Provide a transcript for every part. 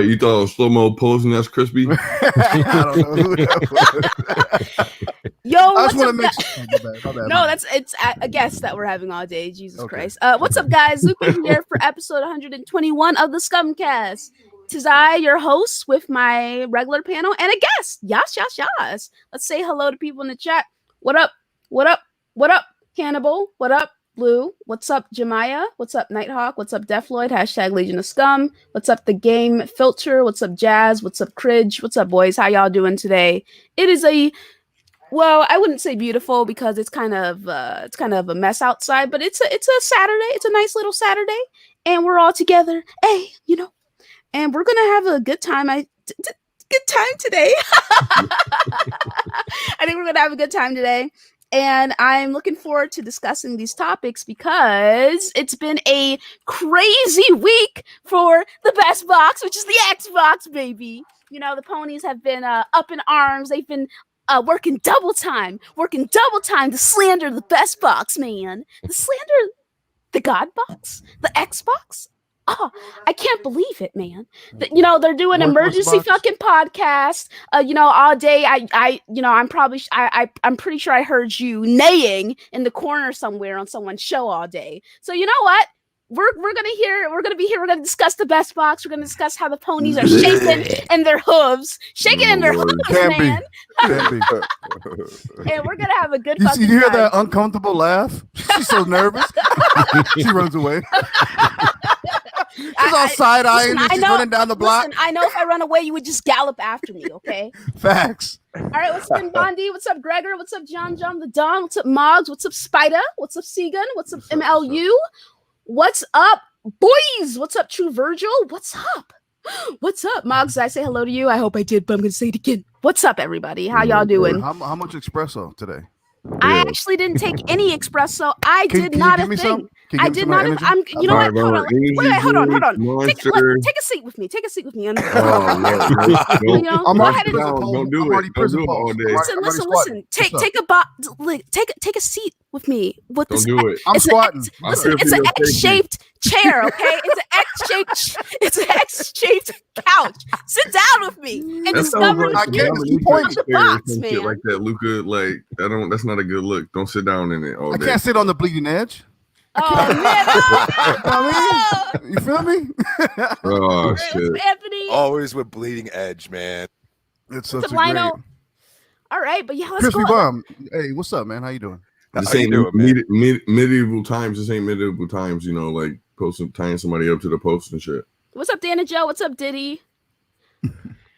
You thought it was slow-mo posing that's crispy? I don't know who that was. Yo, I just what's want up, to guys? make sure. My bad. No, it's a guest that we're having all day. Jesus Okay. Christ. What's up, guys? Luca here for episode 121 of the Scumcast. Tis I, your host, with my regular panel and a guest. Yas. Let's say hello to people in the chat. What up? What up? What up, Cannibal? What up, Blue? What's up, Jemiah? What's up, Nighthawk? What's up, Defloid? Hashtag Legion of Scum. What's up, The Game Filter? What's up, Jazz? What's up, Cridge? What's up, boys? How y'all doing today? It is well, I wouldn't say beautiful because it's kind of a mess outside, but it's a Saturday. It's a nice little Saturday, and we're all together. Hey, and we're gonna have a good time. Good time today. I think we're gonna have a good time today. And I'm looking forward to discussing these topics because it's been a crazy week for the best box, which is the Xbox, baby. The ponies have been up in arms. They've been working double time to slander the best box, man. To slander the God box, the Xbox. Oh, I can't believe it, man. They're doing emergency fucking podcast. All day. I'm pretty sure I heard you neighing in the corner somewhere on someone's show all day. So you know what? We're gonna be here. We're gonna discuss the best box. We're gonna discuss how the ponies are shaking in their hooves, man. Can be. And we're gonna have a good. You hear that uncomfortable laugh? She's so nervous. She runs away. She's all side-eyeing and she's running down the block. Listen, I know if I run away, you would just gallop after me, okay? Facts. All right, what's up, Bondi? What's up, Gregor? What's up, John the Don? What's up, Moggs? What's up, Spider? What's up, Segan? What's up, MLU? What's up, boys? What's up, True Virgil? What's up? What's up, Moggs? Did I say hello to you? I hope I did, but I'm going to say it again. What's up, everybody? How y'all doing? How much espresso today? I actually didn't take any espresso. I did not a thing. I did not. You know what? Hold on. Wait, hold on. Take a seat with me. Take a seat with me. I'm go ahead and don't do it. Don't do it all day. Listen. Take a seat with me. Don't do it. I'm squatting. Listen, it's an X-shaped chair, okay? It's an X-shaped couch. Sit down with me and discover the box, man. Shit like that, Luca. Like that's not a good look. Don't sit down in it all day. I can't sit on the bleeding edge. Oh man! You feel me? Oh shit! Anthony, always with bleeding edge, man. It's such a great. All right, but yeah, let's Crispy go. Bomb. Hey, what's up, man? How you doing? This ain't medieval times. This ain't medieval times. Like tying somebody up to the post and shit. What's up, Dan and Joe? What's up, Diddy?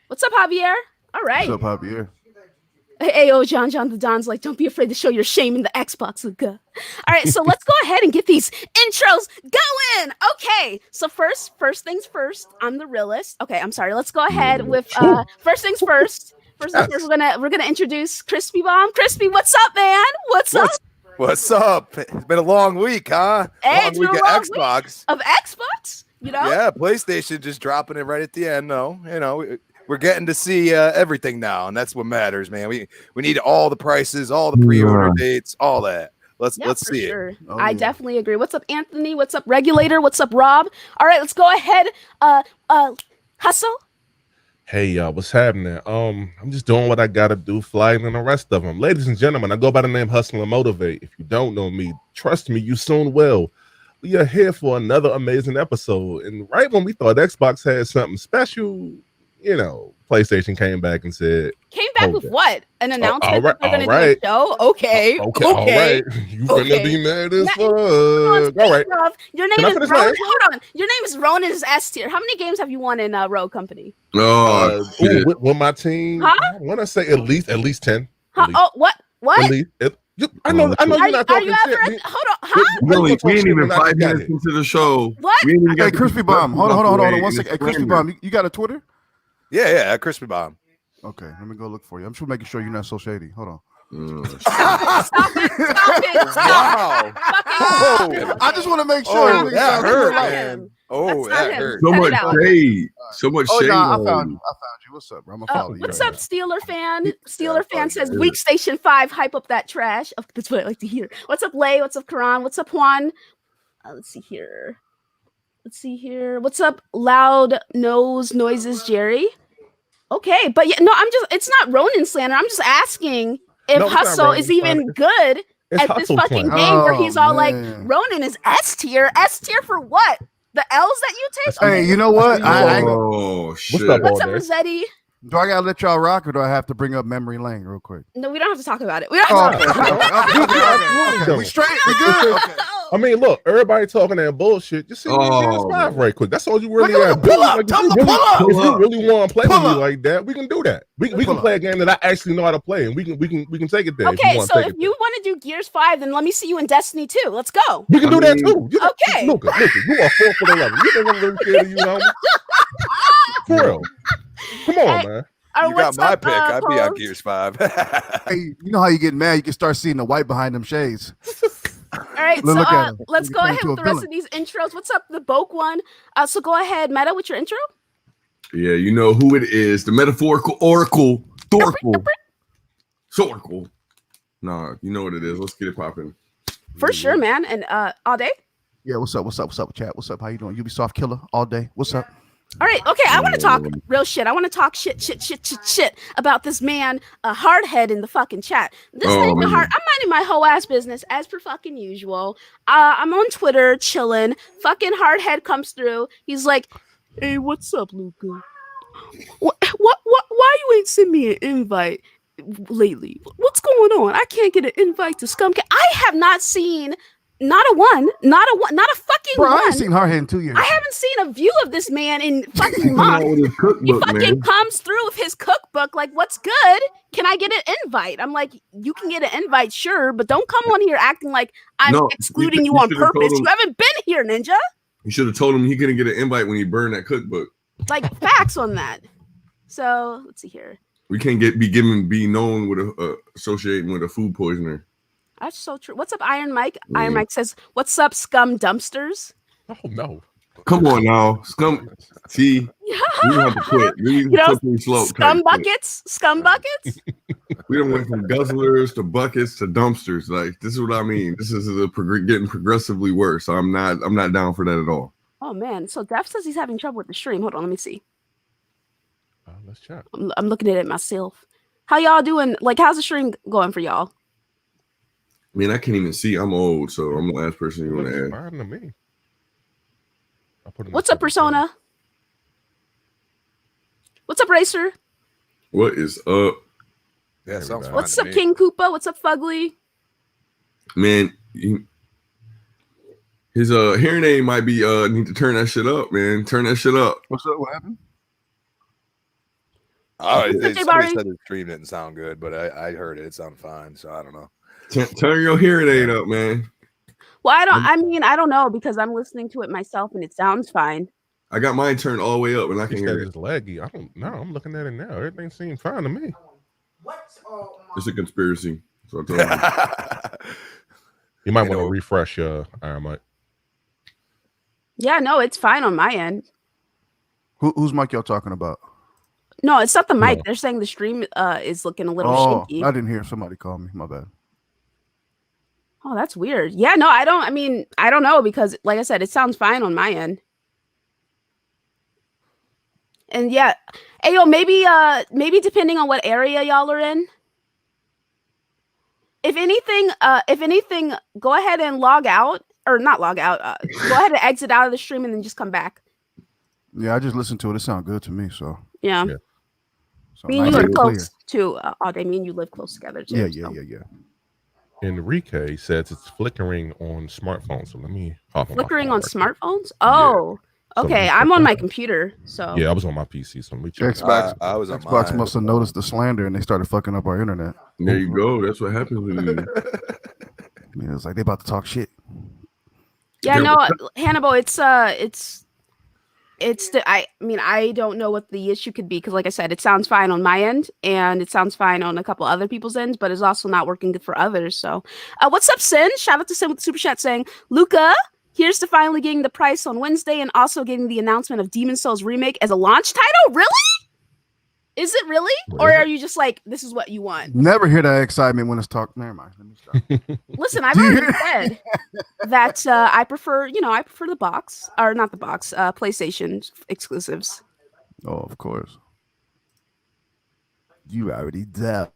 What's up, Javier? All right. What's up, Javier? Hey, John the Don's like, don't be afraid to show your shame in the Xbox. All right, so let's go ahead and get these intros going. Okay, so first things first. I'm the realist. Okay, I'm sorry. Let's go ahead with first things first. We're gonna introduce Crispy Bomb. Crispy, what's up, man? What's up? What's up? It's been a long week, huh? Hey, long week of Xbox. Of Xbox? Yeah, PlayStation just dropping it right at the end, though. We're getting to see everything now, and that's what matters, man. We need all the prices, all the pre-order dates, all that. Let's see it. I definitely agree. What's up, Anthony? What's up, Regulator? What's up, Rob? All right, let's go ahead. Hustle. Hey y'all, what's happening? I'm just doing what I gotta do, flying and the rest of them. Ladies and gentlemen, I go by the name Hustle and Motivate. If you don't know me, trust me, you soon will. We are here for another amazing episode. And right when we thought Xbox had something special, PlayStation came back and said, with what? An announcement that they're going to do a show? Okay. All right. You finna be mad as fuck. All right. Your name is Ronan. Hold on. Your name is Ronan is S tier. How many games have you won in Rogue Company? With my team, huh? I want to say at least 10. Huh? Oh, what? At least. I know you're not talking shit. Hold on. Huh? We ain't even 5 minutes into the show. What? Hey, Crispy Bomb. Hold on. 1 second. Hey, Crispy Bomb, you got a Twitter? Yeah, Crispy Bomb. Okay, let me go look for you. I'm just making sure you're not so shady. Hold on. Stop it. Wow. I just want to make sure. That hurt, man. That hurt. So much shade. So much shade. I found you. What's up, bro? I'm gonna follow you. What's up, Steeler fan? Steeler fan says, Week Station 5, hype up that trash. Oh, that's what I like to hear. What's up, Lay? What's up, Karan? What's up, Juan? Let's see here. Let's see here. What's up, loud noises, Jerry? Okay, but yeah, no, it's not Ronin slander. I'm just asking if Hustle is even good at this fucking game where he's all like, Ronin is S tier. S tier for what? The L's that you take? Hey, you know what? Shit. What's up, Rossetti? Do I gotta let y'all rock, or do I have to bring up memory lane real quick? No, we don't have to talk about it. We don't have to talk about it. Okay. We straight. We good. Okay. I mean, look, everybody talking that bullshit. Just see me PS5 right quick. That's all you really have. Pull up. Tell them to pull up. If you really want to play with me like that, we can do that. We can play a game that I actually know how to play, and we can take it there. Okay, so if you want to do Gears 5, then let me see you in Destiny 2. Let's go. We can do that too. Okay. Luca, you are 4 for 11. You think I'm really scared of you, homie? For real. Come on, man. You got my pick. I'd be on Gears 5. Hey, you know how you get mad? You can start seeing the white behind them shades. All right, so let's go ahead with the rest of these intros. What's up, the Boke one? So go ahead, Meta, with your intro. Yeah, you know who it is. The metaphorical oracle, Thorkel. Sorkel. Nah, you know what it is. Let's get it popping. For sure, man. And all day? Yeah, what's up, chat? What's up? How you doing? Ubisoft killer all day. What's up? All right, okay, I want to talk real shit. I want to talk shit about this man, Hardhead in the fucking chat. This thing, I'm minding my whole ass business as per fucking usual. I'm on Twitter chilling. Fucking Hardhead comes through. He's like, "Hey, what's up, Luca? What? Why you ain't send me an invite lately? What's going on? I can't get an invite to Scumcast. I have not seen." Not a fucking Bro, one. I ain't seen Hardhead in 2 years. I haven't seen a view of this man in fucking months. He fucking comes through with his cookbook, like, what's good? Can I get an invite? I'm like, you can get an invite, sure, but don't come on here acting like I'm excluding you on purpose. You haven't been here, Ninja. You should have told him he couldn't get an invite when he burned that cookbook. Like, facts on that. So let's see here. We can't be known with associating with a food poisoner. That's so true. What's up, Iron Mike? Iron Mike says, "What's up, Scum Dumpsters?" Oh no! Come on now, Scum. See, we have to quit. We Scum buckets. Scum buckets. We don't went from guzzlers to buckets to dumpsters. Like, this is what I mean. This is getting progressively worse. I'm not down for that at all. Oh man! So Def says he's having trouble with the stream. Hold on, let me see. Let's check. I'm looking at it myself. How y'all doing? Like, how's the stream going for y'all? I mean, I can't even see. I'm old, so I'm the last person you want to ask. To me. What's up, Persona? What's up, Racer? What is up? Yeah, sounds fine. What's up, King Koopa? What's up, Fugly? Man, his hearing aid might be need to turn that shit up, man. Turn that shit up. What's up? What happened? Oh, somebody said the stream didn't sound good, but I heard it. It sounded fine, so I don't know. Turn your hearing aid up, man. Well, I don't know, because I'm listening to it myself and it sounds fine. I got mine turned all the way up and I can hear it. It's laggy. I don't know. I'm looking at it now. Everything seems fine to me. It's a conspiracy. So I told you. You might want to refresh Iron Mike. Yeah, no, it's fine on my end. Whose mic y'all talking about? No, it's not the mic. No. They're saying the stream is looking a little shaky. I didn't hear. Somebody call me. My bad. Oh, that's weird. Yeah, no, I don't know, because like I said, it sounds fine on my end. And yeah, hey, maybe depending on what area y'all are in. If anything, go ahead and log out, or not log out. Go ahead and exit out of the stream and then just come back. Yeah, I just listened to it. It sounded good to me. So yeah. So me and you live close too. All day. Me and you live close together too. Yeah. Enrique says it's flickering on smartphones. So let me hop on. Flickering on smartphones? Oh, yeah. Okay. I'm on my computer. So yeah, I was on my PC. So let me check. Xbox must have noticed the slander and they started fucking up our internet. There you go. That's what happens when you. Yeah, it's like they about to talk shit. Yeah, no, Hannibal. I don't know what the issue could be, because like I said, it sounds fine on my end and it sounds fine on a couple other people's ends, but it's also not working good for others. So what's up, Sin? Shout out to Sin with the super chat saying, Luca, here's to finally getting the price on Wednesday and also getting the announcement of Demon's Souls remake as a launch title. Really? Is it really? Or are you just like, this is what you want? Never hear that excitement when it's talk. Never mind. Let me stop. Listen, I've already said that I prefer the box, or not the box, PlayStation exclusives. Oh, of course. You already did.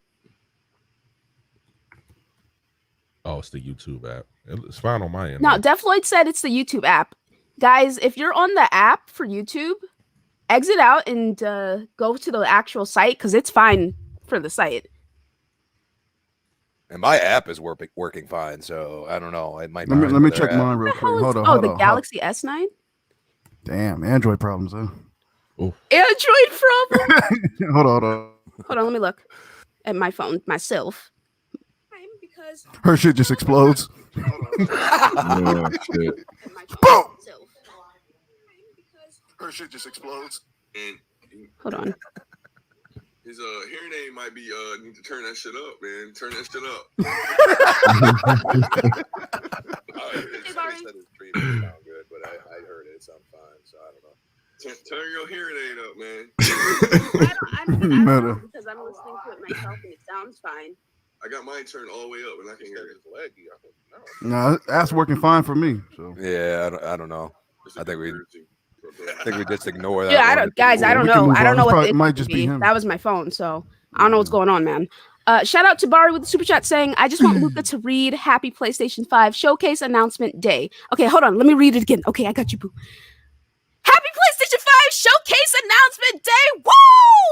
Oh, it's the YouTube app. It's fine on my end. No, Def Lloyd said it's the YouTube app. Guys, if you're on the app for YouTube, exit out and go to the actual site because it's fine for the site. And my app is working fine, so I don't know. It might. Let me check mine real quick. Hold on. The Galaxy S9. Damn, Android problems, huh? Oh. Android problem. Hold on. Let me look at my phone myself. Her shit just explodes. Oh, shit. Boom! Her shit just explodes. And Hold on. his hearing aid might be need to turn that shit up, man. Turn that shit up. His stream doesn't sound good, but I heard it sound fine, so I don't know. Turn your hearing aid up, man. I don't because I'm listening to it myself and it sounds fine. I got mine turned all the way up and I can hear it. No, that's working fine for me. So Yeah, I don't know. I think we just ignore that. Yeah, I don't know. I don't know what it might just be be. him. That was my phone, so I don't know what's going on, man. Shout out to Bari with the super chat saying, I just want Luca to read Happy PlayStation 5 Showcase Announcement Day. Okay, hold on. Let me read it again. Okay, I got you, boo. Happy PlayStation 5 Showcase Announcement Day. Woo!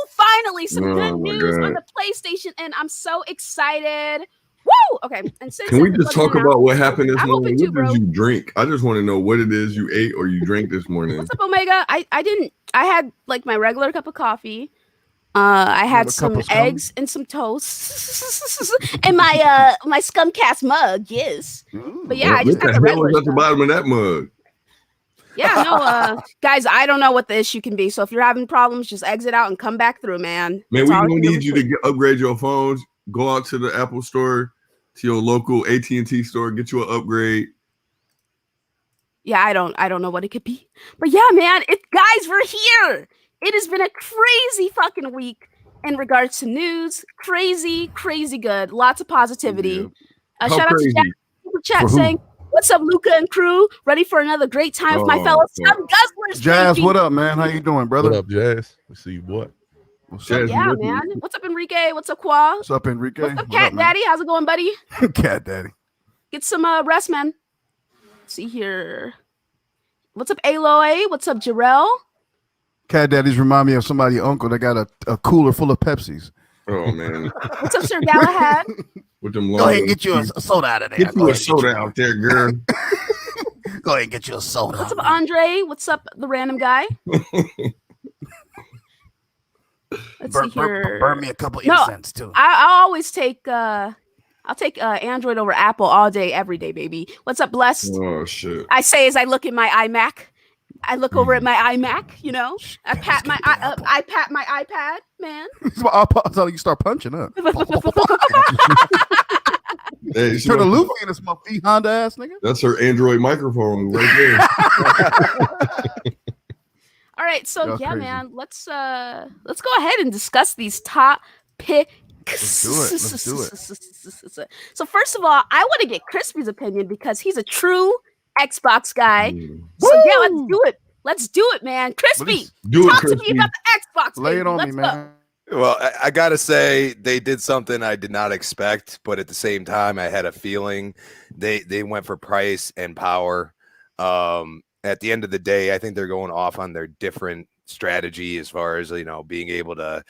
Finally, some good news on the PlayStation, and I'm so excited. Woo! Okay, and since can we just talk about what happened this morning? What did you drink? I just want to know what it is you ate or you drank this morning. What's up, Omega? I had like my regular cup of coffee. I had some eggs and some toast and my my Scumcast mug. Yes, but yeah, I just got the regular stuff. At the bottom of that mug. Yeah, no, guys, I don't know what the issue can be. So if you're having problems, just exit out and come back through, man. Man, we don't need you to upgrade your phones. Go out to the Apple store, to your local AT&T store, get you an upgrade. Yeah, I don't know what it could be, but yeah, man, guys, we're here. It has been a crazy fucking week in regards to news. Crazy good. Lots of positivity. Yeah. Shout out to Jack super chat saying, "What's up, Luca and crew? Ready for another great time with my fellow Scum Guzzlers." Jazz, what up, man? How you doing, brother? What up, Jazz? We see you, boy. Yeah, man. What's up, Enrique? What's up, Qua? What's up, Enrique? What's up, Cat Daddy? How's it going, buddy? Cat Daddy. Get some rest, man. Let's see here. What's up, Aloy? What's up, Jarrell? Cat Daddies remind me of somebody's uncle that got a cooler full of Pepsis. Oh, man. What's up, Sir Galahad? With them Go ahead and get you a soda out of there. Get you a soda out there, girl. Go ahead and get you a soda. What's up, Andre? What's up, the random guy? Let's see here. Burn me a couple incense, too. I'll always take I'll take Android over Apple all day, every day, baby. What's up, Blessed? Oh, shit. I say as I look at my iMac. I look over at my iMac, you know. I pat my iPad, man. Until you start punching up. Hey, turn the Luffy in this motherfucker, Honda ass nigga. That's her Android microphone right there. All right, so yeah, crazy. Man, let's go ahead and discuss these top picks. Let's do it. So first of all, I want to get Crispy's opinion because he's a true Xbox guy. So yeah, let's do it, man. Crispy, talk to me about the Xbox. Lay it on me, man. Well, I gotta say they did something I did not expect, but at the same time, I had a feeling they went for price and power. At the end of the day, I think they're going off on their different strategy as far as being able to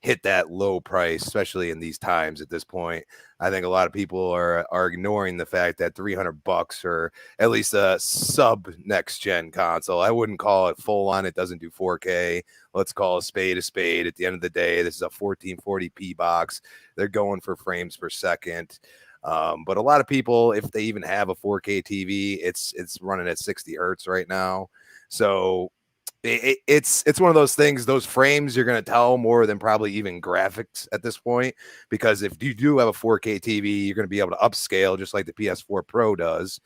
hit that low price, especially in these times at this point. I think a lot of people are ignoring the fact that $300 or at least a sub next gen console. I wouldn't call it full on. It doesn't do 4K. Let's call a spade a spade. At the end of the day, this is a 1440p box. They're going for frames per second. But a lot of people, if they even have a 4K TV, it's running at 60 hertz right now. So it's one of those things, those frames you're going to tell more than probably even graphics at this point, because if you do have a 4K TV, you're going to be able to upscale just like the PS4 Pro does.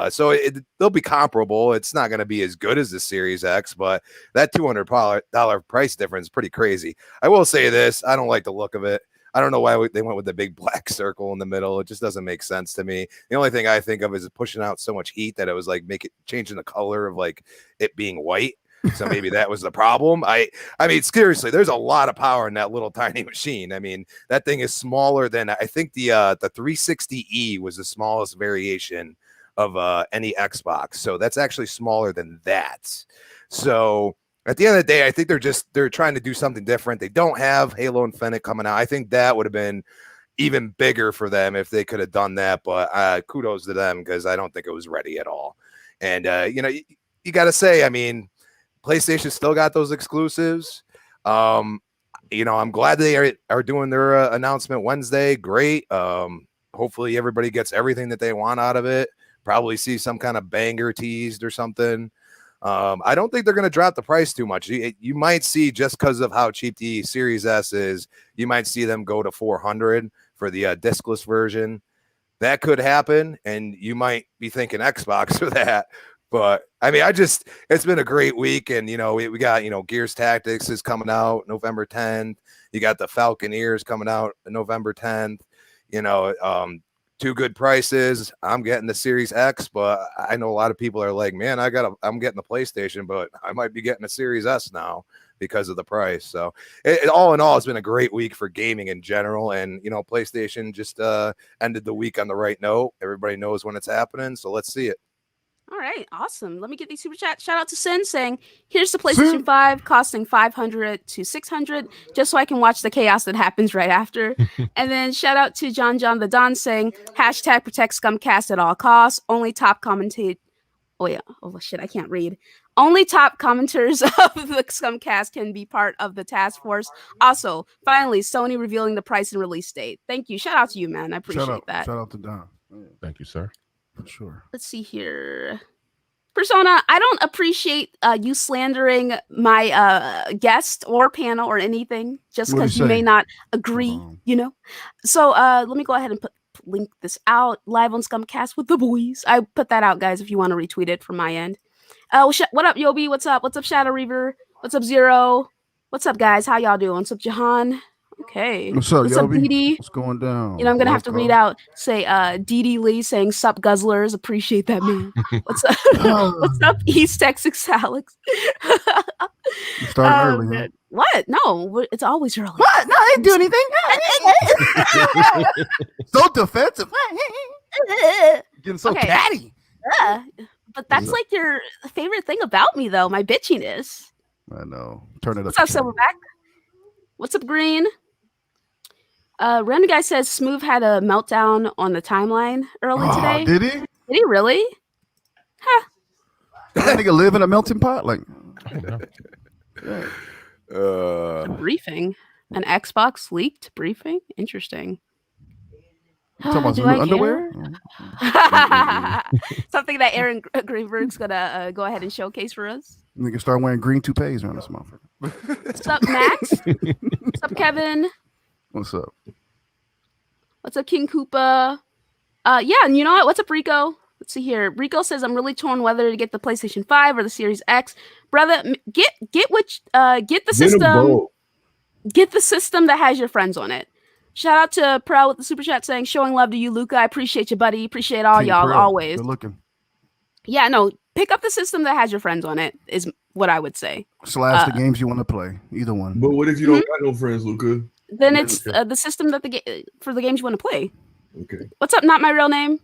So they'll be comparable. It's not going to be as good as the Series X, but that $200 price difference is pretty crazy. I will say this, I don't like the look of it. I don't know why they went with the big black circle in the middle. It just doesn't make sense to me. The only thing I think of is pushing out so much heat that it was like changing the color of like it being white. So maybe that was the problem. I mean, seriously, there's a lot of power in that little tiny machine. I mean, that thing is smaller than, I think the 360E was the smallest variation of any Xbox. So that's actually smaller than that. So at the end of the day, I think they're trying to do something different. They don't have Halo Infinite coming out. I think that would have been even bigger for them if they could have done that. But kudos to them, because I don't think it was ready at all. And you got to say, I mean, PlayStation still got those exclusives. I'm glad they are doing their announcement Wednesday. Great. Hopefully everybody gets everything that they want out of it. Probably see some kind of banger teased or something. I don't think they're going to drop the price too much. You might see, just because of how cheap the Series S is, you might see them go to $400 for the discless version. That could happen, and you might be thinking Xbox for that. But I mean, it's been a great week. And, we got, Gears Tactics is coming out November 10th. You got the Falconeers coming out November 10th. Two good prices. I'm getting the Series X, but I know a lot of people are like, man, I'm getting the PlayStation, but I might be getting a Series S now because of the price. So all in all, it's been a great week for gaming in general. And, PlayStation just ended the week on the right note. Everybody knows when it's happening. So let's see it. All right, awesome. Let me get these super chats. Shout out to Sin saying, here's the PlayStation 5 costing $500 to $600 just so I can watch the chaos that happens right after. And then shout out to John the Don saying, hashtag protect Scumcast at all costs. Only top commentate. Oh, yeah. Oh, shit. I can't read. Only top commenters of the Scumcast can be part of the task force. Also, finally, Sony revealing the price and release date. Thank you. Shout out to you, man. I appreciate that. Shout out to Don. Thank you, sir. For sure. Let's see here. Persona, I don't appreciate you slandering my guest or panel or anything just because you may not agree, So let me go ahead and link this out live on Scumcast with the boys. I put that out, guys, if you want to retweet it from my end. What up, Yobi? What's up? What's up, Shadow Reaver? What's up, Zero? What's up, guys? How y'all doing? What's up, Jahan? Okay. What's up, Yobi? Dee? What's going down? I'm gonna have to read out. Say, Dee Lee saying, "Sup, guzzlers? Appreciate that, man." What's up? What's up, East Texas Alex? Starting early, huh? What? No, it's always early. What? No, I didn't do anything. So defensive. Getting so catty. But that's like your favorite thing about me, though. My bitchiness. I know. Turn it up. What's up, Silverback? What's up, Green? Random guy says Smooth had a meltdown on the timeline early today. Did he? Did he really? Huh. That nigga live in a melting pot? Like, a briefing. An Xbox leaked briefing? Interesting. talking about some new underwear? Something that Aaron Greenberg's gonna go ahead and showcase for us. Nigga start wearing green toupees around this motherfucker. What's up, Max? What's up, Kevin? What's up? What's up, King Koopa? Yeah, and you know what? What's up, Rico? Let's see here. Rico says, I'm really torn whether to get the PlayStation 5 or the Series X. Brother, get the system. Get the system that has your friends on it. Shout out to Pro with the super chat saying, showing love to you, Luca. I appreciate you, buddy. Appreciate all y'all Pro. always. Good looking. Yeah, no, pick up the system that has your friends on it is what I would say. / the games you want to play. Either one. But what if you don't got no friends, Luca? Then it's the system that for the games you want to play. Okay. What's up? Not my real name.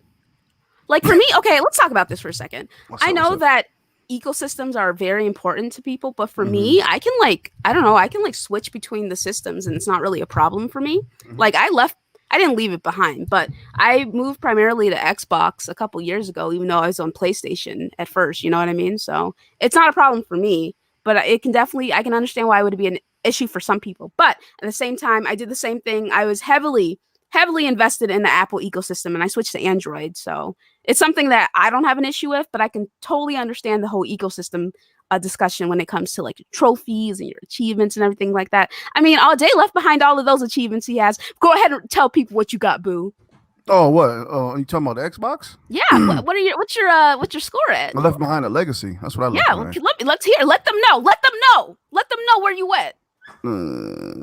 Like for me, okay, let's talk about this for a second. I know that ecosystems are very important to people, but for me, I can I can switch between the systems and it's not really a problem for me. Like I didn't leave it behind, but I moved primarily to Xbox a couple years ago, even though I was on PlayStation at first, you know what I mean? So it's not a problem for me, but I can understand why it would be an issue for some people. But at the same time, I did the same thing. I was heavily invested in the Apple ecosystem and I switched to Android. So it's something that I don't have an issue with, but I can totally understand the whole ecosystem a discussion when it comes to like your trophies and your achievements and everything like that. I mean, all day left behind all of those achievements he has. Go ahead and tell people what you got, Boo. Oh, what? Oh, you talking about the Xbox? Yeah. What's your score at? I left behind a legacy. That's what I left Yeah. behind. Let's hear. Let them know. Let them know where you at.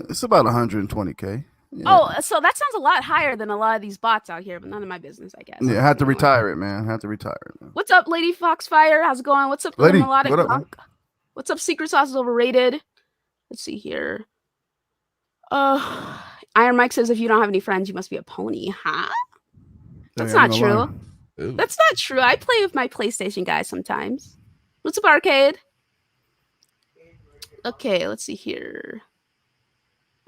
It's about 120K. Yeah. Oh, so that sounds a lot higher than a lot of these bots out here, but none of my business, I guess. Yeah, I had to retire it, man. Man. What's up, Lady Foxfire? How's it going? What's up, Lady, Melodic what up, man? Monk? What's up, Secret Sauce is overrated. Let's see here. Iron Mike says if you don't have any friends, you must be a pony, huh? That's not true. That's not true. I play with my PlayStation guys sometimes. What's up, Arcade? Okay, let's see here.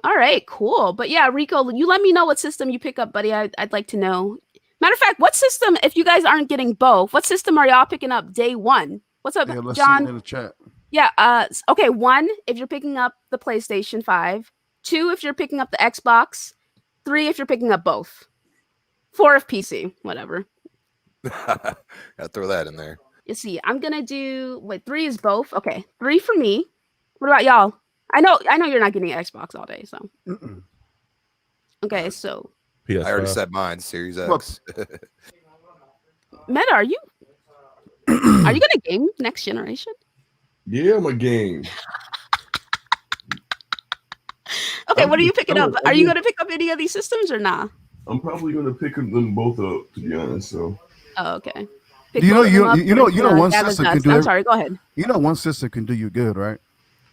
All right, cool. But yeah, Rico, you let me know what system you pick up, buddy. I'd like to know. Matter of fact, what system, if you guys aren't getting both, what system are y'all picking up day one? What's up, let's John? see it in the chat. Yeah, okay, 1, if you're picking up the PlayStation 5. 2, if you're picking up the Xbox. 3, if you're picking up both. 4, if PC, whatever. Gotta throw that in there. You see, I'm gonna do, 3 is both. Okay, 3 for me. What about y'all? I know you're not getting an Xbox all day, so. Mm-mm. Okay, so. PS5. I already said mine, Series X. Meta, are you gonna game next generation? Yeah, I'm a game. Okay, what are you picking up? Are you gonna pick up any of these systems or not? I'm probably gonna pick them both up, to be honest. So. Oh, okay. You know one system can do. I'm sorry. Go ahead. You know one system can do you good, right?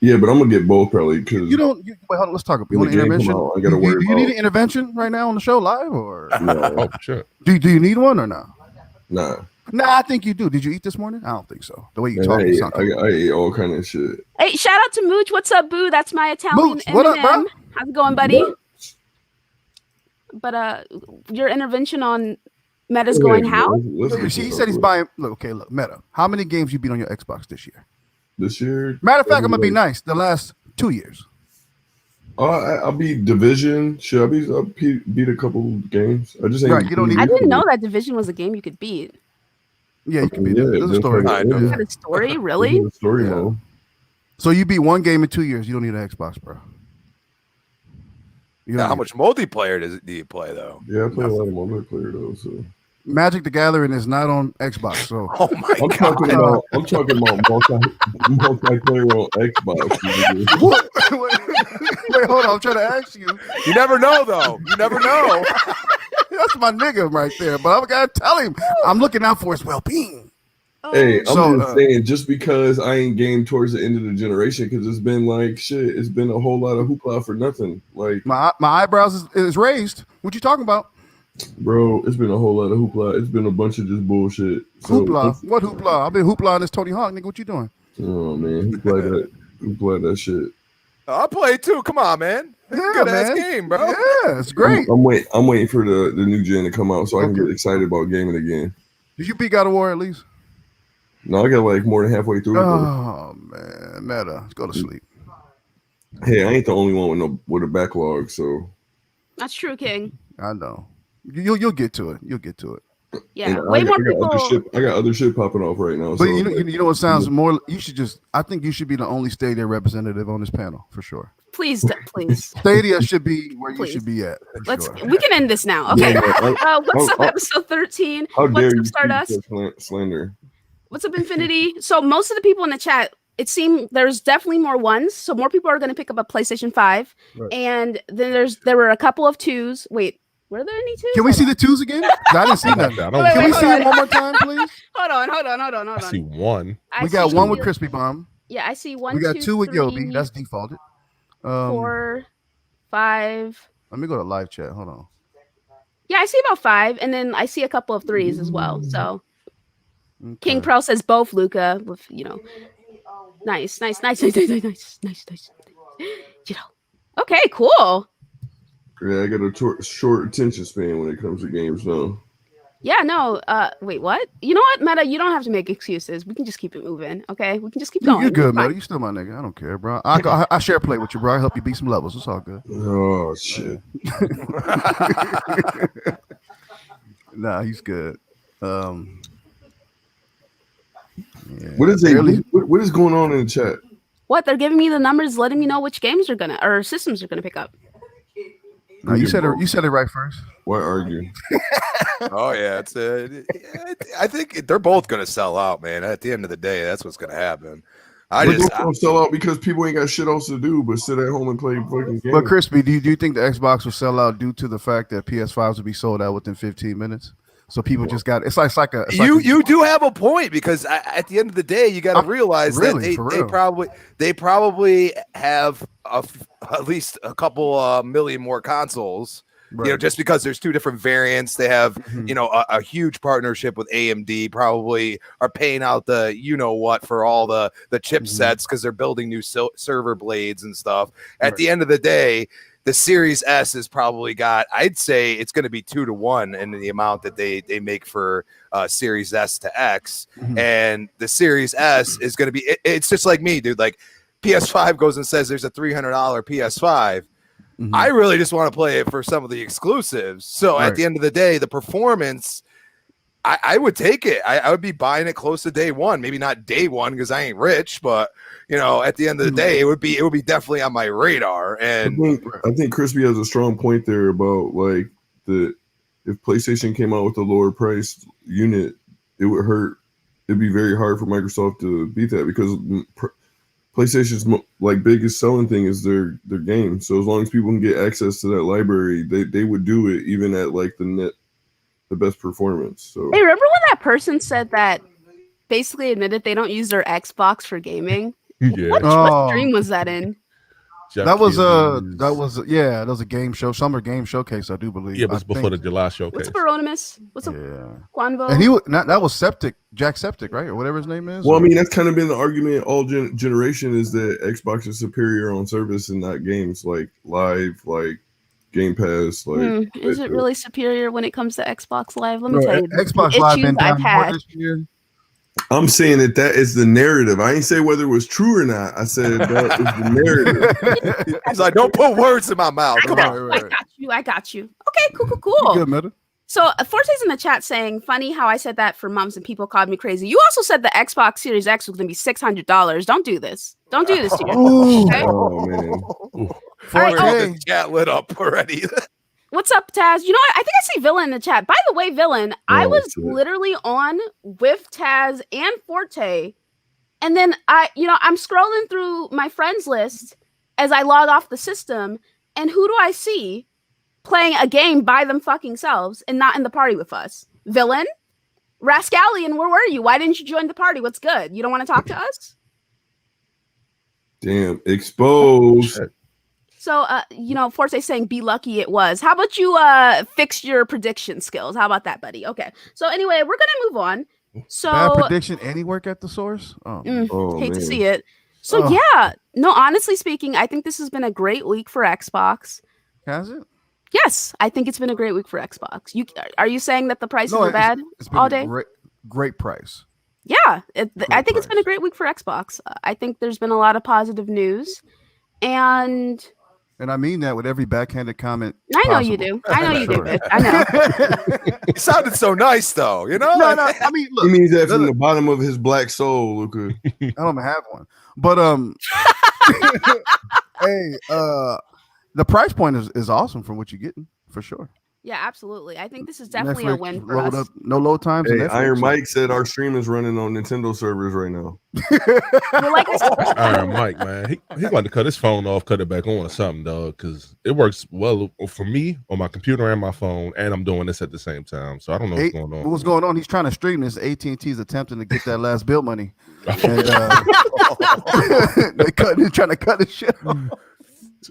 Yeah, but I'm gonna get both probably because wait, hold on. Let's talk about. You want an intervention? I gotta worry do you need an intervention right now on the show live or? No. Oh, sure. Do you need one or not? Nah. Nah, I think you do. Did you eat this morning? I don't think so. The way you talk. I ate all kind of shit. Hey, shout out to Mooch. What's up, Boo? That's my Italian Mooch, what up, bro? How's it going, buddy? What? But your intervention on Meta's going how? He said he's buying. Look, Meta. How many games you beat on your Xbox this year? This year? Matter of fact, I'm gonna be nice. The last 2 years. I'll beat Division. Should I beat a couple games? I just ain't right. You don't need. I didn't know that Division was a game you could beat. Yeah, you can beat it. There's a story. You had a story, really? A story mode. So you beat one game in 2 years. You don't need an Xbox, bro. Now, how much multiplayer do you play though? Yeah, I play a lot of multiplayer though. So Magic the Gathering is not on Xbox. So oh my I'm god! talking about multiplayer on Xbox. What? Wait, hold on. I'm trying to ask you. You never know though. You never know. That's my nigga right there. But I gotta tell him I'm looking out for his well-being. Hey, I'm So, just saying, just because I ain't game towards the end of the generation, because it's been like shit, it's been a whole lot of hoopla for nothing. Like My eyebrows is raised. What you talking about? bro, it's been a whole lot of hoopla. It's been a bunch of just bullshit. So, Hoopla? What hoopla? I've been hoopla on this Tony Hawk, nigga. What you doing? oh man, hoopla that shit. I'll play too. Come on, man. It's a good ass game, bro. Yeah, it's great. I'm waiting for the new gen to come out so I can get excited about gaming again. Did you beat God of War at least? No, I got like more than halfway through. Oh man, Meta, let's go to sleep. Hey, I ain't the only one with a backlog, so That's true, King. I know. You'll get to it. You'll get to it. Yeah, and way more people. I got other shit popping off right now. But so, you know what sounds more? You should just. I think you should be the only Stadia representative on this panel for sure. Please. Stadia should be where Please. you should be at. We can end this now. Okay. Yeah, What's up, episode 13? How dare What's you up, Stardust? slander? What's up, Infinity? So most of the people in the chat, it seemed there's definitely more ones. So more people are going to pick up a PlayStation 5. Right. And then there were a couple of 2s. Wait, were there any 2s? Can we see the 2s again? I didn't see nothing. Can we see it one more time, please? Hold on. I see one. I We got see one with two- Crispy Bomb. Yeah, I see 1, We got 2, two with 3, Yobi. That's defaulted. 4, 5. Let me go to live chat. Hold on. Yeah, I see about 5, and then I see a couple of 3s as well. So Okay. King Pro says both, Luca, with nice. You know. Okay, cool. Yeah, I got a short attention span when it comes to games now. Yeah, no. Wait, what? You know what, Meta? You don't have to make excuses. We can just keep it moving. Okay, we can just keep going. You're good, Fine. Meta. You still my nigga. I don't care, bro. I share play with you, bro. I help you beat some levels. It's all good. Oh shit. Nah, he's good. What is what is going on in the chat? What? They're giving me the numbers, letting me know which games are gonna or systems are gonna pick up. No, you said it right first. Why argue? Oh yeah, I think they're both gonna sell out, man. At the end of the day, that's what's gonna happen. I don't sell out because people ain't got shit else to do but sit at home and play fucking games. But Crispy, do you think the Xbox will sell out due to the fact that PS5s will be sold out within 15 minutes? So people just got it's like you do have a point because at the end of the day, you got to realize that they probably have at least a couple million more consoles. Right. You know, just because there's two different variants, they have you know a huge partnership with AMD. Probably are paying out the what for all the chipsets because they're building new server blades and stuff. At the end of the day, the Series S has probably got, I'd say it's going to be 2-to-1 in the amount that they make for Series S to X. And the Series S is going to be, it's just like me, dude. Like PS5 goes and says there's a $300 PS5. I really just want to play it for some of the exclusives. So at the end of the day, the performance, I would take it. I would be buying it close to day one. Maybe not day one because I ain't rich, but at the end of the day, it would be definitely on my radar. And I think Crispy has a strong point there about like if PlayStation came out with a lower price unit, it would hurt. It'd be very hard for Microsoft to beat that because PlayStation's like biggest selling thing is their game. So as long as people can get access to that library, they would do it even at like the best performance. So hey, remember when that person said that basically admitted they don't use their Xbox for gaming? Yeah. What stream was that in? That was a game show, summer game showcase, I do believe. Yeah, it was before the July showcase. What's Baronimus? What's up, Quanvo? And that was Jack Septic, right, or whatever his name is. Well, I mean, that's kind of been the argument all generation is that Xbox is superior on service and not games like live, like Game Pass. Like, is it really superior when it comes to Xbox Live? Let me tell you, Xbox Live been down more this year. I'm saying that is the narrative. I ain't say whether it was true or not. I said that is the narrative. He's like, don't put words in my mouth. Come on. I got you. Okay, cool. Good, Meta. So Forte's in the chat saying, funny how I said that for months and people called me crazy. You also said the Xbox Series X was going to be $600. Don't do this. Don't do this to yourself. Okay? Oh, man. All right, the chat lit up already. What's up, Taz? You know what? I think I see Villain in the chat. By the way, Villain, I was literally on with Taz and Forte. And then I'm scrolling through my friends list as I log off the system. And who do I see playing a game by them fucking selves and not in the party with us? Villain? Rascallion, where were you? Why didn't you join the party? What's good? You don't want to talk to us? Damn, exposed. So, Forte saying, be lucky it was. How about you fix your prediction skills? How about that, buddy? Okay. So anyway, we're going to move on. So bad prediction, any work at the source? Hate to see it. So honestly speaking, I think this has been a great week for Xbox. Has it? Yes, I think it's been a great week for Xbox. Are you saying that the prices are bad it's been all day? Great price. Yeah, I think it's been a great week for Xbox. I think there's been a lot of positive news. And I mean that with every backhanded comment. I know you do. I know you do, bitch. I know. It sounded so nice, though. No. I mean, look. He means that from the bottom of his black soul, Luca. I don't have one, but hey, the price point is awesome for what you're getting for sure. Yeah, absolutely. I think this is definitely a win for us. No load times. Hey, Iron Mike said our stream is running on Nintendo servers right now. Like I said, Iron Mike, man, he wanted to cut his phone off, cut it back on or something, dog, because it works well for me on my computer and my phone, and I'm doing this at the same time. So I don't know what's going on. What's going on? He's trying to stream this. AT&T's attempting to get that last bill money, and they're trying to cut his shit off.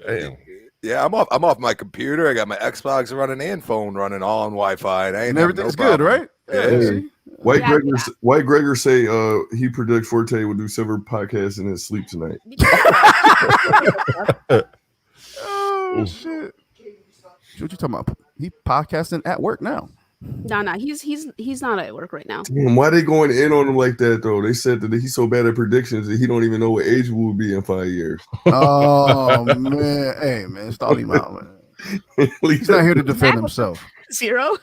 Damn. Yeah, I'm off my computer. I got my Xbox running and phone running all on Wi-Fi. And everything's good, right? Yeah. Hey, White Gregor say he predicts Forte will do several podcasts in his sleep tonight. Oh shit! What you talking about? He podcasting at work now. No, he's not at work right now. Damn, why they going in on him like that though? They said that he's so bad at predictions that he don't even know what age we will be in 5 years. Oh man, hey man, stall him out, man. He's not here to defend himself. 0.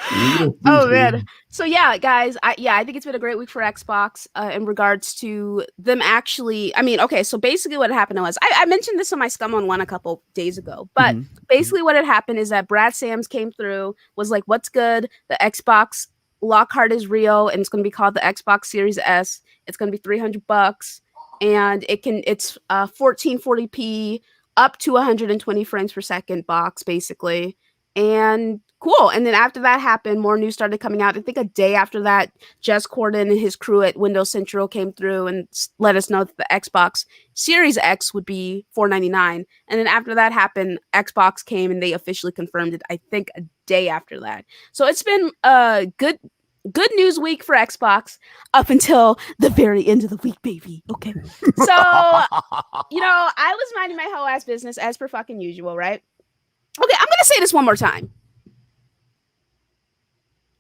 Oh man. So yeah, guys, I think it's been a great week for Xbox in regards to them actually. I mean, okay, so basically what happened was I mentioned this on my Scum on One a couple days ago, but basically what had happened is that Brad Sams came through, was like, "What's good? The Xbox Lockhart is real, and it's going to be called the Xbox Series S. It's going to be $300, and it's 1440p up to 120 frames per second box, basically." And cool. And then after that happened, more news started coming out. I think a day after that, Jess Corden and his crew at Windows Central came through and let us know that the Xbox Series X would be $499. And then after that happened, Xbox came and they officially confirmed it, I think a day after that. So it's been a good news week for Xbox up until the very end of the week, baby. Okay. So, I was minding my whole ass business as per fucking usual, right? Okay, I'm going to say this one more time.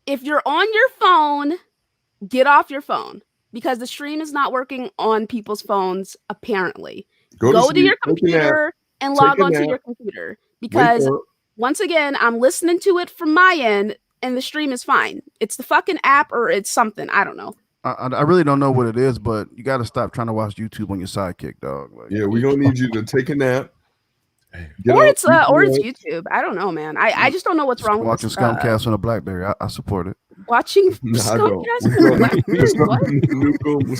If you're on your phone, get off your phone because the stream is not working on people's phones, apparently. Go to your computer and log onto your computer because, once again, I'm listening to it from my end and the stream is fine. It's the fucking app or it's something. I don't know. I really don't know what it is, but you got to stop trying to watch YouTube on your sidekick, dog. Like, yeah, we're going to need you to take a nap. Or it's YouTube. I don't know, man. I just don't know what's wrong with watching Scumcast on a BlackBerry. I support it. Watching Scumcast on a BlackBerry.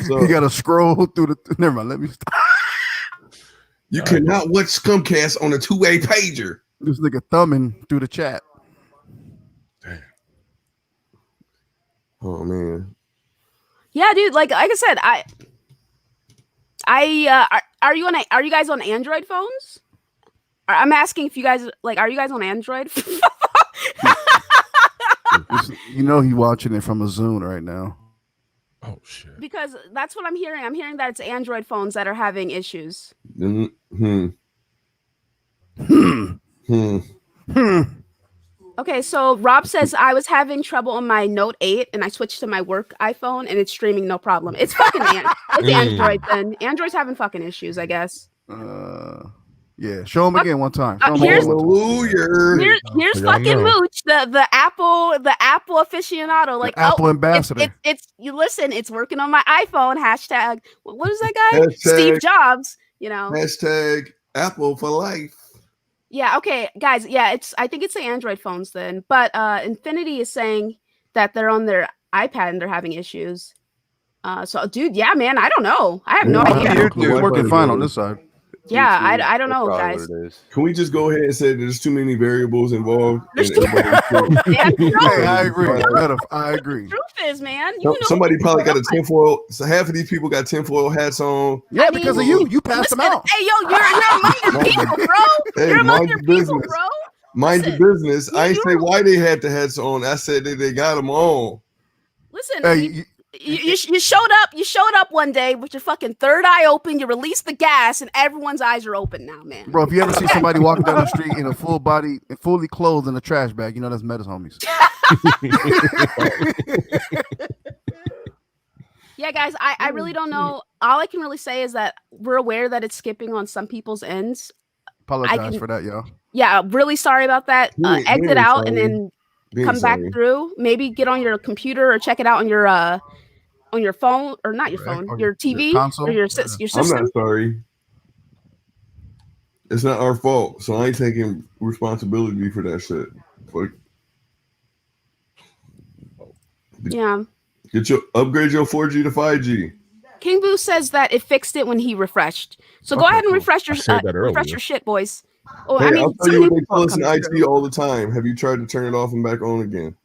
What? You gotta scroll through the. Never mind. Let me stop. You cannot watch Scumcast on a 2-way pager. This nigga thumbing through the chat. Damn. Oh man. Yeah, dude. Like I said, are you guys on Android phones? I'm asking if you guys are you guys on Android? He's watching it from a Zune right now. Oh shit! Because that's what I'm hearing. I'm hearing that it's Android phones that are having issues. Okay, so Rob says I was having trouble on my Note 8 and I switched to my work iPhone and it's streaming no problem. It's fucking it's Android then. Android's having fucking issues, I guess. Yeah, show him again one time. Here's Hallelujah. Here's fucking Mooch, the Apple aficionado. Like Apple ambassador. It's you listen. It's working on my iPhone. Hashtag what is that guy? Hashtag, Steve Jobs. Hashtag Apple for life. Yeah. Okay, guys. Yeah, I think it's the Android phones then. But Infinity is saying that they're on their iPad and they're having issues. So, dude, yeah, man, I don't know. I have no idea. It's working fine on this side. Yeah, I don't know, guys. Can we just go ahead and say there's too many variables involved? I agree. I agree. The truth is, man, somebody probably got a tinfoil. So half of these people got tinfoil hats on. Yeah, because of you. You passed them out. Hey, yo, you're among your people, bro. Hey, you're among your people, bro. Mind your business. I ain't say why they had the hats on. I said that they got them on. Listen, hey, you showed up. You showed up one day with your fucking third eye open. You released the gas, and everyone's eyes are open now, man. Bro, if you ever see somebody walking down the street in a full body, fully clothed in a trash bag, you know that's Meta's homies. Yeah, guys, I really don't know. All I can really say is that we're aware that it's skipping on some people's ends. Apologize for that, y'all. Yeah, really sorry about that. Exit out and then come back through. Maybe get on your computer or check it out on your phone, or not your phone, your TV, or your system. I'm not sorry. It's not our fault, so I ain't taking responsibility for that shit. Yeah. Upgrade your 4G to 5G. King Boo says that it fixed it when he refreshed. So go ahead and refresh your shit, boys. Oh, hey, I'll tell you what they tell us in IT all the time. Have you tried to turn it off and back on again?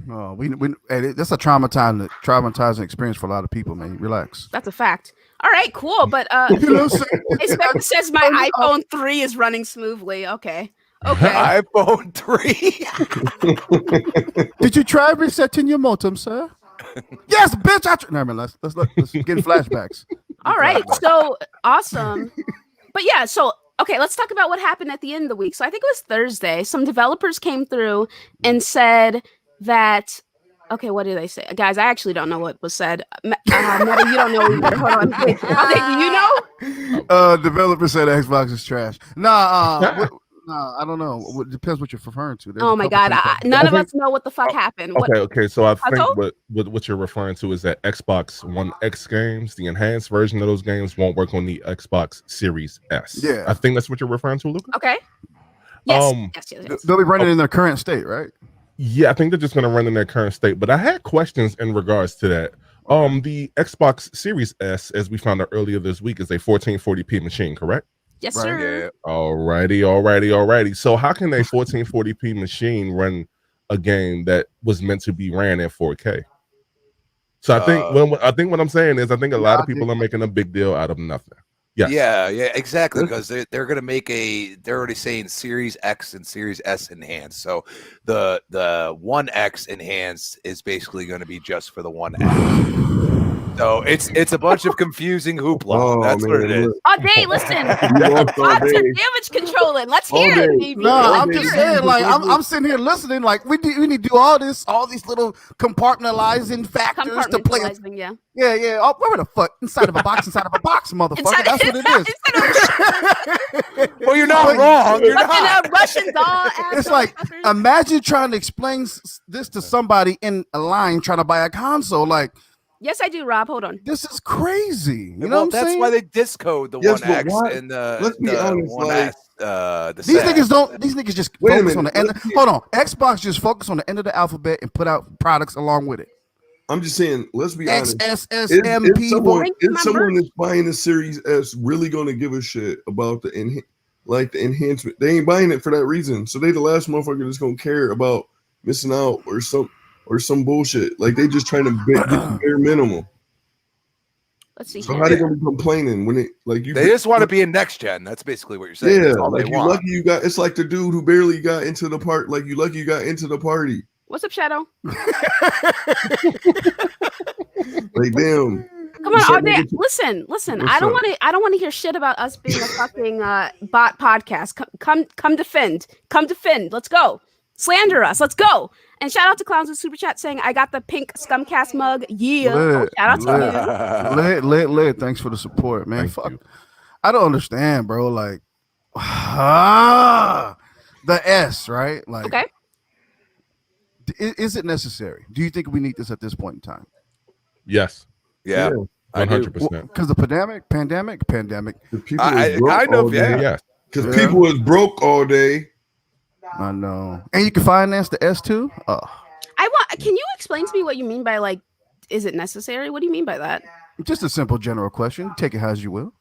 No, that's a traumatizing experience for a lot of people, man. Relax. That's a fact. All right, cool. But it says my iPhone 3 is running smoothly. Okay. iPhone 3. Did you try resetting your modem, sir? Yes, bitch. Never mind. Let's get flashbacks. All right, so awesome. But yeah, so okay, let's talk about what happened at the end of the week. So I think it was Thursday. Some developers came through and said that. Okay, what did they say, guys? I actually don't know what was said. Meta, you don't know either. Hold on. Wait, do you know? Developer said Xbox is trash. Nah. No, I don't know. It depends what you're referring to. There's Oh a my couple god, things none I of think- us know what the fuck happened. What? Okay. So I think Console? what you're referring to is that Xbox One X games, the enhanced version of those games, won't work on the Xbox Series S. Yeah. I think that's what you're referring to, Luca. Okay. Yes. Um, yes. They'll be running in their current state, right? Yeah, I think they're just going to run in their current state. But I had questions in regards to that. The Xbox Series S, as we found out earlier this week, is a 1440p machine, correct? Yes, Right. sir. Yeah. Alrighty. So how can a 1440p machine run a game that was meant to be ran at 4K? So I think what I'm saying is I think a lot of people are making a big deal out of nothing. Yes. Yeah, exactly. Because they're going to make they're already saying Series X and Series S enhanced. So the One X enhanced is basically going to be just for the One X. So it's a bunch of confusing hoopla. Oh, That's what it man, is. look. All day, listen. You lost all Lots of day. damage controlling. Let's All hear it, day. baby. No, I'm Let's just hear it. saying, like, I'm sitting here listening, like, we need to do all these little compartmentalizing factors to play. Compartmentalizing, yeah. Yeah. Oh, where the fuck? Inside of a box, motherfucker. That's what it is. Well, you're not wrong. You're Fucking not. a Russian doll. It's like, imagine trying to explain this to somebody in a line trying to buy a console. Like, Yes, I do, Rob. Hold on. this is crazy. You know Well, what I'm that's saying? why they discode the Yes, One but X why- and let's be the honest, One like, S. The These set. niggas just Wait a focus on minute, the end. let's be- Hold on. Xbox just focus on the end of the alphabet and put out products along with it. I'm just saying, let's be honest. XSSMP. Is someone Link to my that's buying the Series S really going to give a shit about the enhancement? They ain't buying it for that reason. So they the last motherfucker that's going to care about missing out or some bullshit. Like they just trying to get the bare minimum. Let's see. So here. how they gonna be complaining when you? They just want to be in next gen. That's basically what you're saying. Yeah, That's all like they you want. lucky you got. It's like the dude who barely got into the part. Like you lucky you got into the party. What's up, Shadow? Like damn. Come on, You said all day. niggas- Listen. What's I don't up? want to hear shit about us being a fucking bot podcast. Come defend. Come defend. Let's go. Slander us. Let's go. And shout out to Clowns with Super Chat saying, I got the pink Scumcast mug. Yeah. Lit, Shout out to you. lit. Thanks for the support, man. Thank Fuck. you. I don't understand, bro. Like, the S, right? Like, Okay. Is it necessary? Do you think we need this at this point in time? Yes. Yeah, I do. 100%. Because the pandemic. The people I is broke kind of, all day. yeah. Yes. Because Yeah. people is broke all day. I know. And you can finance the S2? Oh, Can you explain to me what you mean by like, is it necessary? What do you mean by that? just a simple general question. Take it as you will.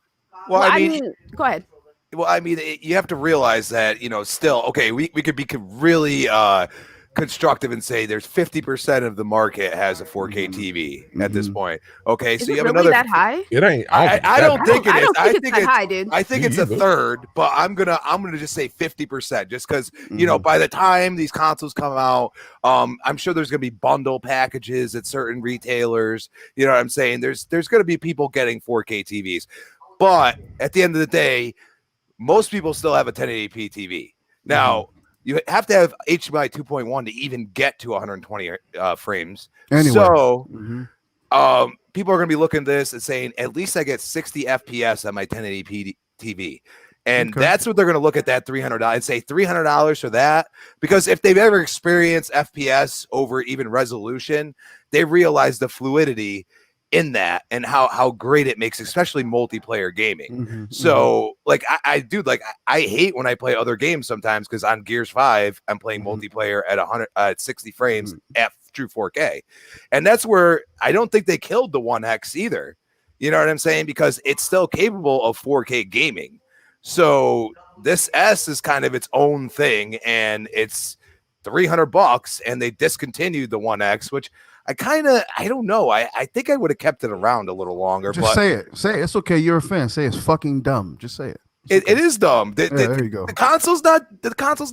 Well, I mean, go ahead. you have to realize that, still, okay, we could be really constructive and say there's 50% of the market has a 4K TV at this point. Okay, Is so it you have really another. that high? It ain't. I don't think it I is. don't think it's that high, dude. I think Me it's a either. third, but I'm gonna just say 50%, just because by the time these consoles come out, I'm sure there's gonna be bundle packages at certain retailers. You know what I'm saying? There's gonna be people getting 4K TVs, but at the end of the day, most people still have a 1080p TV. Now you have to have HDMI 2.1 to even get to 120 frames. Anyway. So Mhm. people are going to be looking at this and saying, at least I get 60 FPS on my 1080p TV. And Okay. that's what they're going to look at that $300 and say $300 for that. Because if they've ever experienced FPS over even resolution, they realize the fluidity in that and how great it makes, especially multiplayer gaming. Mhm. So like I hate when I play other games sometimes, because on Gears 5 I'm playing multiplayer at 60 frames at true 4K, and that's where I don't think they killed the One X either. You know what I'm saying? Because it's still capable of 4K gaming. So this S is kind of its own thing, and it's $300, and they discontinued the One X, which I don't know. I think I would have kept it around a little longer. Just but say it. Say it. It's okay. You're a fan. Say it's fucking dumb. Just say it. it is dumb. There you go. The console's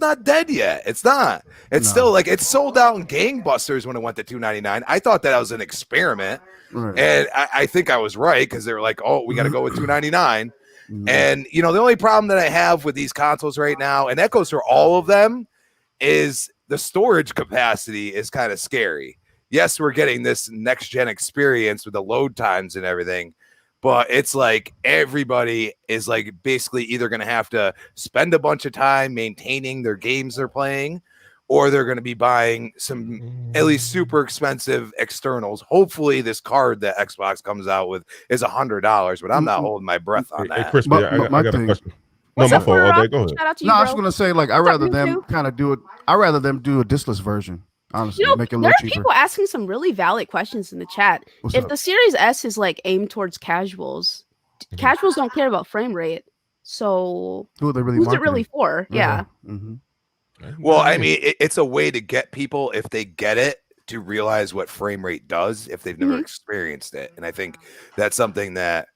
not dead yet. It's not. It's No. still like, it's sold out in gangbusters when it went to $299. I thought that was an experiment, Right. and I think I was right, because they were like, oh, we got to go with $299. Mhm. And the only problem that I have with these consoles right now, and that goes for all of them, is the storage capacity is kind of scary. Yes, we're getting this next gen experience with the load times and everything, but it's like everybody is like basically either going to have to spend a bunch of time maintaining their games they're playing, or they're going to be buying some at least super expensive externals. Hopefully this card that Xbox comes out with is $100, but I'm not holding my breath on that. Hey, Chris, I got a question. What's no, up, my fault. All day. Go Go ahead. Shout out to you, No, bro. I was gonna say like I rather them kind of do it. I rather them do a discless version. Honestly, make it a there little are cheaper. people asking some really valid questions in the chat. What's if up? the Series S is like aimed towards casuals, casuals don't care about frame rate. So who's it really for? Yeah. Mm-hmm. Well, I mean, it's a way to get people, if they get it, to realize what frame rate does if they've never experienced it. And I think that's something that,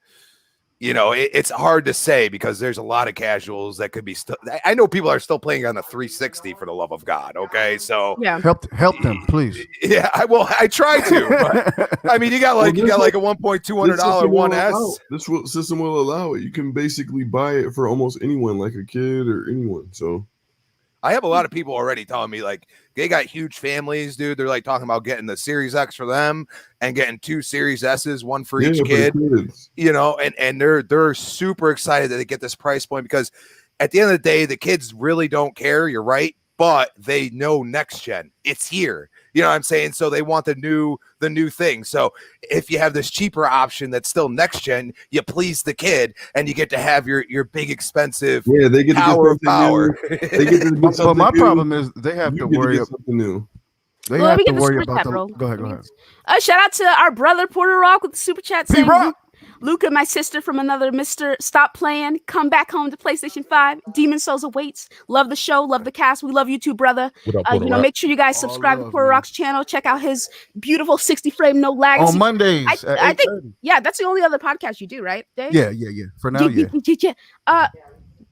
you know, it's hard to say because there's a lot of casuals that could be still. I know people are still playing on the 360 for the love of God. Okay, so yeah, help them, please. Yeah, I try to. But, I mean, you got like a $1,200 One S. This system will allow it. You can basically buy it for almost anyone, like a kid or anyone. So I have a lot of people already telling me like they got huge families, dude. They're like talking about getting the Series X for them and getting 2 Series S's, one for each kid. You know, and they're super excited that they get this price point because at the end of the day, the kids really don't care. You're right, but they know next gen. It's here. You know what I'm saying? So they want the new thing. So if you have this cheaper option that's still next gen, you please the kid and you get to have your big expensive they get tower of power. But my problem is they have to worry about something new. They have to worry about the. Go ahead. Shout out to our brother Porter Rock with the super chat saying, Luca, my sister from another Mr. Stop playing. Come back home to PlayStation 5. Demon Souls awaits. Love the show. Love the cast. We love you too, brother. Make sure you guys subscribe to Porter Rock's channel. Check out his beautiful 60 frame no lag. On Mondays. I think, that's the only other podcast you do, right, Dave? Yeah. For now, yeah.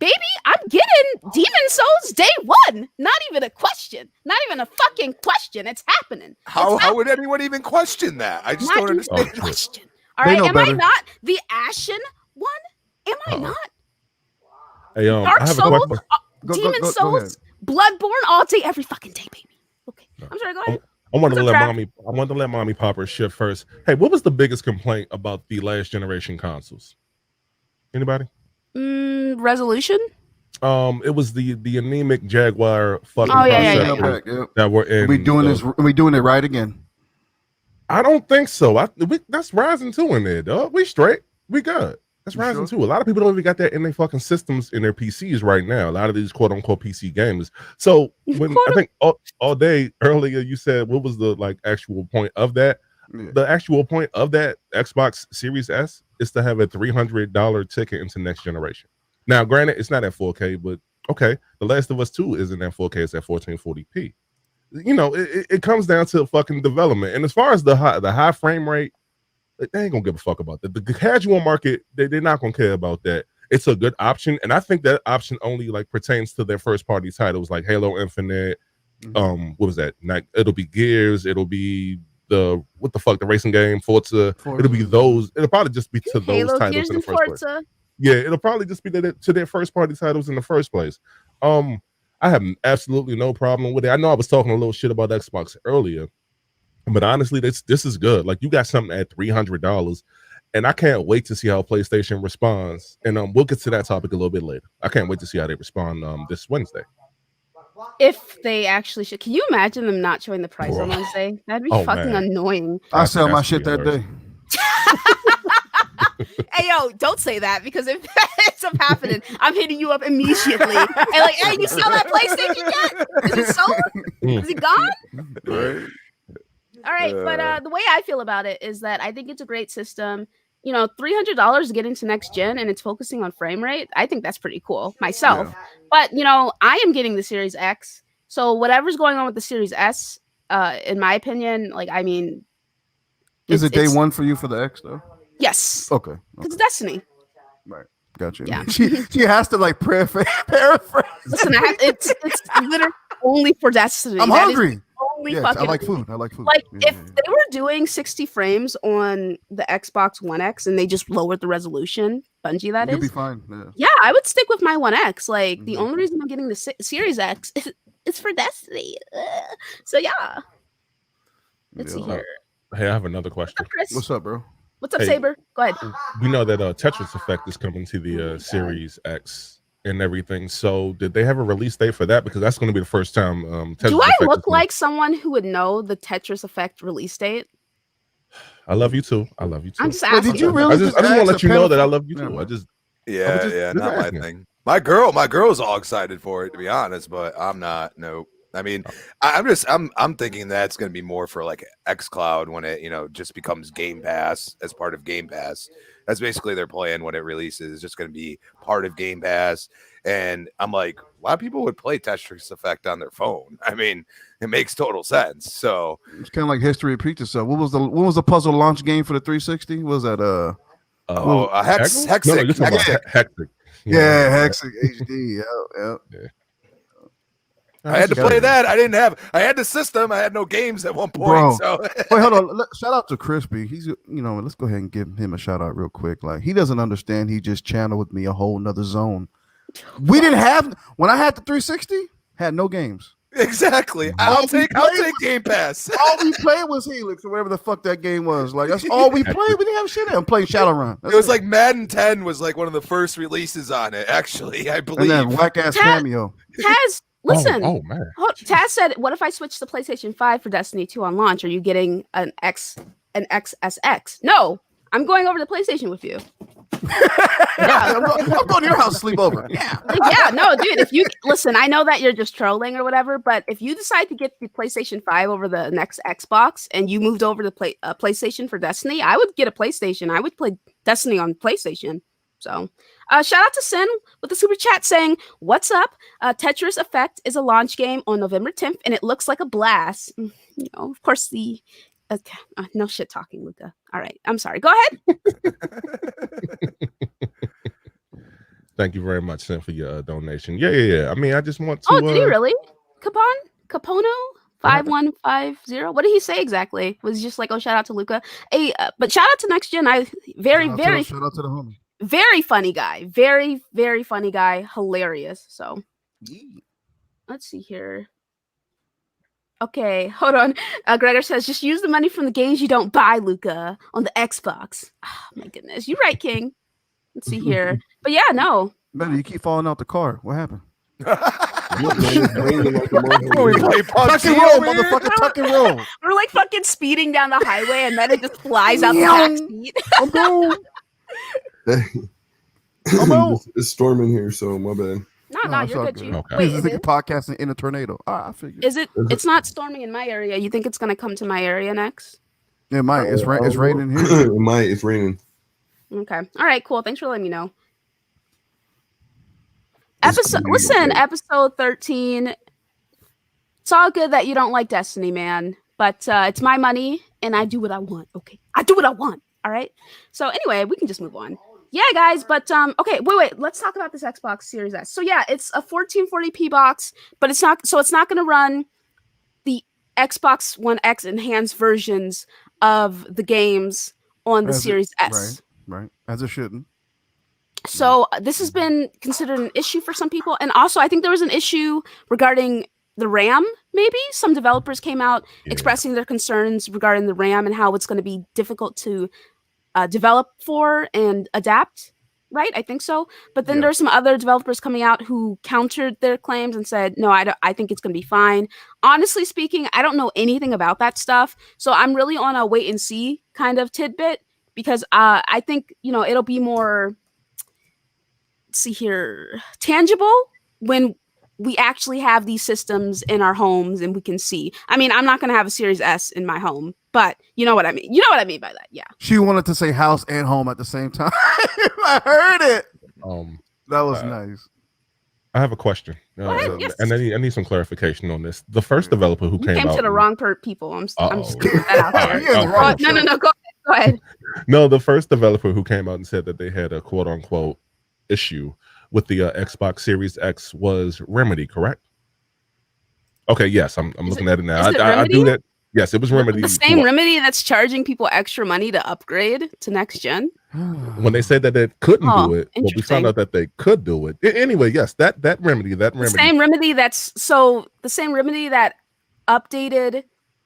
Baby, I'm getting Demon Souls day one. Not even a question. Not even a fucking question. It's happening. How would anyone even question that? I just don't understand. Question. All right, am I not the Ashen one? Am I not? Hey, Dark I have Souls, a question. Demon Souls, Bloodborne all day, every fucking day, baby. Okay, I'm sorry. Go ahead. I want to let mommy pop her shit first. Hey, what was the biggest complaint about the last generation consoles? Anybody? Resolution. It was the anemic Jaguar fucking that were in. We doing it right again. I don't think so. That's Ryzen 2 in there, dog. We straight. We good. That's Ryzen 2. A lot of people don't even got that in their fucking systems in their PCs right now. A lot of these quote unquote PC gamers. So when I think all day earlier you said what was the like actual point of that? Yeah. The actual point of that Xbox Series S is to have a $300 ticket into next generation. Now, granted, it's not at 4K, but okay, The Last of Us 2 isn't at 4K, it's at 1440p. You know, it comes down to fucking development. And as far as the high frame rate, they ain't gonna give a fuck about that. The casual market, they're not gonna care about that. It's a good option, and I think that option only like pertains to their first party titles like Halo Infinite. What was that? It'll be Gears. It'll be the racing game Forza. It'll be those. It'll probably just be to those titles in the first place. Yeah, it'll probably just be to their first party titles in the first place. I have absolutely no problem with it. I know I was talking a little shit about Xbox earlier, but honestly, this is good. Like you got something at $300, and I can't wait to see how PlayStation responds. And we'll get to that topic a little bit later. I can't wait to see how they respond this Wednesday. If they actually should, can you imagine them not showing the price on Wednesday? That'd be fucking annoying. I sell my shit that day. Hey yo, don't say that because if that ends up happening, I'm hitting you up immediately. And like, hey, you sell that PlayStation yet? Is it sold? Is it gone? Right. All right, but the way I feel about it is that I think it's a great system. You know, $300 to get into next gen and it's focusing on frame rate. I think that's pretty cool myself. Yeah. But you know, I am getting the Series X. So whatever's going on with the Series S, in my opinion, like I mean, is it day one for you for the X though? Yes. Okay. It's Destiny. Right. Gotcha. Yeah. she has to like paraphrase. Listen, it's literally only for Destiny. I'm hungry. I like food. Like if they were doing 60 frames on the Xbox One X and they just lowered the resolution, Bungie that you'd is, be fine. Yeah, I would stick with my One X. Like the only reason I'm getting the Series X is for Destiny. So yeah, it's here. Hey, I have another question. What's up, bro? What's up, Hey. Saber? Go ahead. We know that Tetris Effect is coming to the Series X and everything. So did they have a release date for that? Because that's going to be the first time. Tetris Do I Effect look like someone who would know the Tetris Effect release date? I love you too. I love you too. I'm just asking. Did you really I just want to let you know that I love you too. Never. I just Yeah, not my asking. thing. My girl's all excited for it, to be honest, but I'm not. Nope. I mean, I'm thinking that's going to be more for like XCloud when it, just becomes Game Pass as part of Game Pass. That's basically their plan when it releases. It's just going to be part of Game Pass. And I'm like, a lot of people would play Tetris Effect on their phone. I mean, it makes total sense. So it's kind of like history repeats itself. What was the puzzle launch game for the 360? What was that Hexic. No, you're talking about Hectic. Yeah, Hexic HD. Yeah. I had to play that. I had the system. I had no games at one point. Bro. So Wait, hold on. Shout out to Crispy. He's, let's go ahead and give him a shout out real quick. Like, he doesn't understand. He just channeled with me a whole nother zone. We didn't have, when I had the 360, had no games. Exactly. I'll take Game Pass. All we played was Helix or whatever the fuck that game was. Like, that's all we played. We didn't have shit. I'm playing Shadowrun. It was like Madden 10 was like one of the first releases on it. Actually, I believe. And then whack ass cameo. Taz, listen. Oh man. Taz said, "What if I switch to PlayStation 5 for Destiny 2 on launch? Are you getting an XSX?" No, I'm going over to PlayStation with you. Yeah, I'm going to your house to sleep over. Yeah. Yeah, no, dude. If you listen, I know that you're just trolling or whatever, but if you decide to get the PlayStation 5 over the next Xbox and you moved over to PlayStation for Destiny, I would get a PlayStation. I would play Destiny on PlayStation. So, shout out to Sin with the super chat saying, "What's up? Tetris Effect is a launch game on November 10th, and it looks like a blast." Of course, the no shit talking, Luca. All right, I'm sorry. Go ahead. Thank you very much, Sam, for your donation. Yeah. I mean, I just want to. Oh, did he really? Capono 5150. What did he say exactly? Was he just like, "Oh, shout out to Luca"? Hey, but shout out to Next Gen. Shout out to the homie. Very funny guy. Very, very funny guy. Hilarious. So let's see here. Okay, hold on. Gregor says, "Just use the money from the games you don't buy, Luca, on the Xbox." Oh, my goodness. You're right, King. Let's see here. But yeah, no. Man, you keep falling out the car. What happened? Tuck and roll, motherfucker. Tuck and roll. We're like fucking speeding down the highway and then it just flies out the back seat. I'm going. It's storming here, so my bad. No, you're good, G. Okay. Wait, This is podcasting in a tornado. I figured. is it? It's not storming in my area. You think it's gonna come to my area next? It might. It's raining here. It's raining. Okay. All right. Cool. Thanks for letting me know. Episode 13. It's all good that you don't like Destiny, man. But it's my money, and I do what I want. Okay, I do what I want. All right. So anyway, we can just move on. Yeah, guys. But okay. Wait. Let's talk about this Xbox Series S. So yeah, it's a 1440p box, but it's not. So it's not going to run the Xbox One X enhanced versions of the games on the Series S. Right. As it shouldn't. So this has been considered an issue for some people. And also, I think there was an issue regarding the RAM, maybe. Some developers came out expressing their concerns regarding the RAM and how it's going to be difficult to develop for and adapt, right? I think so. But then there's some other developers coming out who countered their claims and said, no, I think it's going to be fine. Honestly speaking, I don't know anything about that stuff. So I'm really on a wait and see kind of tidbit because I think, it'll be more... see here, tangible when we actually have these systems in our homes and we can see. I mean, I'm not going to have a Series S in my home, but you know what I mean. You know what I mean by that. Yeah. She wanted to say house and home at the same time. I heard it. That was nice. I have a question, yes. and I need some clarification on this. The first developer who came out to the wrong people. I'm just putting that out there. No. Go ahead. No, the first developer who came out and said that they had a quote unquote issue with the Xbox Series X was Remedy, correct? Okay, yes, I'm looking at it now. I do that. Yes, it was Remedy. The same Remedy that's charging people extra money to upgrade to next gen. When they said that they couldn't do it, well, we found out that they could do it. Anyway, yes, that remedy. The same Remedy that updated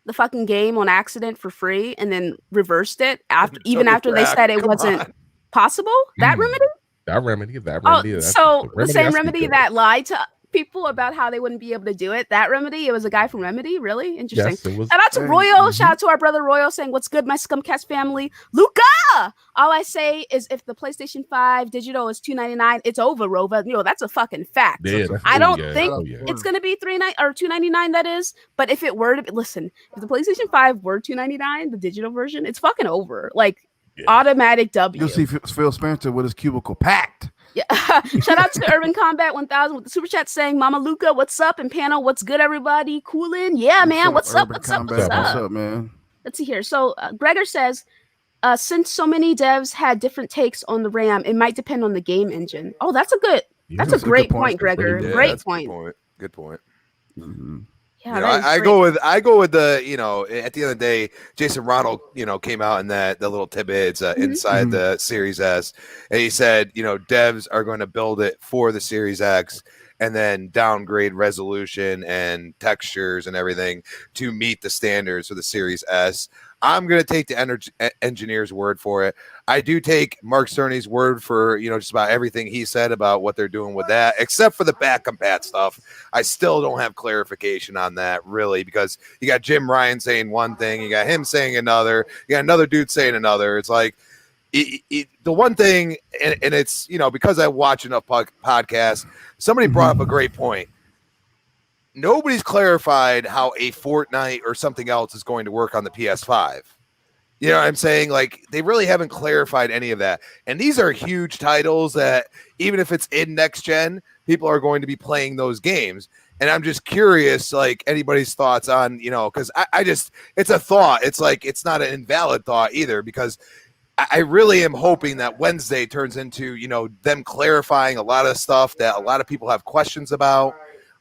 the fucking game on accident for free and then reversed it after Double even after they crack, said it come wasn't on. possible? That remedy? That remedy. Oh, That's so the I same speak remedy of. that lied to people about how they wouldn't be able to do it. That remedy, it was a guy from Remedy. Really interesting. Yes, it was. Shout out to Royal. Shout out to our brother Royal saying, "What's good, my Scumcast family?" Luca. All I say is, if the PlayStation 5 digital is $299, it's over, Rova. That's a fucking fact. Yeah, I don't think yeah. it's gonna be $299. That is, but if it were to listen, if the PlayStation 5 were $299, the digital version, it's fucking over. Like automatic W. You'll see Phil Spencer with his cubicle packed. Yeah. Shout out to Urban Combat 1000 with the super chat saying, "Mama Luca, what's up?" And panel, "What's good, everybody? Coolin'? Yeah, man. What's up? What's up? What's up, man? Let's see here. So Gregor says, since so many devs had different takes on the RAM, it might depend on the game engine. Oh, that's a great point, Gregor. Yeah, great point. Good point. Mm-hmm. Yeah, I go with the at the end of the day, Jason Ronald came out in the little tidbits inside the Series S, and he said devs are going to build it for the Series X and then downgrade resolution and textures and everything to meet the standards for the Series S. I'm going to take the engineer's word for it. I do take Mark Cerny's word for, just about everything he said about what they're doing with that, except for the back compat stuff. I still don't have clarification on that, really, because you got Jim Ryan saying one thing, you got him saying another, you got another dude saying another. It's like the one thing, and it's, because I watch enough podcasts, somebody brought up a great point. Nobody's clarified how a Fortnite or something else is going to work on the PS5. You know what I'm saying? Like, they really haven't clarified any of that. And these are huge titles that even if it's in next gen, people are going to be playing those games. And I'm just curious, like, anybody's thoughts on, because I just, it's a thought. It's like, it's not an invalid thought either, because I really am hoping that Wednesday turns into, them clarifying a lot of stuff that a lot of people have questions about.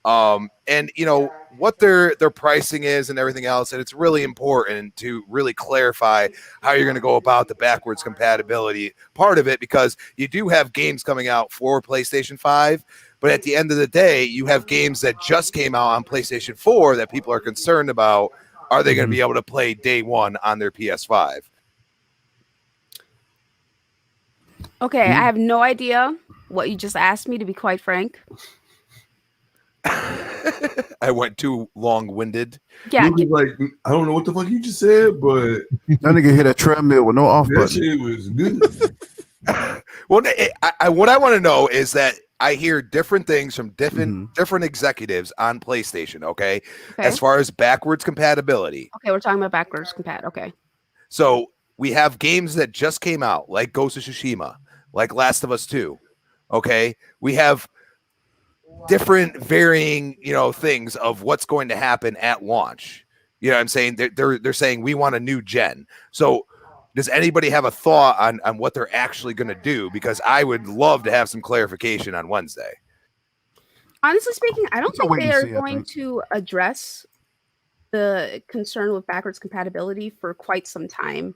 And what their pricing is and everything else, and it's really important to really clarify how you're going to go about the backwards compatibility part of it, because you do have games coming out for PlayStation 5, but at the end of the day, you have games that just came out on PlayStation 4 that people are concerned about. Are they going to be able to play day one on their PS5? Okay, I have no idea what you just asked me, to be quite frank. I went too long-winded. Yeah, like, I don't know what the fuck you just said, but that nigga hit a treadmill with no off that button. shit was good. Well, what I want to know is that I hear different things from different executives on PlayStation. Okay, as far as backwards compatibility. Okay, we're talking about backwards compat. Okay. So we have games that just came out, like Ghost of Tsushima, like Last of Us 2. Okay, we have different varying things of what's going to happen at launch. What I'm saying? They're saying we want a new gen. So does anybody have a thought on what they're actually going to do? Because I would love to have some clarification on Wednesday. Honestly speaking, I don't think they are going to address the concern with backwards compatibility for quite some time,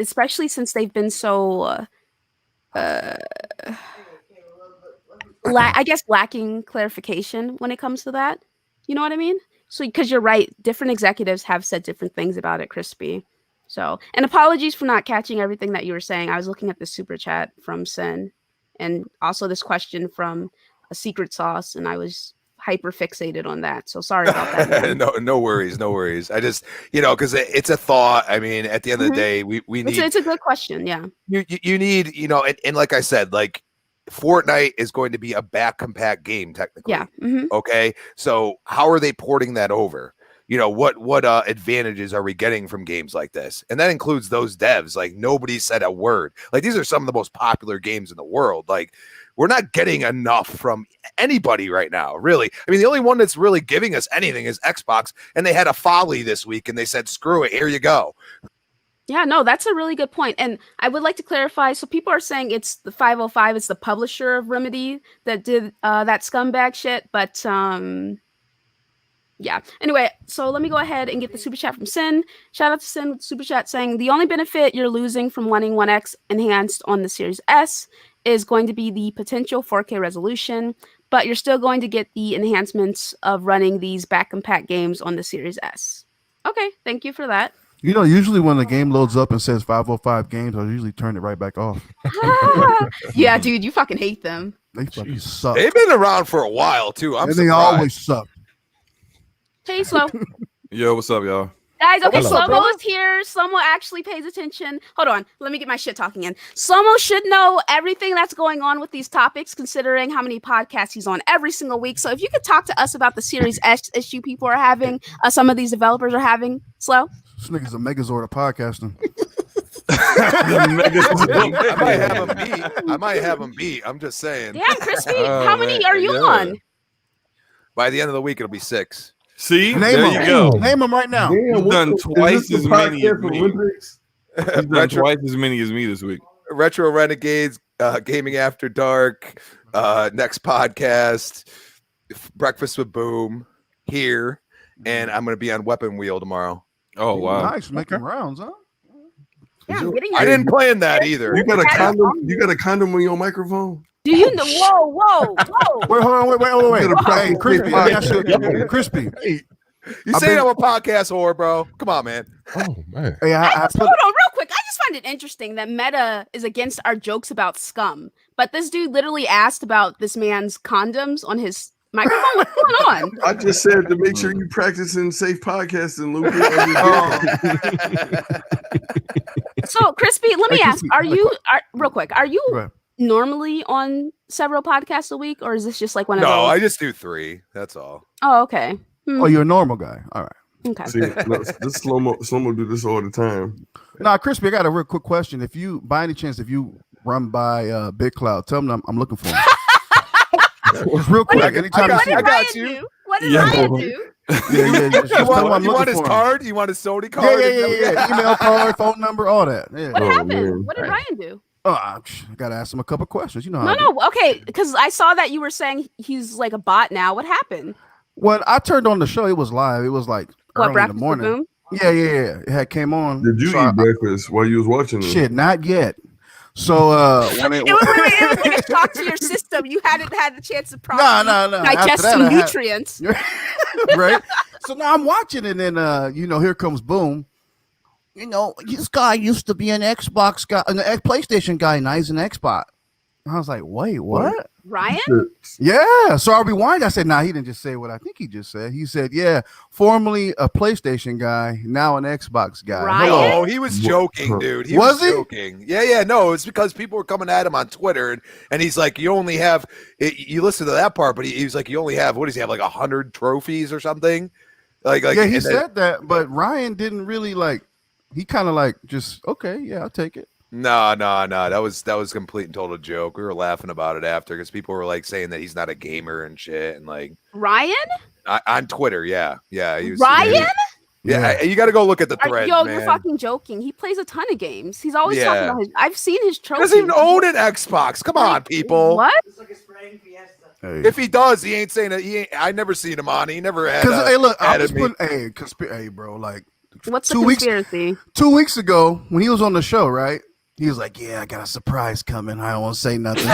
especially since they've been so I guess lacking clarification when it comes to that. You know what I mean? So, because you're right, different executives have said different things about it, Crispy. So, and apologies for not catching everything that you were saying. I was looking at the super chat from Sin, and also this question from a Secret Sauce, and I was hyper fixated on that. So sorry about that. No worries. I just, because it's a thought. I mean, at the end of the day, we need. It's a good question. Yeah. You need, and like I said, like, Fortnite is going to be a back compact game technically. Yeah. Okay. So how are they porting that over? What advantages are we getting from games like this? And that includes those devs. Like, nobody said a word. Like, these are some of the most popular games in the world. Like, we're not getting enough from anybody right now, really. I mean, the only one that's really giving us anything is Xbox, and they had a folly this week, and they said, screw it, here you go. Yeah, no, that's a really good point. And I would like to clarify. So people are saying it's the 505, it's the publisher of Remedy that did that scumbag shit. But yeah. Anyway, so let me go ahead and get the super chat from Sin. Shout out to Sin with the super chat saying, the only benefit you're losing from wanting 1X enhanced on the Series S is going to be the potential 4K resolution, but you're still going to get the enhancements of running these back compact games on the Series S. Okay, thank you for that. You know, usually when the game loads up and says 505 games, I usually turn it right back off. Yeah, dude, you fucking hate them. They fucking suck. They've been around for a while too. I'm And they surprised. always suck. Hey, Slow. Yo, what's up, y'all? Guys, okay, Hello. Slow-Mo is here. Slow-Mo actually pays attention. Hold on, let me get my shit talking in. Slow-Mo should know everything that's going on with these topics, considering how many podcasts he's on every single week. So if you could talk to us about the Series S issue people are having, some of these developers are having, Slow. This nigga's a megazord of podcasting. I might have him beat. I'm just saying. Damn, Crispy, Oh, how many man, are you yeah. on? By the end of the week, it'll be 6. See, Name there them. you go. Name them right now. Damn, You've what done the- twice is this as the many as podcast me. Olympics? You've done Retro, twice as many as me this week. Retro Renegades, Gaming After Dark, next podcast, Breakfast with Boom here, and I'm gonna be on Weapon Wheel tomorrow. Oh wow. Nice, making rounds, huh? Yeah, I'm getting I your- didn't plan that either. You got a condom? You got a condom on your microphone? Do you know? Whoa. Wait, hold on, wait. You gotta Hey, practice Crispy, with I got you. Crispy. You I've saying been- I'm a podcast whore, bro? Come on, man. Oh man. Hey, I Hold put, on, real quick. I just find it interesting that Meta is against our jokes about scum, but this dude literally asked about this man's condoms on his microphone. What's going on? I just said to make sure you practicing safe podcasting, Luke. So, Crispy, let me Hey, ask: Crispy, real quick? Are you Go ahead. normally on several podcasts a week, or is this just like one of No, those? I just do 3. That's all. Oh, okay. Oh, you're a normal guy. All right. Okay. See, no, this slow-mo do this all the time. Now, Crispy, I got a real quick question. If you, by any chance, if you run by Big Cloud, tell them I'm looking for him. Just real quick. Anytime What you did see got Ryan you. do? What did Yeah. Ryan do? yeah. Just You tell him I'm want looking his for him. card? You want his Sony card? Yeah. Email card, phone number, all that. Yeah. What Oh, happened? man. What did Ryan do? Oh, I gotta ask him a couple questions. You know how. No, okay, because I saw that you were saying he's like a bot now. What happened? When I turned on the show, it was live. It was like What, early in the Breakfast with morning. Boom? Yeah. It had came on. Did you So I- eat breakfast while you was watching it? Shit, not yet. So when It was like a shock to your system. You hadn't had the chance to probably no. digest After that, some I had- nutrients. right? So now I'm watching it, and then here comes Boom. This guy used to be an Xbox guy, an PlayStation guy. Now he's an Xbox. I was like, wait, what? Ryan? Yeah. So I rewind. I said, nah, he didn't just say what I think he just said. He said, yeah, formerly a PlayStation guy, now an Xbox guy. Ryan? Hello. Oh, he was joking, dude. He Was he? joking. Yeah. No, it's because people were coming at him on Twitter, and he's like, "You only have." You listen to that part, but he was like, "You only have what does he have? Like 100 trophies or something?" Like yeah, he and then- said that, but Ryan didn't really like. He kind of like just okay, yeah, I'll take it. No. That was complete and total joke. We were laughing about it after because people were like saying that he's not a gamer and shit, and like Ryan? on Twitter, yeah. He was, Ryan? Yeah, you got to go look at the thread, Yo, man. you're fucking joking. He plays a ton of games. He's always Yeah. talking about his. I've seen his He trophies. doesn't even own an Xbox. Come on, people. What? Hey. If he does, he ain't saying that. He ain't. I never seen him on. He never had. Because hey, look, I'm added just me. putting hey, bro, like What's the 2 weeks- conspiracy? 2 weeks ago when he was on the show, right? He was like, "Yeah, I got a surprise coming. I don't want to say nothing."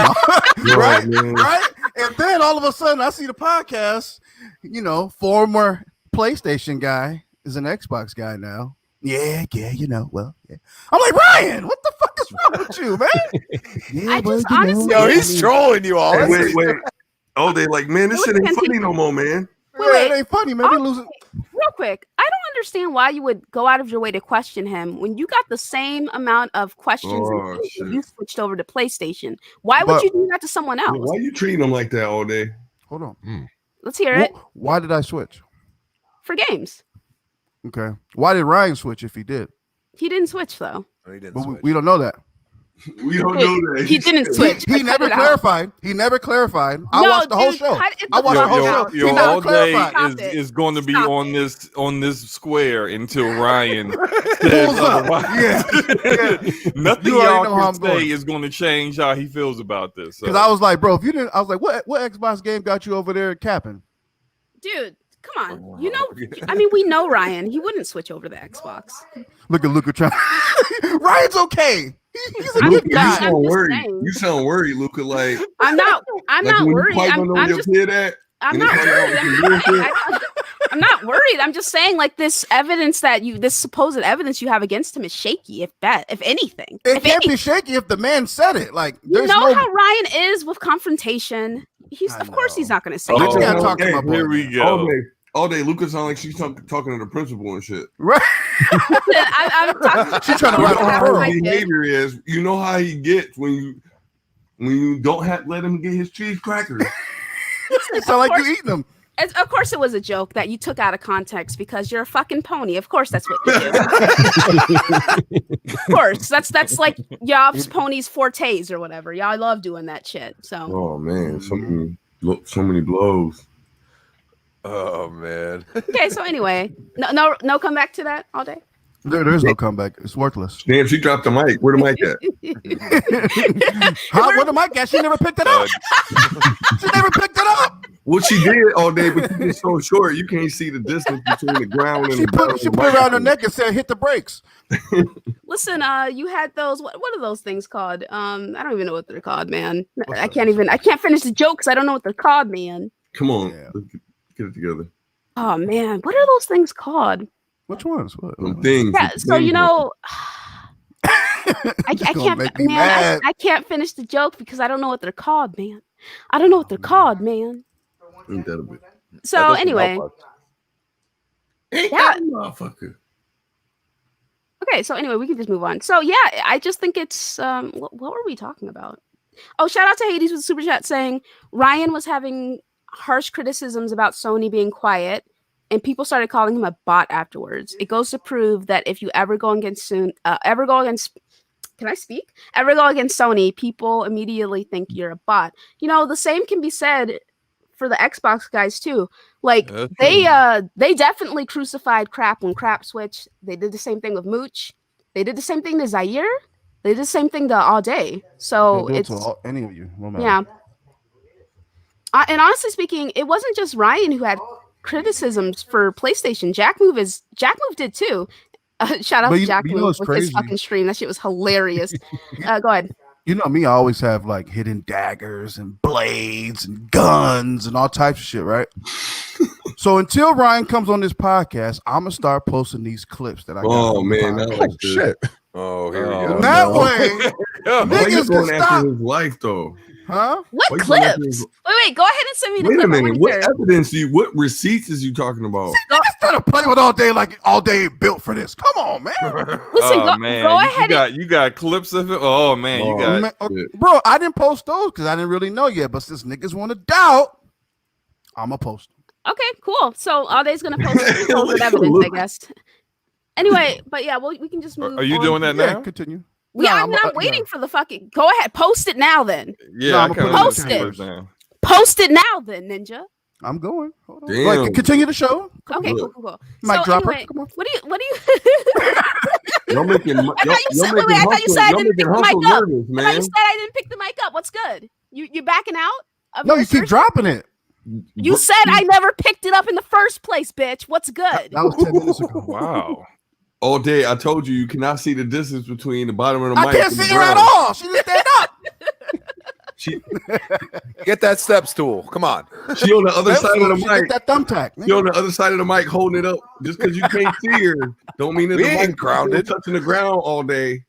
right, man. right. And then all of a sudden, I see the podcast. Former PlayStation guy is an Xbox guy now. Yeah. Well, yeah. I'm like, Ryan, what the fuck is wrong with you, man? Yeah, I just you know, honestly- Yo, he's trolling you all. Hey, That's- wait. Oh, they like, man, this shit ain't funny no more, man. Yeah, it ain't funny, man. We losing. Real quick, I don't understand why you would go out of your way to question him when you got the same amount of questions Oh, and shit. you switched over to PlayStation. Why would But- you do that to someone else? Why you treating them like that all day? Hold on. Let's hear it Why did I switch? for games. Okay. Why did Ryan switch if he did? He didn't switch though. No, he didn't But switch. we don't know that. We don't know that. He didn't switch. He I cut never it out. clarified. He never clarified. I No, watched the whole dude, show. cut it I the watched the fuck whole out. show. Your He never all day clarified. Stop it. is going to be Stop on this square until Ryan Pulls says up. otherwise. Nothing You already y'all know how I'm can say going. is going to change how he feels about this. So. Because I was like, bro, if you didn't, I was like, what Xbox game got you over there capping? Dude, come on. You know, I mean, we know Ryan. He wouldn't switch over to Xbox. Look at Luca trying. Ryan's okay. He's a I'm good Luka, guy. you I'm sound just worried. saying. You sound worried, Luca. Like, I'm not like worried. when you fight I'm on your just kid at. I'm and not they find out worried. some bullshit. I'm not worried. I'm just saying, like, this supposed evidence you have against him is shaky. If anything, It can't be shaky if the man said it. Like, you know how Ryan is with confrontation. Of course he's not going to say. Bitch, it. gotta talk to my boy. Here we go. All day, Lucas sound like she's talking to the principal and shit. Right. I'm talking. She's trying to You write know a how referral. his behavior is. You know how he gets when you don't let him get his cheese crackers. It's not like you eating them. Of course, it was a joke that you took out of context because you're a fucking pony. Of course, that's what you do. Of course, that's like y'all's ponies fortes or whatever. Y'all love doing that shit. So. Oh man, so many blows. Oh man. Okay, so anyway, no comeback to that all day. There's no comeback. It's worthless. Damn, she dropped the mic. Where the mic at? Where the mic at? She never picked it up. She never picked it up. Well, she did all day, but it's so short you can't see the distance between the ground and She put it around her neck and said, "Hit the brakes." Listen, you had those. What are those things called? I don't even know what they're called, man. I can't finish the joke because I don't know what they're called, man. Come on, Yeah. let's get it together. Oh man, what are those things called? Which ones? What? Some things. Yeah, so you know, I Just gonna can't, make me man. mad. I can't finish the joke because I don't know what they're called, man. I don't know what they're called, man. Ain't that a bit? So anyway, Ain't Yeah. that a motherfucker? okay. So anyway, we can just move on. So yeah, I just think it's what were we talking about? Oh, shout out to Hades with the super chat saying Ryan was having harsh criticisms about Sony being quiet, and people started calling him a bot afterwards. It goes to prove that if you ever go against Sony, people immediately think you're a bot. You know, the same can be said for the Xbox guys too. Like they definitely crucified Crap when Crap switched. They did the same thing with Mooch. They did the same thing to Zaire. They did the same thing to All Day. So Yeah, it's any of you. No matter. yeah. And honestly speaking, it wasn't just Ryan who had criticisms for PlayStation. Jack Move did too. Shout out But to you- Jack you know Move what's with his crazy? fucking stream. That shit was hilarious. Go ahead. You know me, I always have like hidden daggers and blades and guns and all types of shit, right? So until Ryan comes on this podcast, I'm gonna start posting these clips that I got. Oh on the man, podcast. that Oh was good. shit! Oh, here we Oh, go. That no. way, Why you niggas going can after stop, his life though? huh? What Why you going after clips? his- Wait, go ahead and send me the Wait a clip. I minute. wanna What hear. evidence what receipts is you talking about? Instead of playing with All Day like All Day built for this. Come on, man. Listen, Oh go man, go you ahead. got clips of it. Oh man, you Oh, got. Man, shit. bro, I didn't post those because I didn't really know yet. But since niggas want to doubt, I'm gonna post them. Okay, cool. So All Day's gonna post supposed evidence, I guess. Anyway, but yeah, well, we can just move. Are you on. doing that Yeah, now? continue. Yeah, No, I mean, I'm yeah. waiting for the fucking. Go ahead, post it now. Then Yeah, No, I I'ma kinda put it Post wanna it. see now. post it now, then Ninja. I'm going. Hold on. Damn. Like, continue the show. Okay, Look. cool. Mic So dropper. anyway, Come on. what do you? Y'all making I thought you said. Wait, I thought you said I didn't pick the mic up. nervous, I thought man. you said I didn't pick the mic up. What's good? You backing out? Of No, your you keep assertion? dropping it. You said I never picked it up in the first place, bitch. What's good? That was 10 minutes ago. Wow. All day, I told you cannot see the distance between the bottom of the I mic. can't and the see her at ground. all. She didn't stand up. She Get that step stool. Come on. on the other side of the She mic. get that thumbtack. She on the other side of the mic holding it up. Just because you can't see her, don't mean that We the ain't mic grounded. touching the ground all day.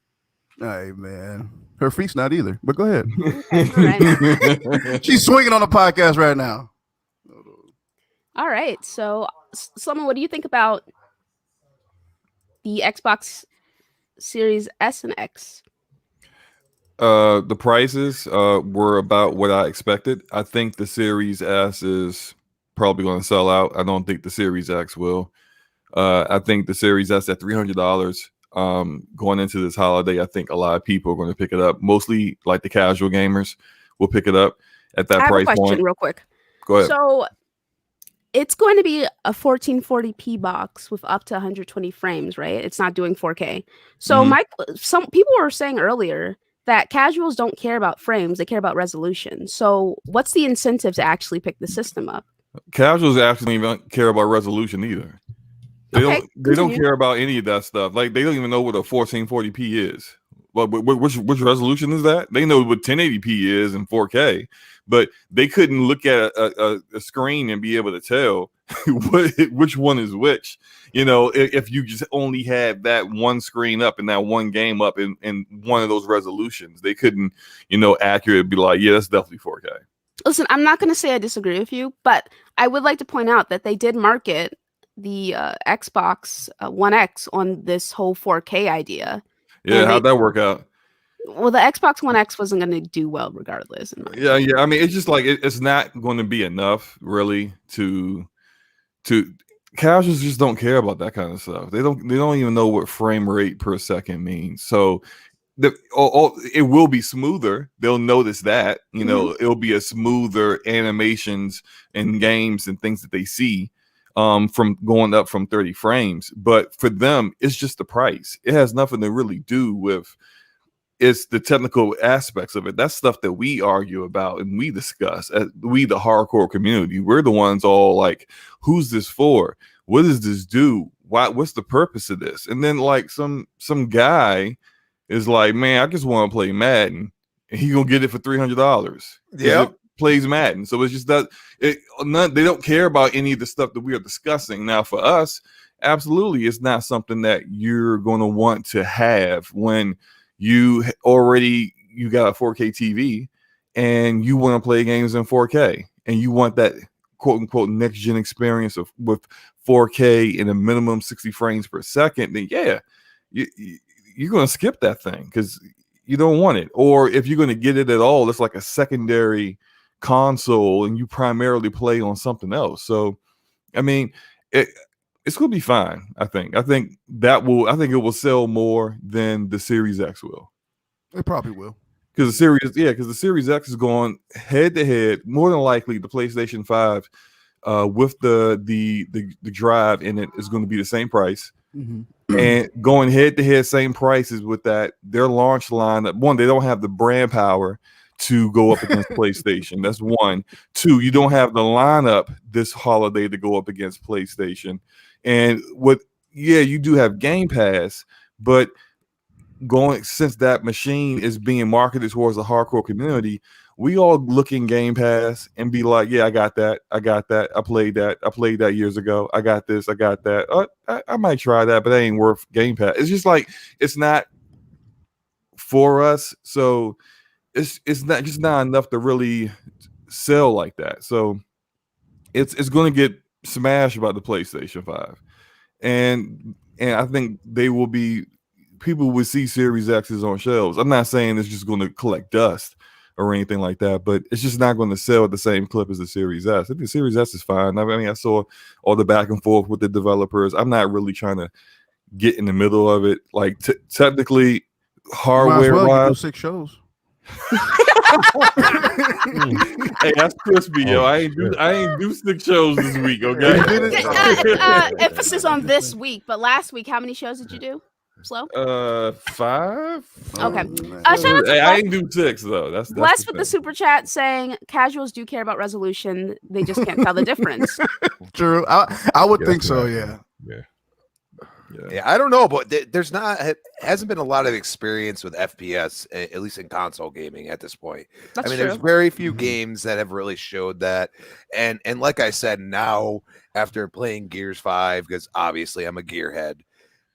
Hey, man. Her feet's not either, but go ahead. Right. She's swinging on the podcast right now. All right. So, Slumber, what do you think about the Xbox Series S and X? The prices were about what I expected. I think the Series S is probably going to sell out. I don't think the Series X will. I think the Series S at $300 going into this holiday. I think a lot of people are going to pick it up. Mostly like the casual gamers will pick it up at that I have price a question point. real quick. Go ahead. So, it's going to be a 1440p box with up to 120 frames, right? It's not doing 4K. So, Mhm. some people were saying earlier that casuals don't care about frames; they care about resolution. So, what's the incentive to actually pick the system up? Casuals actually don't even care about resolution either. They Okay, don't continue. care about any of that stuff. Like they don't even know what a 1440p is. Well, which resolution is that? They know what 1080p is in 4K, but they couldn't look at a screen and be able to tell which one is which. You know, if you just only had that one screen up and that one game up in one of those resolutions, they couldn't, accurately be like, yeah, that's definitely 4K. Listen, I'm not going to say I disagree with you, but I would like to point out that they did market the Xbox One X on this whole 4K idea. Yeah, how'd that work out? Well, the Xbox One X wasn't going to do well regardless. Yeah. I mean, it's just like it's not going to be enough, really, to casuals just don't care about that kind of stuff. They don't even know what frame rate per second means. So it will be smoother. They'll notice that, it'll be a smoother animations and games and things that they see from going up from 30 frames. But for them, it's just the price. It has nothing to really do with it's the technical aspects of it. That's stuff that we argue about and we discuss. We, the hardcore community, we're the ones all like, who's this for? What does this do? What's the purpose of this? And then like some guy is like, man, I just want to play Madden. And he gonna get it for $300. Yeah, plays Madden. So it's just that they don't care about any of the stuff that we are discussing. Now for us, absolutely, it's not something that you're going to want to have when you got a 4K TV and you want to play games in 4K and you want that quote unquote next gen experience with 4K in a minimum 60 frames per second. Then yeah, you're going to skip that thing because you don't want it. Or if you're going to get it at all, it's like a secondary console and you primarily play on something else. So, I mean, it's going to be fine. I think it will sell more than the Series X will. It probably will. Because the Series X is going head to head, more than likely the PlayStation 5 with the drive in it is going to be the same price. Mm-hmm. And going head to head, same prices with that. Their launch line, one, they don't have the brand power to go up against PlayStation. That's one. Two, you don't have the lineup this holiday to go up against PlayStation. And you do have Game Pass, but since that machine is being marketed towards the hardcore community, we all look in Game Pass and be like, yeah, I got that. I played that years ago. I got this. I got that. I might try that, but that ain't worth Game Pass. It's just like, it's not for us. So it's not enough to really sell like that. So it's going to get smashed by the PlayStation 5. And I think people will see Series X's on shelves. I'm not saying it's just going to collect dust or anything like that, but it's just not going to sell at the same clip as the Series S. I think the Series S is fine. I mean, I saw all the back and forth with the developers. I'm not really trying to get in the middle of it. Like technically, hardware-wise, 6 shows. Hey, that's crispy, yo. I ain't do 6 shows this week, okay? Emphasis on this week, but last week, how many shows did you do? Slow? 5. Okay. Shout out to I ain't do 6 though. That's blessed with the super chat saying casuals do care about resolution. They just can't tell the difference. True. I would think so. Yeah. Yeah, I don't know, but hasn't been a lot of experience with FPS, at least in console gaming at this point. That's true. There's very few games that have really showed that. And like I said, now after playing Gears 5, because obviously I'm a gearhead,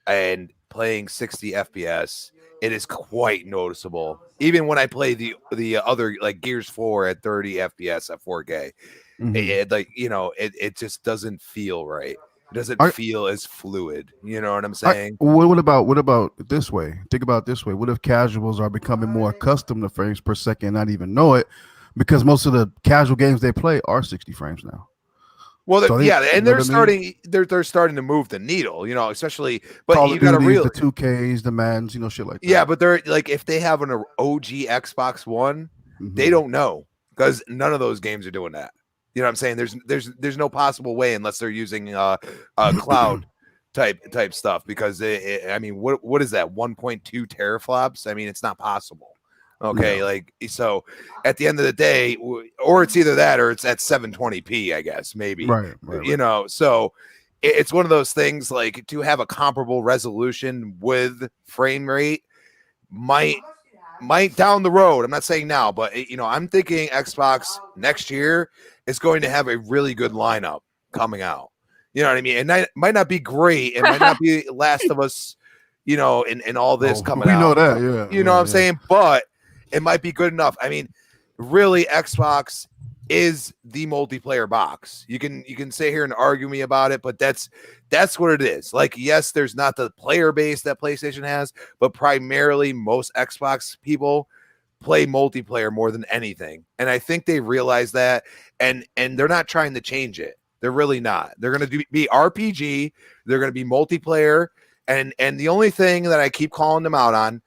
and playing 60 FPS, it is quite noticeable. Even when I play the other like Gears 4 at 30 FPS at 4K, it just doesn't feel right. It doesn't feel as fluid. You know what I'm saying? What about this way? Think about it this way. What if casuals are becoming more accustomed to frames per second and not even know it? Because most of the casual games they play are 60 frames now. Well, they're starting to move the needle, especially. But Call you got to realize the 2Ks, the Maddens, shit like that. Yeah, but they're like, if they have an OG Xbox One, they don't know because none of those games are doing that. You know what I'm saying? There's no possible way unless they're using cloud type stuff because what is that 1.2 teraflops? I mean, it's not possible. Okay, so at the end of the day, or it's either that or it's at 720p, I guess, maybe. Right. So it's one of those things like to have a comparable resolution with frame rate. might down the road. I'm not saying now, but I'm thinking Xbox next year is going to have a really good lineup coming out. You know what I mean? And that might not be great. It might not be Last of Us, and all this coming out. We know that, yeah. You know what I'm saying? But it might be good enough. I mean, really, Xbox is the multiplayer box. You can sit here and argue me about it, but that's what it is. Like, yes, there's not the player base that PlayStation has, but primarily most Xbox people play multiplayer more than anything. And I think they realize that, and they're not trying to change it. They're really not. They're going to be RPG. They're going to be multiplayer. And the only thing that I keep calling them out on,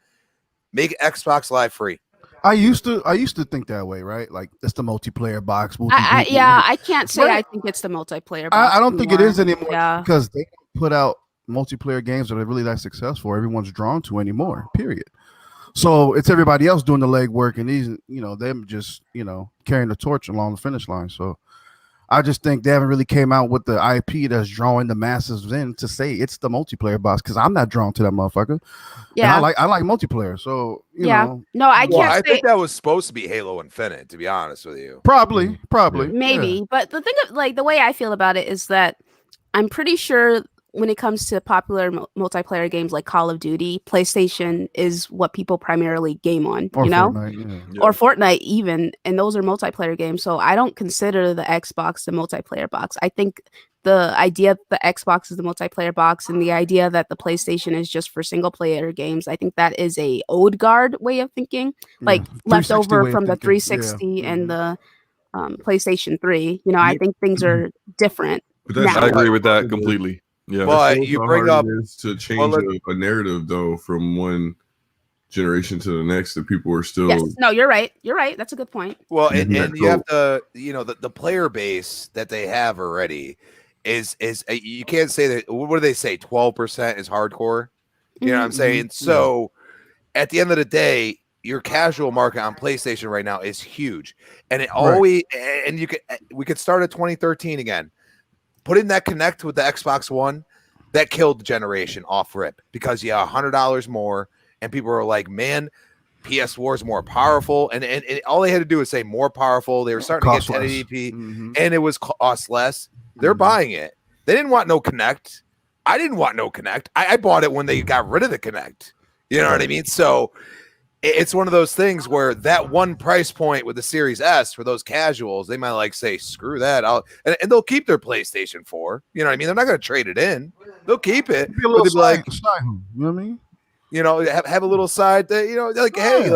make Xbox Live free. I used to think that way, right? Like, it's the multiplayer box. I can't say I think it's the multiplayer box. I don't think it is anymore, because they don't put out multiplayer games that are really that successful. Everyone's drawn to anymore, period. So it's everybody else doing the legwork, and these, them just, carrying the torch along the finish line. So I just think they haven't really came out with the IP that's drawing the masses in to say it's the multiplayer box, because I'm not drawn to that motherfucker. Yeah, and I like multiplayer. So you know, no, I can't. I think that was supposed to be Halo Infinite, to be honest with you. Probably, maybe. Yeah. But the thing of the way I feel about it is that I'm pretty sure when it comes to popular multiplayer games like Call of Duty, PlayStation is what people primarily game on, or Fortnite, or Fortnite even, and those are multiplayer games. So I don't consider the Xbox the multiplayer box. I think the idea that the Xbox is the multiplayer box and the idea that the PlayStation is just for single player games, I think that is a old guard way of thinking, like left over from the 360 and the PlayStation 3. I think things are different. I agree with that completely. Yeah, but you bring up to change a narrative though from one generation to the next that people are still. Yes. No, you're right. That's a good point. Well, and you have to, the player base that they have already is you can't say that. What do they say? 12% is hardcore. You know what I'm saying? So at the end of the day, your casual market on PlayStation right now is huge, and it always and we could start at 2013 again. Putting that Connect with the Xbox One, that killed the generation off rip, because $100 more, and people were like, man, PS4 is more powerful, and all they had to do was say more powerful. They were starting to get 1080p, and it was cost less. They're buying it. They didn't want no Connect. I didn't want no Connect. I bought it when they got rid of the Connect. You know what I mean? So it's one of those things where that one price point with the Series S for those casuals, they might say, screw that. And they'll keep their PlayStation 4. You know what I mean? They're not going to trade it in. They'll keep it. Be a little side, you know what I mean? Have a little side that, hey,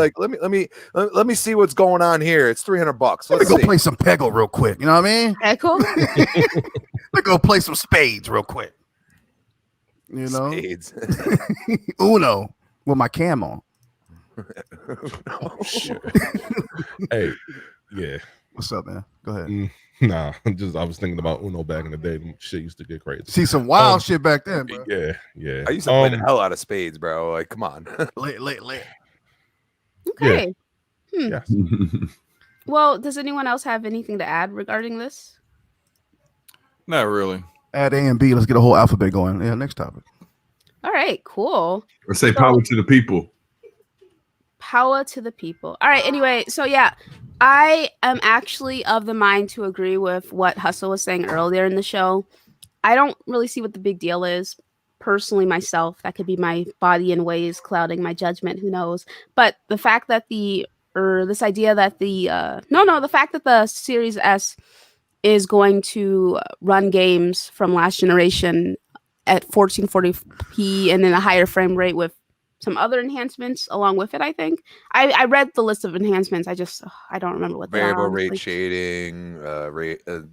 let me see what's going on here. It's $300. Let me go play some Peggle real quick. You know what I mean? Peggle? Let me go play some spades real quick. Spades. Uno with my cam on. Oh shit! Hey, yeah. What's up, man? Go ahead. Nah, I was thinking about Uno back in the day. Shit used to get crazy. See some wild shit back then, bro. Yeah. I used to play the hell out of spades, bro. Like, come on. Late. Okay. Yeah. Well, does anyone else have anything to add regarding this? Not really. Add A and B. Let's get a whole alphabet going. Yeah. Next topic. All right. Cool. Or say power to the people. Power to the people. All right. Anyway, so I am actually of the mind to agree with what Hustle was saying earlier in the show. I don't really see what the big deal is. Personally, myself, that could be my body and ways clouding my judgment. Who knows? But the fact that the fact that the Series S is going to run games from last generation at 1440p and then a higher frame rate with some other enhancements along with it. I think I read the list of enhancements. I don't remember what variable rate shading,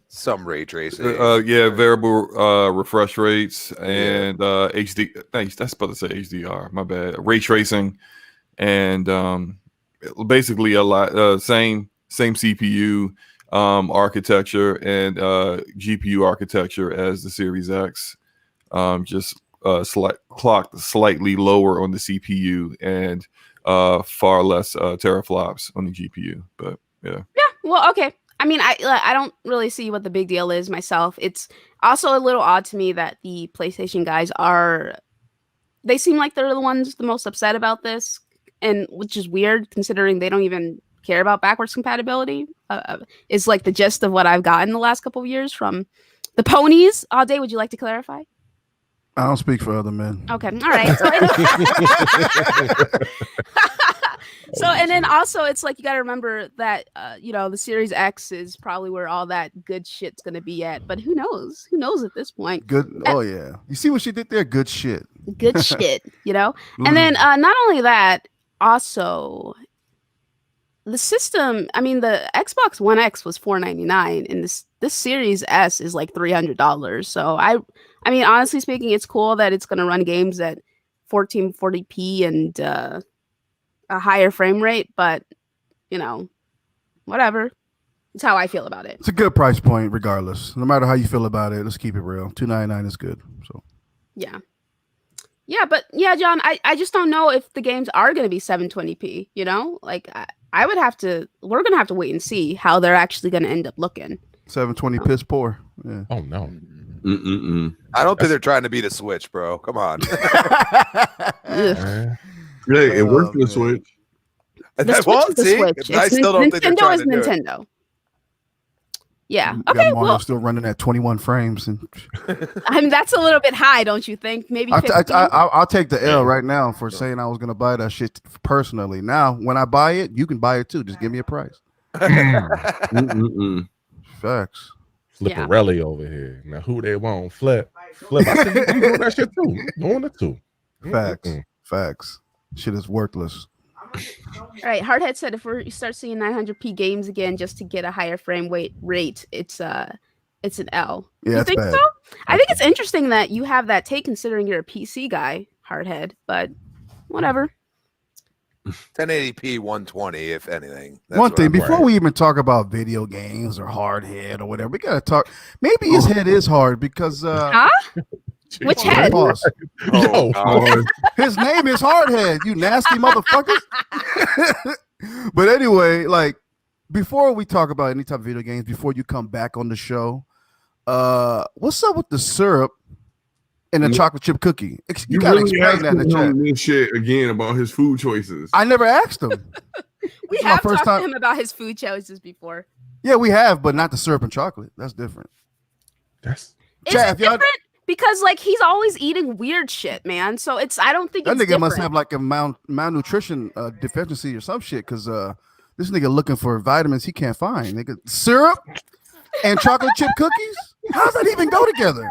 some ray tracing. Variable refresh rates and HD. Thanks, that's supposed to say HDR. My bad. Ray tracing and basically a lot same CPU architecture and GPU architecture as the Series X. Just clocked slightly lower on the CPU and far less teraflops on the GPU. But yeah. Well, okay. I mean, I don't really see what the big deal is myself. It's also a little odd to me that the PlayStation guys they seem like they're the ones the most upset about this. and which is weird considering they don't even care about backwards compatibility, is like the gist of what I've gotten the last couple of years from the ponies. All day, would you like to clarify? I don't speak for other men. Okay, all right. So, and then also it's like you got to remember that the Series X is probably where all that good shit's gonna be at. But who knows? Who knows at this point? Good. Oh yeah. You see what she did there? Good shit. Good shit. And then not only that, also the system. I mean, the Xbox One X was $499, and this Series S is like $300. So I mean, honestly speaking, it's cool that it's gonna run games at 1440p and a higher frame rate, but whatever. It's how I feel about it. It's a good price point, regardless. No matter how you feel about it, let's keep it real. $299 is good. So yeah, but yeah, John, I just don't know if the games are going to be 720p. Like we're gonna have to wait and see how they're actually going to end up looking. 720 piss poor. Yeah. Oh no. I don't think they're trying to beat a Switch, bro. Come on. Yeah, it worked for the Switch. The Switch is the Switch. I still don't think they're trying to do it. Nintendo. Yeah. You Okay. got Mario still running at 21 frames, and I mean that's a little bit high, don't you think? Maybe 15? I'll take the L right now for saying I was gonna buy that shit personally. Now, when I buy it, you can buy it too. Just give me a price. Facts. Flipperelli over here. Now who they want? Flip. I said, I'm doing that shit too. I'm doing it too. Facts. Shit is worthless. All right, Hardhead said if we start seeing 900p games again just to get a higher frame rate, it's an L. Yeah, you think bad. so? I think it's interesting that you have that take, considering you're a PC guy, Hardhead. But whatever. 1080p 120, if anything. That's One thing, what I'm before we even talk about video games or Hardhead or whatever, we gotta talk. Maybe his head is hard because Which head? Pause. Yo, His name is Hardhead, you nasty motherfuckers. But anyway, like before we talk about any type of video games, before you come back on the show, what's up with the syrup and the chocolate chip cookie? You gotta really explain that in the chat. this shit again about his food choices. I never asked him. We This is my have first talked to time- him about his food choices before. Yeah, we have, but not the syrup and chocolate. That's different. that's Is Chat, it if y'all- different? Because like he's always eating weird shit, man. So I don't think That it's nigga must different. have like a malnutrition deficiency or some shit, because this nigga looking for vitamins he can't find. Nigga, syrup and chocolate chip cookies? How does that even go together?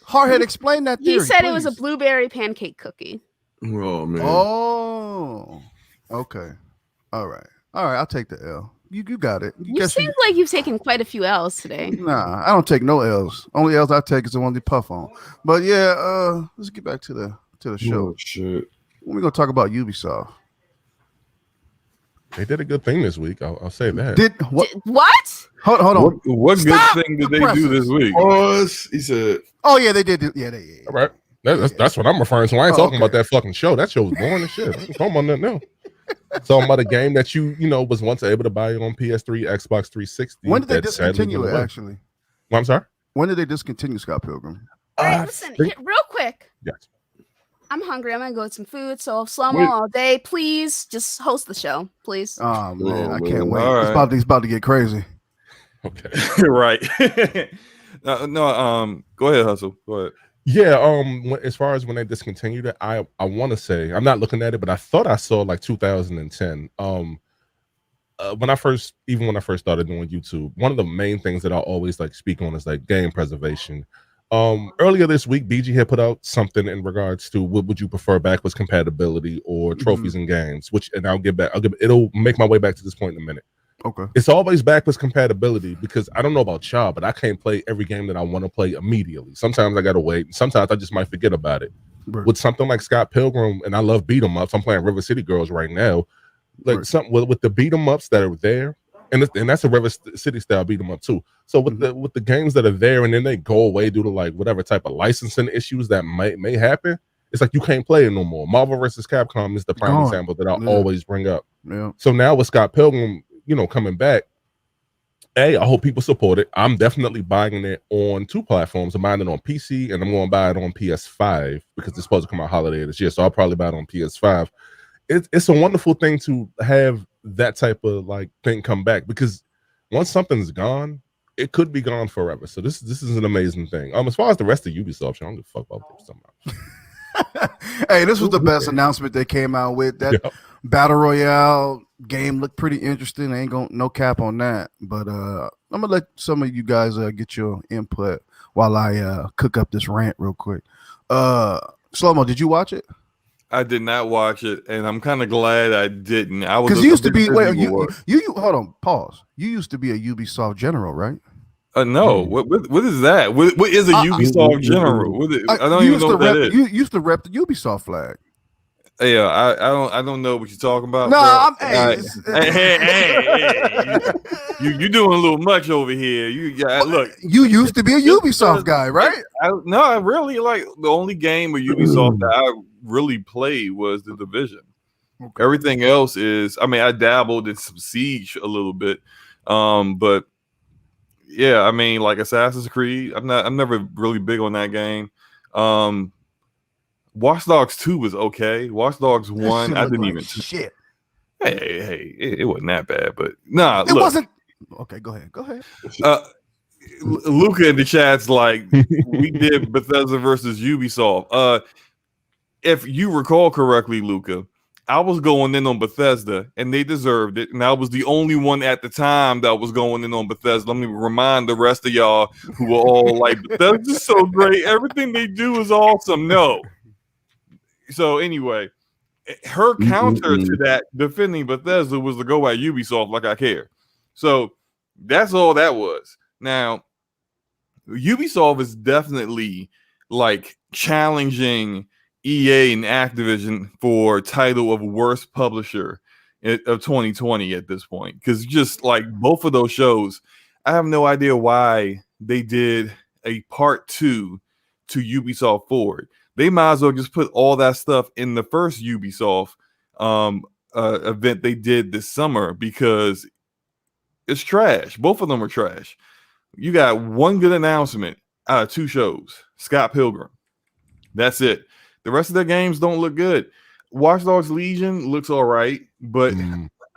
Hardhead, explain that theory. He said it was a please. blueberry pancake cookie. Oh man. Oh, okay. All right. I'll take the L. You got it. You seem like you've taken quite a few L's today. Nah, I don't take no L's. Only L's I take is the one they puff on. But yeah, let's get back to the show. Oh, shit. We're gonna talk about Ubisoft. they did a good thing this week. I'll say that. Did what? What? Hold on. What Stop good thing did the they do presses. this week? Pause. He said, Oh yeah, they did. Yeah, they. All right. That's what I'm referring to. I ain't Oh, talking about okay. that fucking show. That show was boring as shit. I ain't talking about nothing else. Talking about a game that you was once able to buy on PS3, Xbox 360. When did they that sadly discontinue went it? away. Actually, Well, I'm sorry. when did they discontinue Scott Pilgrim? All right, I listen, think- real quick. Yes. I'm hungry. I'm gonna go get some food. So Slow-mo Wait. all day, please. Just host the show, please. Oh man, Oh, I man. can't wait. All It's about to get crazy. Okay. Right. No, go ahead, Hustle. Go ahead. Yeah. As far as when they discontinued it, I want to say I'm not looking at it, but I thought I saw like 2010. When I first started doing YouTube, one of the main things that I always like speak on is like game preservation. Earlier this week, BG had put out something in regards to what would you prefer, backwards compatibility or trophies in games, and it'll make my way back to this point in a minute. Okay. It's always backwards compatibility because I don't know about y'all, but I can't play every game that I want to play immediately. Sometimes I gotta wait. Sometimes I just might forget about it. Right. With something like Scott Pilgrim, and I love beat 'em ups. I'm playing River City Girls right now. Like Right. something with the beat 'em ups that are there, and that's a River City style beat 'em up too. So with the games that are there, and then they go away due to like whatever type of licensing issues that may happen, it's like you can't play it no more. Marvel vs. Capcom is the prime Gone. example that I'll Yeah. always bring up. Yeah. So now with Scott Pilgrim, coming back, I hope people support it. I'm definitely buying it on two platforms. I'm buying it on PC and I'm going to buy it on PS5 because it's supposed to come out holiday this year. So I'll probably buy it on PS5. it's a wonderful thing to have that type of like thing come back, because once something's gone, it could be gone forever. So this is an amazing thing. As far as the rest of Ubisoft, I don't give a fuck about this somehow. Hey, this was the best announcement they came out with. That Battle Royale game looked pretty interesting. I ain't gonna no cap on that. But I'm gonna let some of you guys get your input while I cook up this rant real quick. Slow-mo, did you watch it? I did not watch it, and I'm kind of glad I didn't. I was because you used to be. Wait, you hold on, pause. You used to be a Ubisoft general, right? No. What is that? What is a Ubisoft general? I don't even know what that is. You used to rep the Ubisoft flag. Yeah, I don't know what you're talking about. No, hey, you doing a little much over here. Look, you used to be a Ubisoft guy, right? I really like the only game of Ubisoft that I really played was The Division. Okay. Everything else is, I mean, I dabbled in some Siege a little bit, but yeah, I mean, like Assassin's Creed, I'm never really big on that game. Watchdogs 2 was okay. Watchdogs 1, I didn't even shit. Hey, it wasn't that bad, but nah, it wasn't. Okay, go ahead. Luca in the chat's like, we did Bethesda versus Ubisoft. If you recall correctly, Luca, I was going in on Bethesda, and they deserved it. And I was the only one at the time that was going in on Bethesda. Let me remind the rest of y'all who were all like, Bethesda's so great. Everything they do is awesome. No. So anyway, her counter to that defending Bethesda was to go at Ubisoft like I care. So that's all that was. Now, Ubisoft is definitely like challenging EA and Activision for title of worst publisher of 2020 at this point, because just like both of those shows, I have no idea why they did a part 2 to Ubisoft Forward. They might as well just put all that stuff in the first Ubisoft event they did this summer, because it's trash. Both of them are trash. You got one good announcement out of 2 shows, Scott Pilgrim. That's it. The rest of their games don't look good. Watchdogs Legion looks all right, but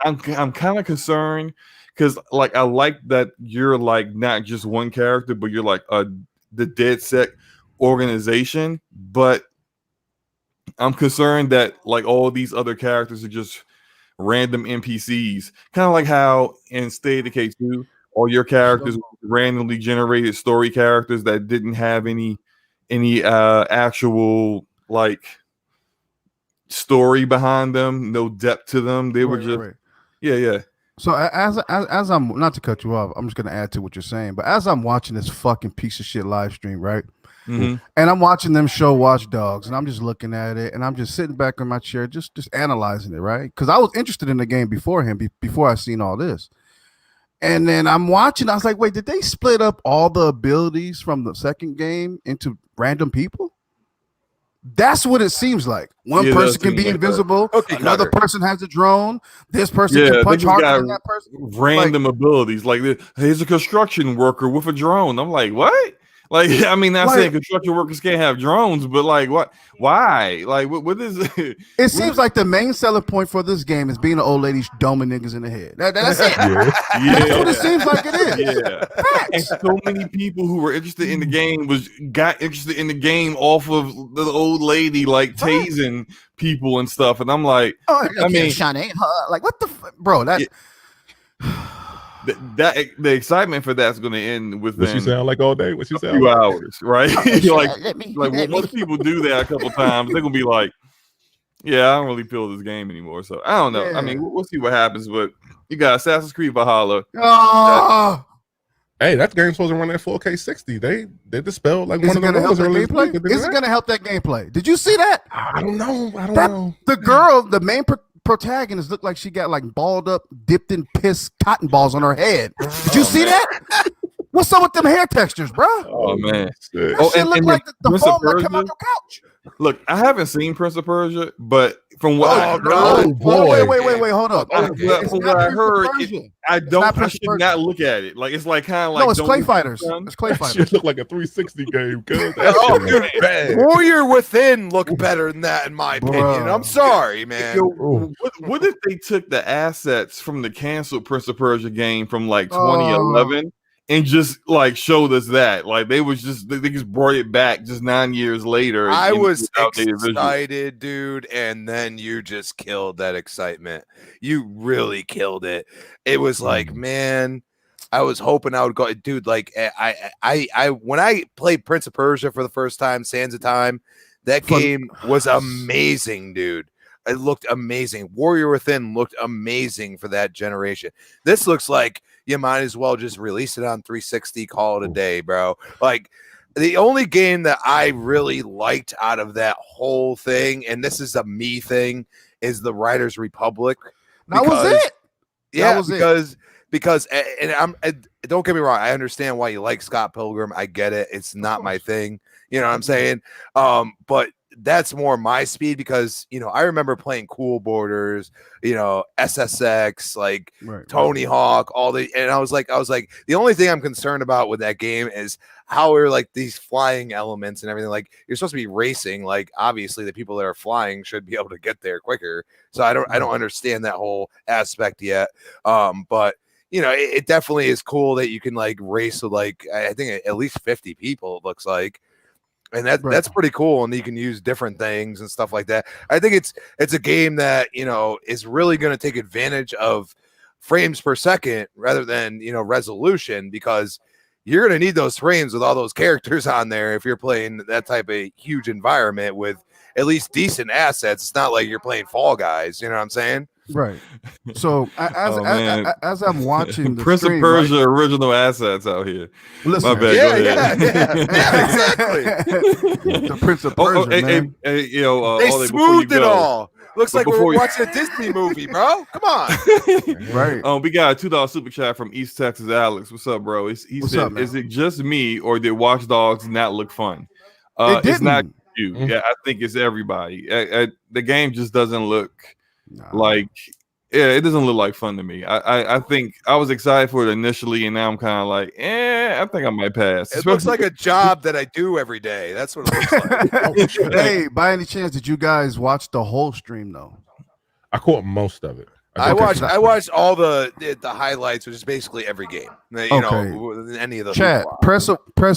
I'm kind of concerned because like I like that you're like not just one character, but you're like the DedSec organization. But I'm concerned that like all these other characters are just random NPCs, kind of like how in State of Decay 2, all your characters were randomly generated story characters that didn't have any actual like story behind them, no depth to them. They were just yeah. So as I'm not to cut you off, I'm just gonna add to what you're saying. But as I'm watching this fucking piece of shit live stream, right? Mm-hmm. And I'm watching them show Watchdogs, and I'm just looking at it, and I'm just sitting back in my chair, just analyzing it, right? Because I was interested in the game beforehand, before I seen all this. And then I'm watching, I was like, wait, did they split up all the abilities from the second game into random people? That's what it seems like. One person can be invisible. Okay, another person has a drone. This person can punch harder than that person. Random abilities. Like, he's a construction worker with a drone. I'm like, what? Like, I mean, not saying construction workers can't have drones, but like, what? Why? Like, what is it? It seems like the main selling point for this game is being an old lady doming niggas in the head. That's it. That's what it seems like it is. Yeah. And so many people who were interested in the game got interested in the game off of the old lady like tasing people and stuff. And I'm like, I mean, like what the bro? That. That the excitement for that's going to end within what she sound like all day. What she sound 2 like? hours, right? like when most people do that a couple times, they're gonna be like, "Yeah, I don't really feel this game anymore." So I don't know. Yeah. I mean, we'll see what happens. But you got Assassin's Creed Valhalla. Hey, that game's supposed to run at 4K 60. They dispelled like one of the rules. Is it gonna help that gameplay? Did you see that? I don't know. The girl, the main protagonist looked like she got like balled up, dipped in piss cotton balls on her head. Did you see that? What's up with them hair textures, bro? Oh man, that shit look like the foam that come out your couch. Look, I haven't seen Prince of Persia, but from what I heard, Oh, boy. wait, hold up. from what I heard, I Prince should of not Persia. look at it. Like it's like kind of like No, it's don't Clay look Fighters. at the sun. It's Clay That Fighters. shit look like a 360 game, cuz. That Oh, shit look dude, bad. Warrior Within looked better than that, in my opinion. Bruh. I'm sorry, man. Yo, what if they took the assets from the canceled Prince of Persia game from like 2011 and just like showed us that? Like they just brought it back just 9 years later. I and was with outdated visuals. excited, dude, and then you just killed that excitement. You really killed it. It was like, man, I was hoping I would go, dude. Like I when I played Prince of Persia for the first time, Sands of Time, that game was amazing, dude. It looked amazing. Warrior Within looked amazing for that generation. This looks like you might as well just release it on 360, call it a day, bro. Like the only game that I really liked out of that whole thing, and this is a me thing, is the Riders Republic. That was it. Yeah, That was because don't get me wrong, I understand why you like Scott Pilgrim. I get it. It's not my thing. You know what I'm saying? But that's more my speed because I remember playing Cool Borders, SSX, like Tony Hawk, and I was like, the only thing I'm concerned about with that game is how are like these flying elements and everything. Like you're supposed to be racing, like obviously the people that are flying should be able to get there quicker. So I don't understand that whole aspect yet. But it definitely is cool that you can like race with like I think at least 50 people, it looks like. And that's pretty cool, and you can use different things and stuff like that. I think it's a game that is really going to take advantage of frames per second rather than resolution, because you're going to need those frames with all those characters on there if you're playing that type of huge environment with at least decent assets. It's not like you're playing Fall Guys, you know what I'm saying? Right. So as I'm watching the Prince stream, of Persia original assets out here. Listen, my bad. Yeah, exactly. The Prince of Persia, man. They smoothed it all. Looks like we're watching a Disney movie, bro. Come on. Right. We got a $2 super chat from East Texas Alex. What's up, bro? He said, "Is it just me or did Watchdogs not look fun?" It's not you. Mm-hmm. Yeah, I think it's everybody. The game just doesn't look like. Yeah, it doesn't look like fun to me. I think I was excited for it initially, and now I'm kind of like, I think I might pass. It looks like a job that I do every day. That's what it looks like. Hey, by any chance, did you guys watch the whole stream though? I caught most of it. I watched all the highlights, which is basically every game. Any of those. Chat, press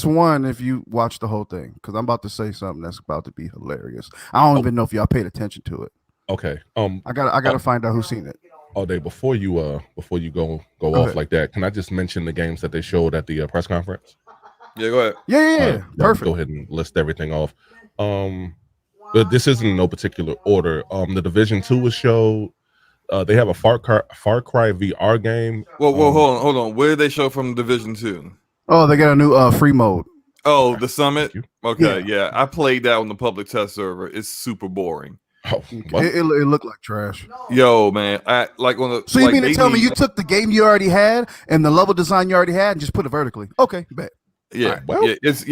1 if you watch the whole thing, because I'm about to say something that's about to be hilarious. I don't even know if y'all paid attention to it. Okay. I gotta find out who's seen it. All day before you go off like that. Can I just mention the games that they showed at the press conference? Yeah, go ahead. Yeah. Perfect. Go ahead and list everything off. But this isn't in no particular order. The Division 2 was showed. They have a Far Cry VR game. Well, hold on. Where did they show from Division 2? Oh, they got a new free mode. Oh, the Summit. Okay, yeah. I played that on the public test server. It's super boring. Oh, it looked like trash. Yo, man, so you mean to tell me you took the game you already had and the level design you already had and just put it vertically? Okay, bet. Yeah, it's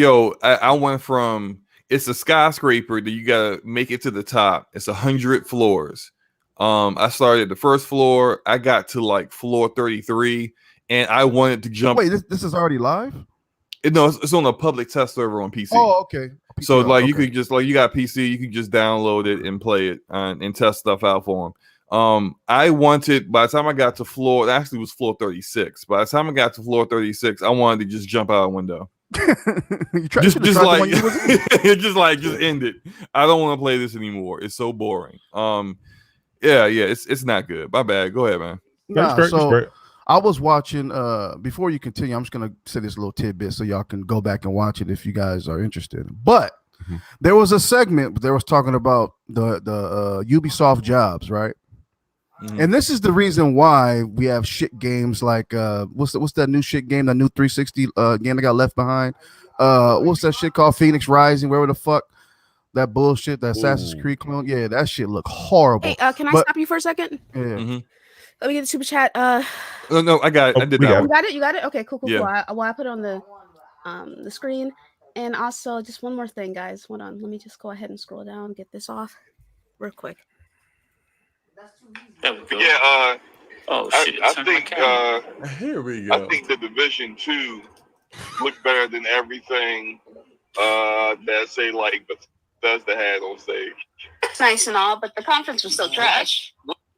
I went from it's a skyscraper that you gotta make it to the top. It's 100 floors. I started at the first floor. I got to like floor 33, and I wanted to jump. Wait, this is already live? No, it's on a public test server on PC. Oh, okay. So you could just you got PC, you could just download it and play it and test stuff out for them. I wanted by the time I got to floor, it actually was floor 36. By the time I got to floor 36, I wanted to just jump out a window. just end it. I don't want to play this anymore. It's so boring. It's not good. My bad. Go ahead, man. Great. I was watching before you continue, I'm just gonna say this little tidbit so y'all can go back and watch it if you guys are interested. But there was a segment that was talking about the Ubisoft jobs, right? And this is the reason why we have shit games like what's that new shit game, that new 360 game that got left behind? What's that shit called? Phoenix Rising, wherever the fuck that bullshit, that Assassin's Creed clone. Yeah, that shit look horrible. Hey, can I stop you for a second? Yeah. Let me get the super chat. No, I got it. I did that. You got it. Okay, cool. Yeah. I put it on the screen, and also just one more thing, guys. Hold on. Let me just go ahead and scroll down, get this off, real quick. Yeah, Oh shit! I think Here we go. I think the Division 2 looked better than everything that say like Bethesda had on stage. It's nice and all, but the conference was still trash.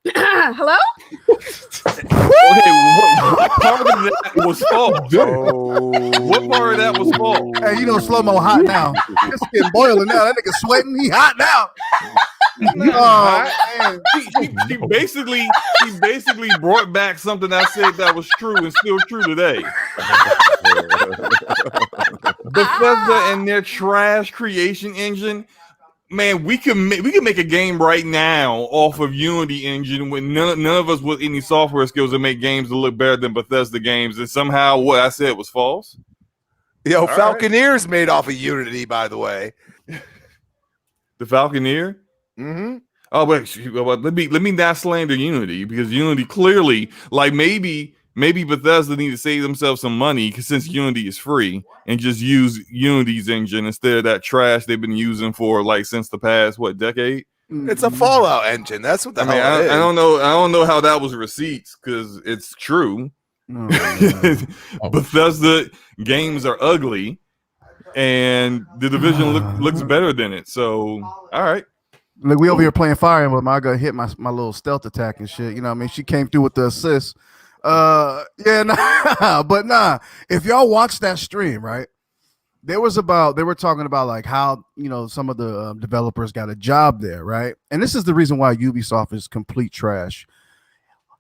Hello? Okay, what part of that was false? What part of that was false? Hey, you know slow mo hot now. It's getting boiling now. That nigga sweating. He hot now. Oh man. She basically brought back something I said that was true and still true today. Bethesda and their trash creation engine. Man, we can make a game right now off of Unity engine with none of us with any software skills to make games that look better than Bethesda games, and somehow what I said was false. Yo, Falconeer's made off of Unity, by the way. The Falconeer. Mm-hmm. Oh, but let me not slander Unity, because Unity clearly, like maybe Bethesda need to save themselves some money since Unity is free and just use Unity's engine instead of that trash they've been using for like since the past decade. It's a Fallout engine. That's what the hell it is. I don't know how that was receipts, because it's true. Bethesda games are ugly, and the Division looks better than it. So, all right. Like we over here playing Fire Emblem. I got hit my little stealth attack and shit. You know what I mean? She came through with the assist. But nah. If y'all watch that stream, right? They were talking about like how, you know, some of the developers got a job there, right? And this is the reason why Ubisoft is complete trash.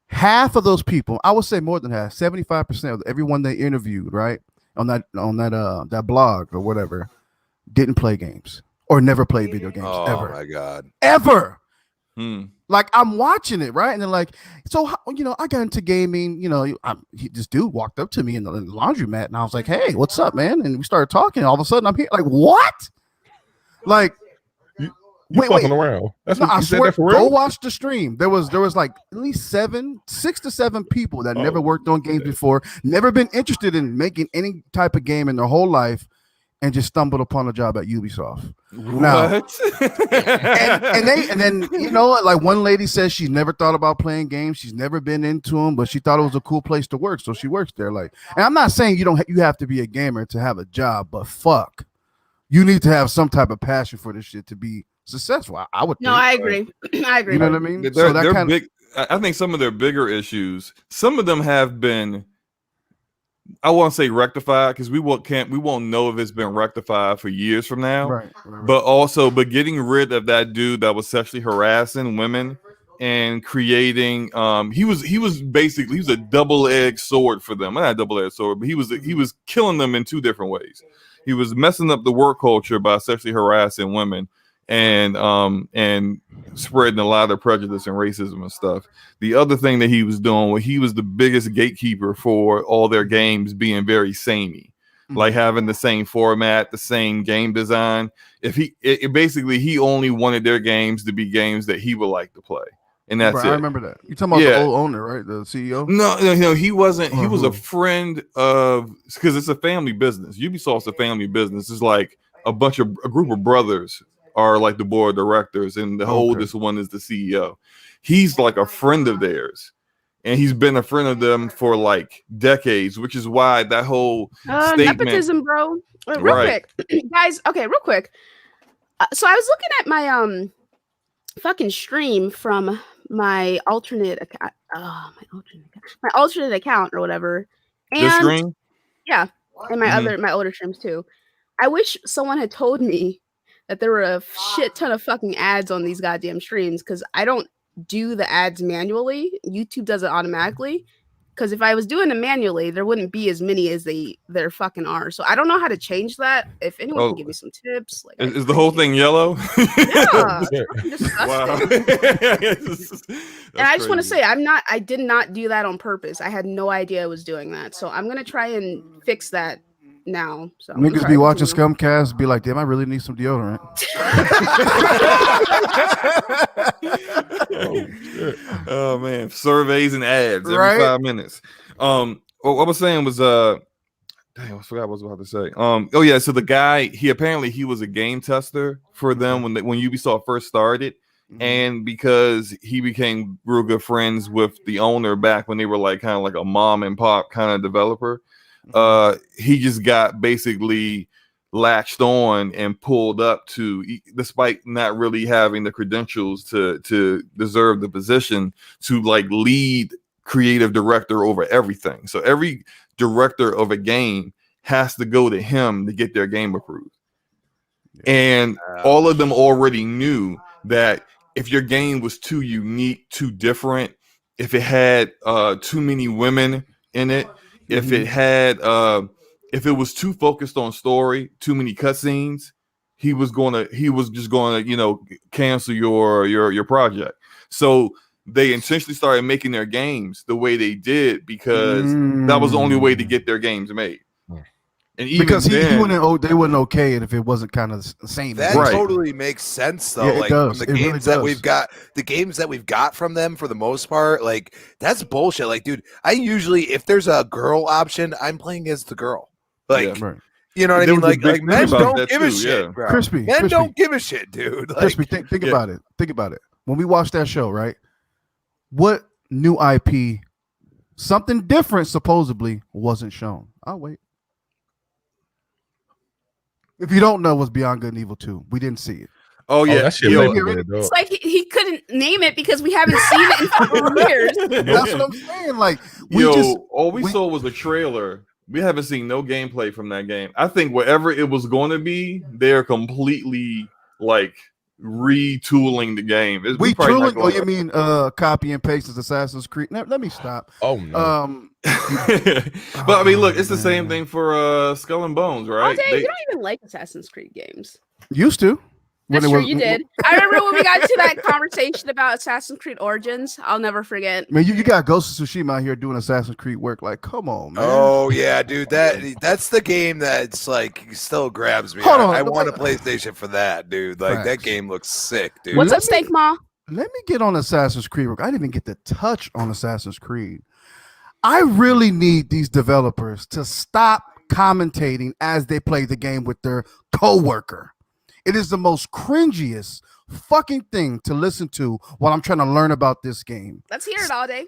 Half of those people, I would say more than half, 75% of everyone they interviewed, right, on that blog or whatever, didn't play games or never played video games ever. Oh my god, ever. Like I'm watching it, right, and then like, so you know, I got into gaming. You know, this dude walked up to me in the laundromat, and I was like, "Hey, what's up, man?" And we started talking. And all of a sudden, I'm here, like, what? Like. You fucking around. That's what I you swear, said that for real? go watch the stream. There was like at least 6 to 7 people that never worked on games before, never been interested in making any type of game in their whole life, and just stumbled upon a job at Ubisoft. What? And then you know, like one lady says she's never thought about playing games, she's never been into them, but she thought it was a cool place to work, so she works there. Like, and I'm not saying you have to be a gamer to have a job, but fuck, you need to have some type of passion for this shit to be successful. I would. No, I agree. I agree. You know what I mean? They're big. I think some of their bigger issues, some of them have been, I won't say rectified, because we won't know if it's been rectified for years from now. Right. But getting rid of that dude that was sexually harassing women and creating, he was a double-edged sword for them. Not a double-edged sword, but he was killing them in 2 different ways. He was messing up the work culture by sexually harassing women, and spreading a lot of prejudice and racism and stuff. The other thing that he was doing, he was the biggest gatekeeper for all their games being very samey, like having the same format, the same game design. Basically he only wanted their games to be games that he would like to play, and that's it. I remember that. You're talking about the old owner, right? The CEO? No, he wasn't. He was a friend of, because it's a family business. Ubisoft's a family business. It's like a group of brothers are like the board of directors, and the oldest one is the CEO. He's like a friend of theirs, and he's been a friend of them for like decades, which is why that whole statement. Nepotism, bro. Real quick, guys. Okay, real quick. So I was looking at my fucking stream from my alternate account. My alternate account or whatever. And this stream? Yeah, and my older streams too. I wish someone had told me that there were a shit ton of fucking ads on these goddamn streams, because I don't do the ads manually. YouTube does it automatically. Because if I was doing them manually, there wouldn't be as many as there fucking are. So I don't know how to change that. If anyone can give me some tips, like, is the whole thing yellow? Yeah, wow. And I just want to say, I did not do that on purpose. I had no idea I was doing that. So I'm gonna try and fix that now. So niggas be watching Scumcast, be like, damn, I really need some deodorant. Oh man, surveys and ads every 5 minutes. What I was saying was dang, I forgot what I was about to say. So the guy, he was a game tester for them when Ubisoft first started, and because he became real good friends with the owner back when they were like kind of like a mom and pop kind of developer, he just got basically latched on and pulled up to, despite not really having the credentials to deserve the position, to like lead creative director over everything. So every director of a game has to go to him to get their game approved. And all of them already knew that if your game was too unique, too different, if it had too many women in it, if it had if it was too focused on story, too many cutscenes, he was just gonna, you know, cancel your project. So they intentionally started making their games the way they did because that was the only way to get their games made. And even because then, they wouldn't okay it if it wasn't kind of the same. That totally makes sense though. Yeah, like does. from the games that we've got from them, for the most part, like that's bullshit. Like, dude, I usually, if there's a girl option, I'm playing as the girl. Like, you know what I mean? Like men don't give a shit, bro. Men don't give a shit, dude. Like, Crispy, think about it. Think about it. When we watched that show, right? What new IP, something different supposedly, wasn't shown? I'll wait. If you don't know what's Beyond Good and Evil 2, we didn't see it. Oh yeah, that shit it's like he couldn't name it because we haven't seen it in 4 years. That's what I'm saying. Like, all we saw was a trailer. We haven't seen no gameplay from that game. I think whatever it was going to be, they're completely like retooling the game. Retooling? Oh, you mean copy and paste as Assassin's Creed? Now, let me stop. Oh no. But I mean, look, it's the same thing for Skull and Bones, right? You don't even like Assassin's Creed games. Used to. That's true, you did. I remember when we got to that conversation about Assassin's Creed Origins. I'll never forget. Man, you got Ghost of Tsushima out here doing Assassin's Creed work. Like, come on, man. Oh yeah, dude. That's the game that's like still grabs me. I want a PlayStation for that, dude. Like that game looks sick, dude. What's up, Stank Ma? Let me get on Assassin's Creed. I didn't even get to touch on Assassin's Creed. I really need these developers to stop commentating as they play the game with their coworker. It is the most cringiest fucking thing to listen to while I'm trying to learn about this game. Let's hear it all day.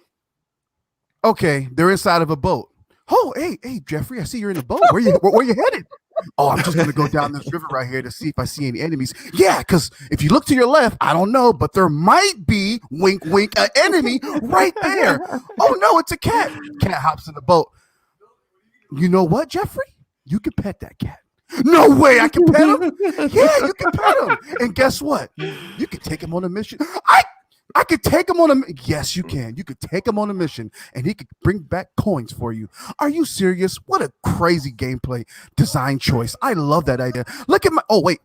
Okay, they're inside of a boat. Oh, hey, Jeffrey, I see you're in the boat. Where you headed? Oh, I'm just gonna go down this river right here to see if I see any enemies. Yeah, because if you look to your left, I don't know, but there might be, wink, wink, an enemy right there. Oh no, it's a cat. Cat hops in the boat. You know what, Jeffrey? You can pet that cat. No way, I can pet him? Yeah, you can pet him. And guess what? You can take him on a mission. I could take him on a yes, you can. You could take him on a mission and he could bring back coins for you. Are you serious? What a crazy gameplay design choice. I love that idea. Look at my wait.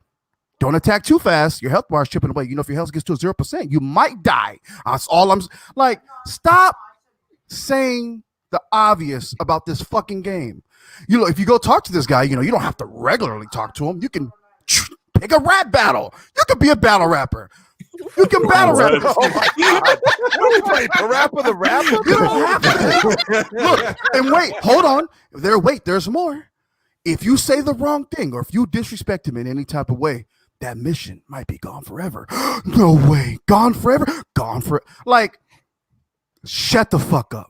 Don't attack too fast. Your health bar is chipping away. You know, if your health gets to 0%, you might die. That's all I'm like. Stop saying the obvious about this fucking game. You know, if you go talk to this guy, you know, you don't have to regularly talk to him. You can pick a rap battle. You can be a battle rapper. You can battle rap. Oh my god! What are we playing? The rap with a rapper? You don't have to. Look, and wait, hold on. There's more. If you say the wrong thing or if you disrespect him in any type of way, that mission might be gone forever. No way. Gone forever? Gone for like, shut the fuck up.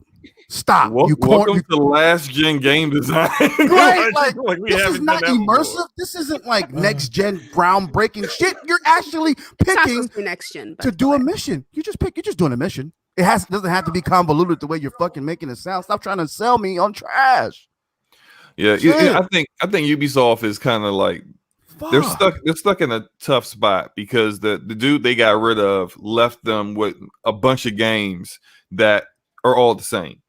Stop. Welcome to last gen game design. Right? Like this is not immersive. Before. This isn't like next gen groundbreaking shit. You're actually picking next gen to do a mission. You're just doing a mission. It doesn't have to be convoluted the way you're fucking making it sound. Stop trying to sell me on trash. Yeah, I think Ubisoft is kind of like they're stuck in a tough spot because the dude they got rid of left them with a bunch of games that are all the same,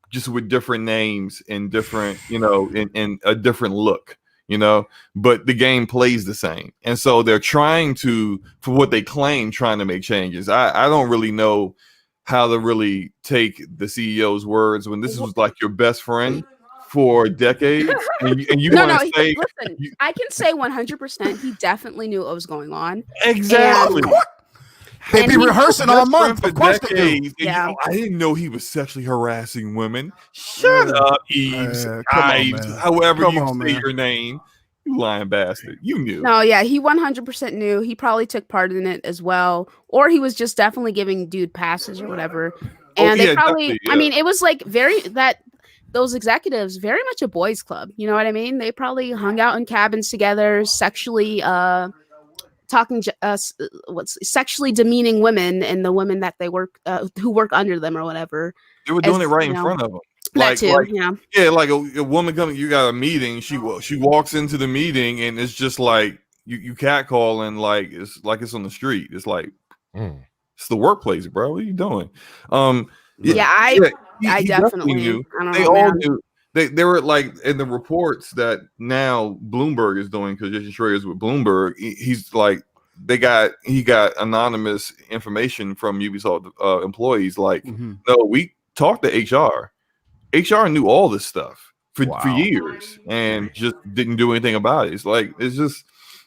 just with different names and different, you know, in a different look, you know, but the game plays the same. And so they're trying to, for what they claim, trying to make changes. I don't really know how to really take the CEO's words when this was like your best friend for decades. And you want to say, listen, I can say 100% he definitely knew what was going on. Exactly. They've been rehearsing all month. Of course they do. Yeah. I didn't know he was sexually harassing women. Shut up, Eves. Ives, however you say your name. You lying bastard. You knew. No, yeah, he 100% knew. He probably took part in it as well, or he was just definitely giving dude passes or whatever. And they probably, I mean, it was like those executives very much a boys' club. You know what I mean? They probably hung out in cabins together, sexually sexually demeaning women and the women that they work who work under them or whatever. They were doing it right in front of them. That too, yeah, like a woman coming, you got a meeting, she walks into the meeting and it's just like you catcalling like it's on the street. It's like it's the workplace, bro. What are you doing? I definitely knew. They all knew. They were like in the reports that now Bloomberg is doing, because Jason Schreier's with Bloomberg. He's like he got anonymous information from Ubisoft employees. Like, no, we talked to HR. HR knew all this stuff for years and just didn't do anything about it. It's just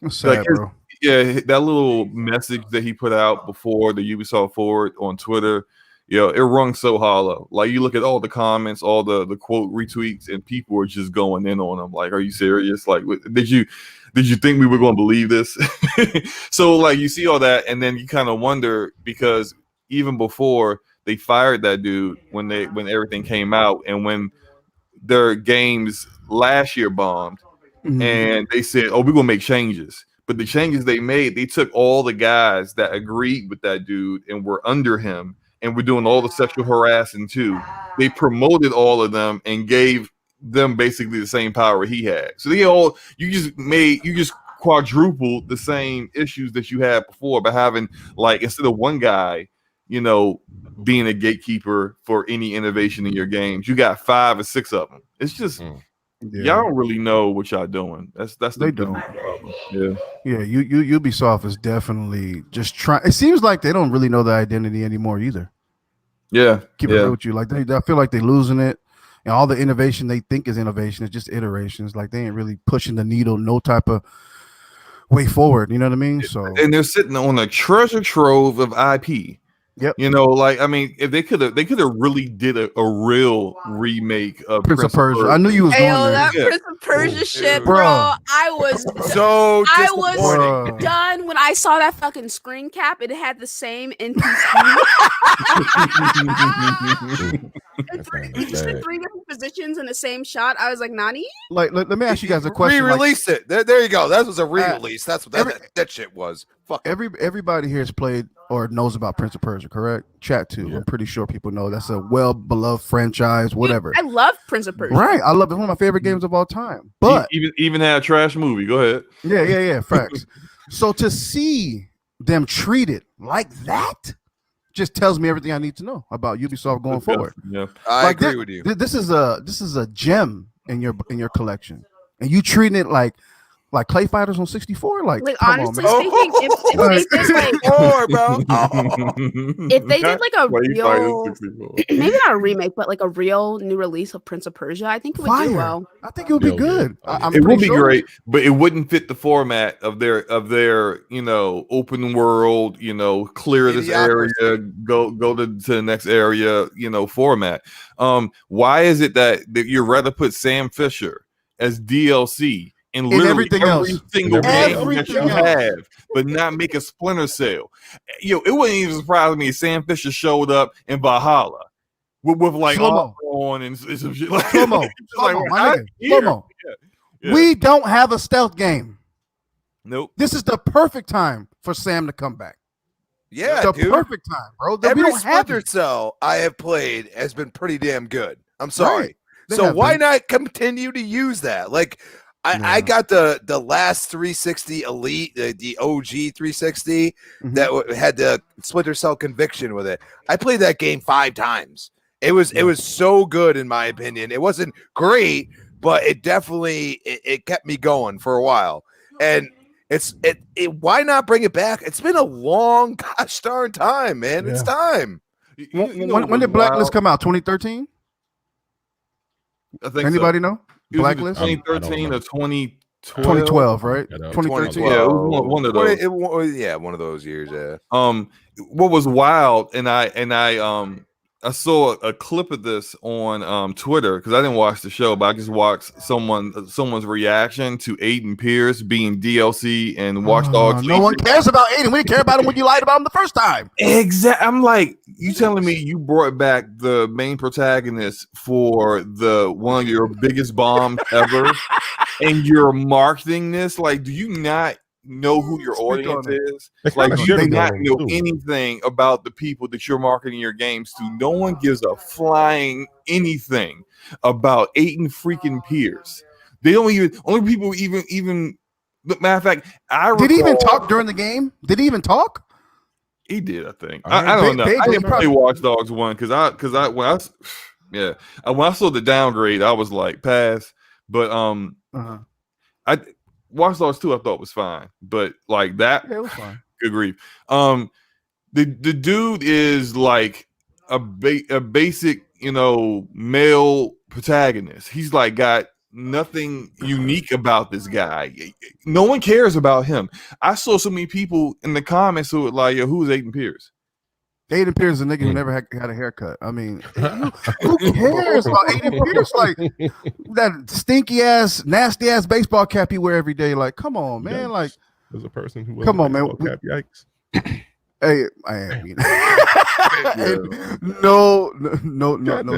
sad, bro. Yeah, that little message that he put out before the Ubisoft Forward on Twitter, it rung so hollow. Like, you look at all the comments, all the quote retweets, and people were just going in on him. Like, are you serious? Like, did you think we were going to believe this? So, like, you see all that, and then you kind of wonder, because even before they fired that dude, when everything came out, and when their games last year bombed, and they said, "Oh, we're gonna make changes." But the changes they made, they took all the guys that agreed with that dude and were under him and were doing all the sexual harassing too. They promoted all of them and gave them basically the same power he had. So you just quadrupled the same issues that you had before by having, like, instead of one guy, being a gatekeeper for any innovation in your games, you got 5 or 6 of them. It's just y'all don't really know what y'all doing. That's the problem. Yeah. Ubisoft is definitely just trying. It seems like they don't really know their identity anymore either. Yeah, keep it real with you. Like I feel like they're losing it, and all the innovation they think is innovation is just iterations. Like, they ain't really pushing the needle, no type of way forward. You know what I mean? So, and they're sitting on a treasure trove of IP. Yep. Like, I mean, if they could have really did a real remake of Prince of Persia. I knew you was going there. That Prince of Persia shit, bro. I was done when I saw that fucking screen cap. It had the same NPC. It's in 3 different positions in the same shot. I was like, Nani? Like, let me ask you guys a question. Re-release it. There you go. That was a re-release. That's what that shit was. Fuck. Everybody here has played or knows about Prince of Persia, correct? Chat too. I'm pretty sure people know that's a well-beloved franchise, whatever. I love Prince of Persia. Right. I love it. One of my favorite games of all time. But even had a trash movie. Go ahead. Yeah. Facts. So to see them treat it like that just tells me everything I need to know about Ubisoft going forward. Yeah. I agree with you. This is a gem in your collection, and you treating it like Clay Fighters on 64. Like honestly speaking, if they did like if they did like a real, maybe not a remake, but like a real new release of Prince of Persia, I think it would do well. I think it would be good. It would be great, but it wouldn't fit the format of their open world, clear this area, go to the next area, format. Why is it that you'd rather put Sam Fisher as DLC and literally everything every else, single game that you have, but not make a Splinter Cell? It wouldn't even surprise me if Sam Fisher showed up in Valhalla with like on and some shit. Slow-mo. We don't have a stealth game. Nope. This is the perfect time for Sam to come back. Yeah, the perfect time, bro. Every Splinter Cell I have played has been pretty damn good. I'm sorry. Right. So why not continue to use that? Like, I got the last 360 Elite, the OG 360 that had the Splinter Cell Conviction with it. I played that game 5 times. It was so good, in my opinion. It wasn't great, but it definitely it kept me going for a while. And why not bring it back? It's been a long gosh darn time, man. Yeah. It's time. When did Blacklist come out? 2013? I think anybody know? Blacklist? 2013 or 2012? 2012, right? 2013. Yeah, it was one of those. One of those years. Yeah. What was wild, and I I saw a clip of this on Twitter because I didn't watch the show, but I just watched someone's reaction to Aiden Pierce being DLC and Watchdogs. No one cares about Aiden. We didn't care about him when you lied about him the first time. Exactly. I'm like, you telling me you brought back the main protagonist for the one of your biggest bombs ever, and you're marketing this? Like, do you not know who your audience is? Like, you do not know anything about the people that you're marketing your games to. No one gives a flying anything about Aiden freaking Pierce. They don't even. Only people even. Matter of fact, did he even talk during the game? Did he even talk? He did, I think. I don't know. I didn't play Watch Dogs 1 because when I saw the downgrade, I was like, pass. But Watch Dogs 2 I thought was fine, but like that, it was fine. Good grief. The dude is like a basic, male protagonist. He's like got nothing unique about this guy. No one cares about him. I saw so many people in the comments who were like, "Yo, who's Aiden Pierce?" Aiden Pierce is a nigga who never had a haircut. I mean, who cares about Aiden Pierce? Like that stinky ass, nasty ass baseball cap he wear every day. Like, come on, man. Yikes. Like, there's a person who come on, man. Cap. Yikes. Hey, I mean, no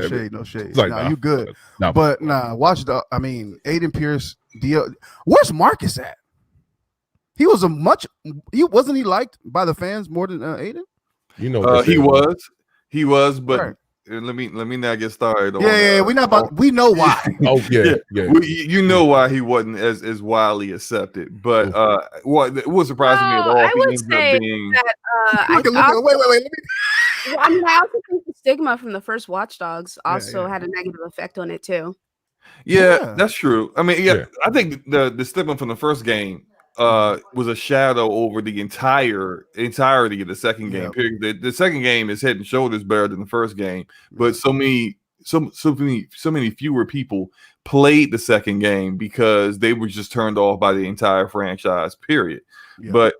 shade, no shade. Like, nah, you good. But watch the. I mean, Aiden Pierce. Where's Marcus at? He was wasn't he liked by the fans more than Aiden? He was, but right. let me not get started. We know why. You know why he wasn't as widely accepted. But what was surprising me at all? I would say that wait. I mean, I also think the stigma from the first Watchdogs also had a negative effect on it too. Yeah, that's true. I mean, I think the stigma from the first game was a shadow over the entirety of the second game. Period. The second game is head and shoulders better than the first game, but so many fewer people played the second game because they were just turned off by the entire franchise. Period. Yeah. But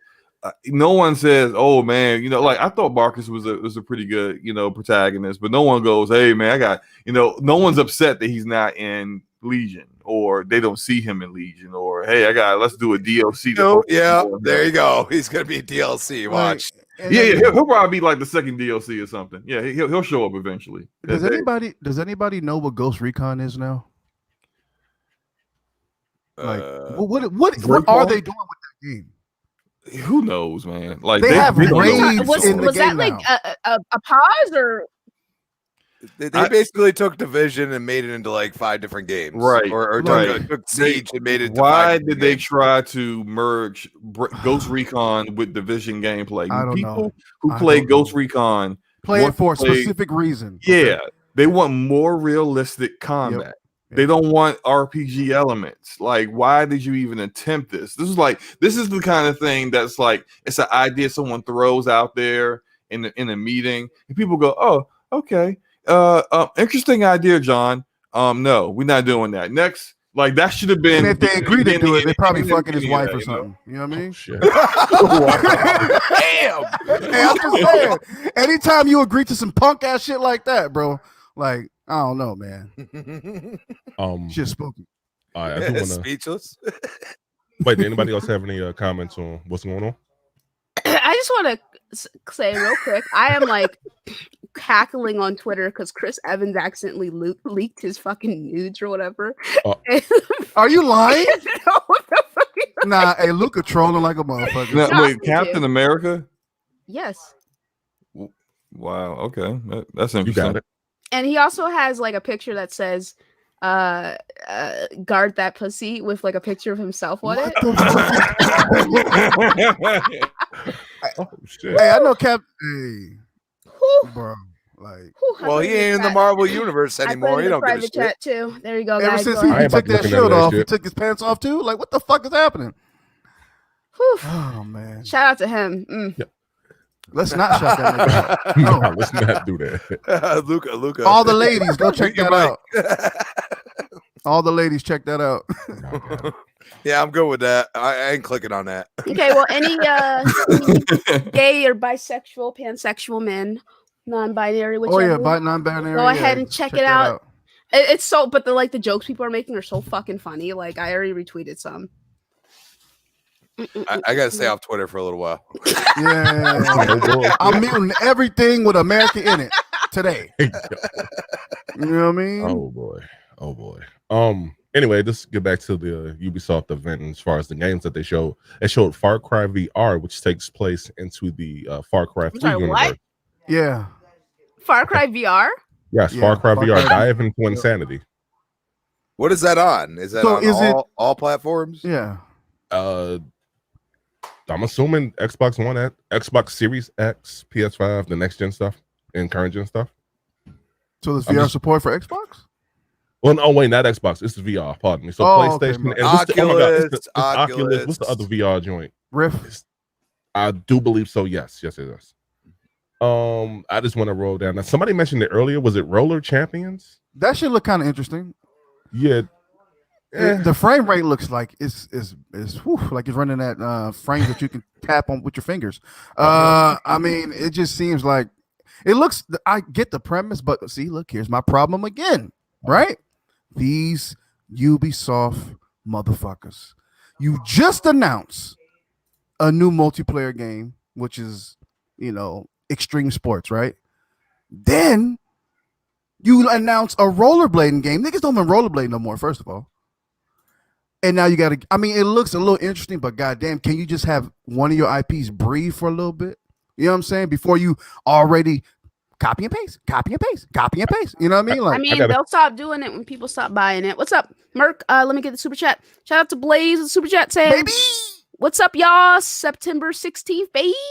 no one says, "Oh man," like I thought Marcus was a pretty good protagonist, but no one goes, "Hey man, I got," no one's upset that he's not in Legion, or they don't see him in Legion, or hey, let's do a DLC. There you go. He's gonna be a DLC. Watch. He'll probably be like the second DLC or something. Yeah, he'll show up eventually. Does anybody know what Ghost Recon is now? Like, what are they doing with that game? Who knows, man? Like they have raids in the was game that like a pause or? They basically took Division and made it into like 5 different games, right? Or took Siege and made it. Why did they try to merge Ghost Recon with Division gameplay? People who play Ghost Recon play it for a specific reason. Yeah, they want more realistic combat. Yep. They don't want RPG elements. Like, why did you even attempt this? This is the kind of thing that's like it's an idea someone throws out there in a meeting, and people go, "Oh, okay." Interesting idea, John. No, we're not doing that. Next, like that should have been. And if they agreed to do it, they're probably fucking his wife or something. You know what I mean? Shit. Damn. Hey, I'm just saying. Anytime you agree to some punk ass shit like that, bro, like I don't know, man. Shit spooky. I do wanna... Speechless. Wait, did anybody else have any comments on what's going on? I just want to say real quick, I am like cackling on Twitter because Chris Evans accidentally leaked his fucking nudes or whatever. Are you lying? No, what the fuck? Nah, hey, Luca trolling like a motherfucker. No, wait, Captain America? Yes. Wow. Okay, that's interesting. You got it. And he also has like a picture that says guard that pussy with like a picture of himself on it. Oh shit. Hey, I know Captain. Hey, bro, like. Well, he ain't in the Marvel universe anymore. He don't give a shit. Chat too. There you go. Ever guys, since go he took that shirt off, he took his pants off too. Like, what the fuck is happening? Whew. Oh man! Shout out to him. Yep. Let's not shut that nigga out. No, let's not do that. Luca. All the ladies, go check that out. All the ladies, check that out. Yeah, I'm good with that. I ain't clicking on that. Okay, well, any gay or bisexual, pansexual men non-binary. Oh yeah, whichever. non-binary. Go ahead yeah, and check it that out. It's so, but the jokes people are making are so fucking funny. Like I already retweeted some. I gotta stay off Twitter for a little while. Yeah, I'm muting everything with America in it today. You know what I mean? Oh boy. Anyway, let's get back to the Ubisoft event. As far as the games that they showed Far Cry VR, which takes place into the Far Cry 3 universe. What? Yeah. Far Cry VR? Yes, Yeah, Far Cry Far VR. Cry. Dive into insanity. What is that on? Is that So on is it- all platforms? Yeah. I'm assuming Xbox One, Xbox Series X, PS5, the next gen stuff, and current gen stuff. So there's I'm VR just- support for Xbox? Well, no, wait, not Xbox. It's the VR. Pardon me. So Okay, PlayStation my- and what's the, oh my God, it's Oculus, Oculus. What's the other VR joint? Rift. I do believe so. Yes, it is. I just want to roll down. Now, somebody mentioned it earlier. Was it Roller Champions? That should look kind of interesting. Yeah. The frame rate looks like it's like it's running at frames that you can tap on with your fingers. I mean, it just seems like it looks. I get the premise, but see, look, here's my problem again. Right? These Ubisoft motherfuckers. You just announced a new multiplayer game, which is extreme sports, right? Then you announce a rollerblading game. Niggas don't even rollerblade no more, first of all. And now you got to, I mean, it looks a little interesting, but goddamn, can you just have one of your IPs breathe for a little bit? You know what I'm saying? Before you already copy and paste. You know what I mean? Like, they'll stop doing it when people stop buying it. What's up, Merc? Let me get the super chat. Shout out to Blaze with the super chat saying, baby, what's up, y'all? September 16th, baby.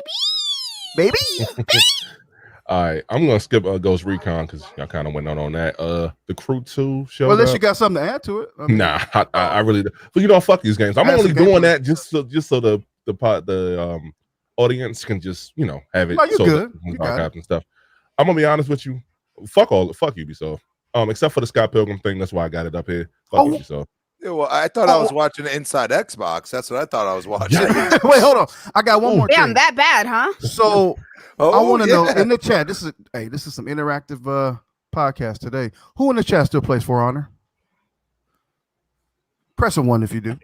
All right, I'm gonna skip Ghost Recon because y'all kind of went on that. The Crew 2 showed well, unless up. you got something to add to it. I mean, Nah, I really do. But fuck these games. I'm That's only a game doing for- that just so the audience can just have it. No, you so good. the You got archives and stuff. I'm gonna be honest with you. Fuck Ubisoft. Except for the Scott Pilgrim thing. That's why I got it up here. Fuck Ubisoft. Yeah, well, I thought I was watching Inside Xbox. That's what I thought I was watching. Wait, hold on. I got one more Damn, thing. that bad, huh? So I Oh, want to know yeah. in the chat. This is some interactive podcast today. Who in the chat still plays For Honor? Press a 1 if you do.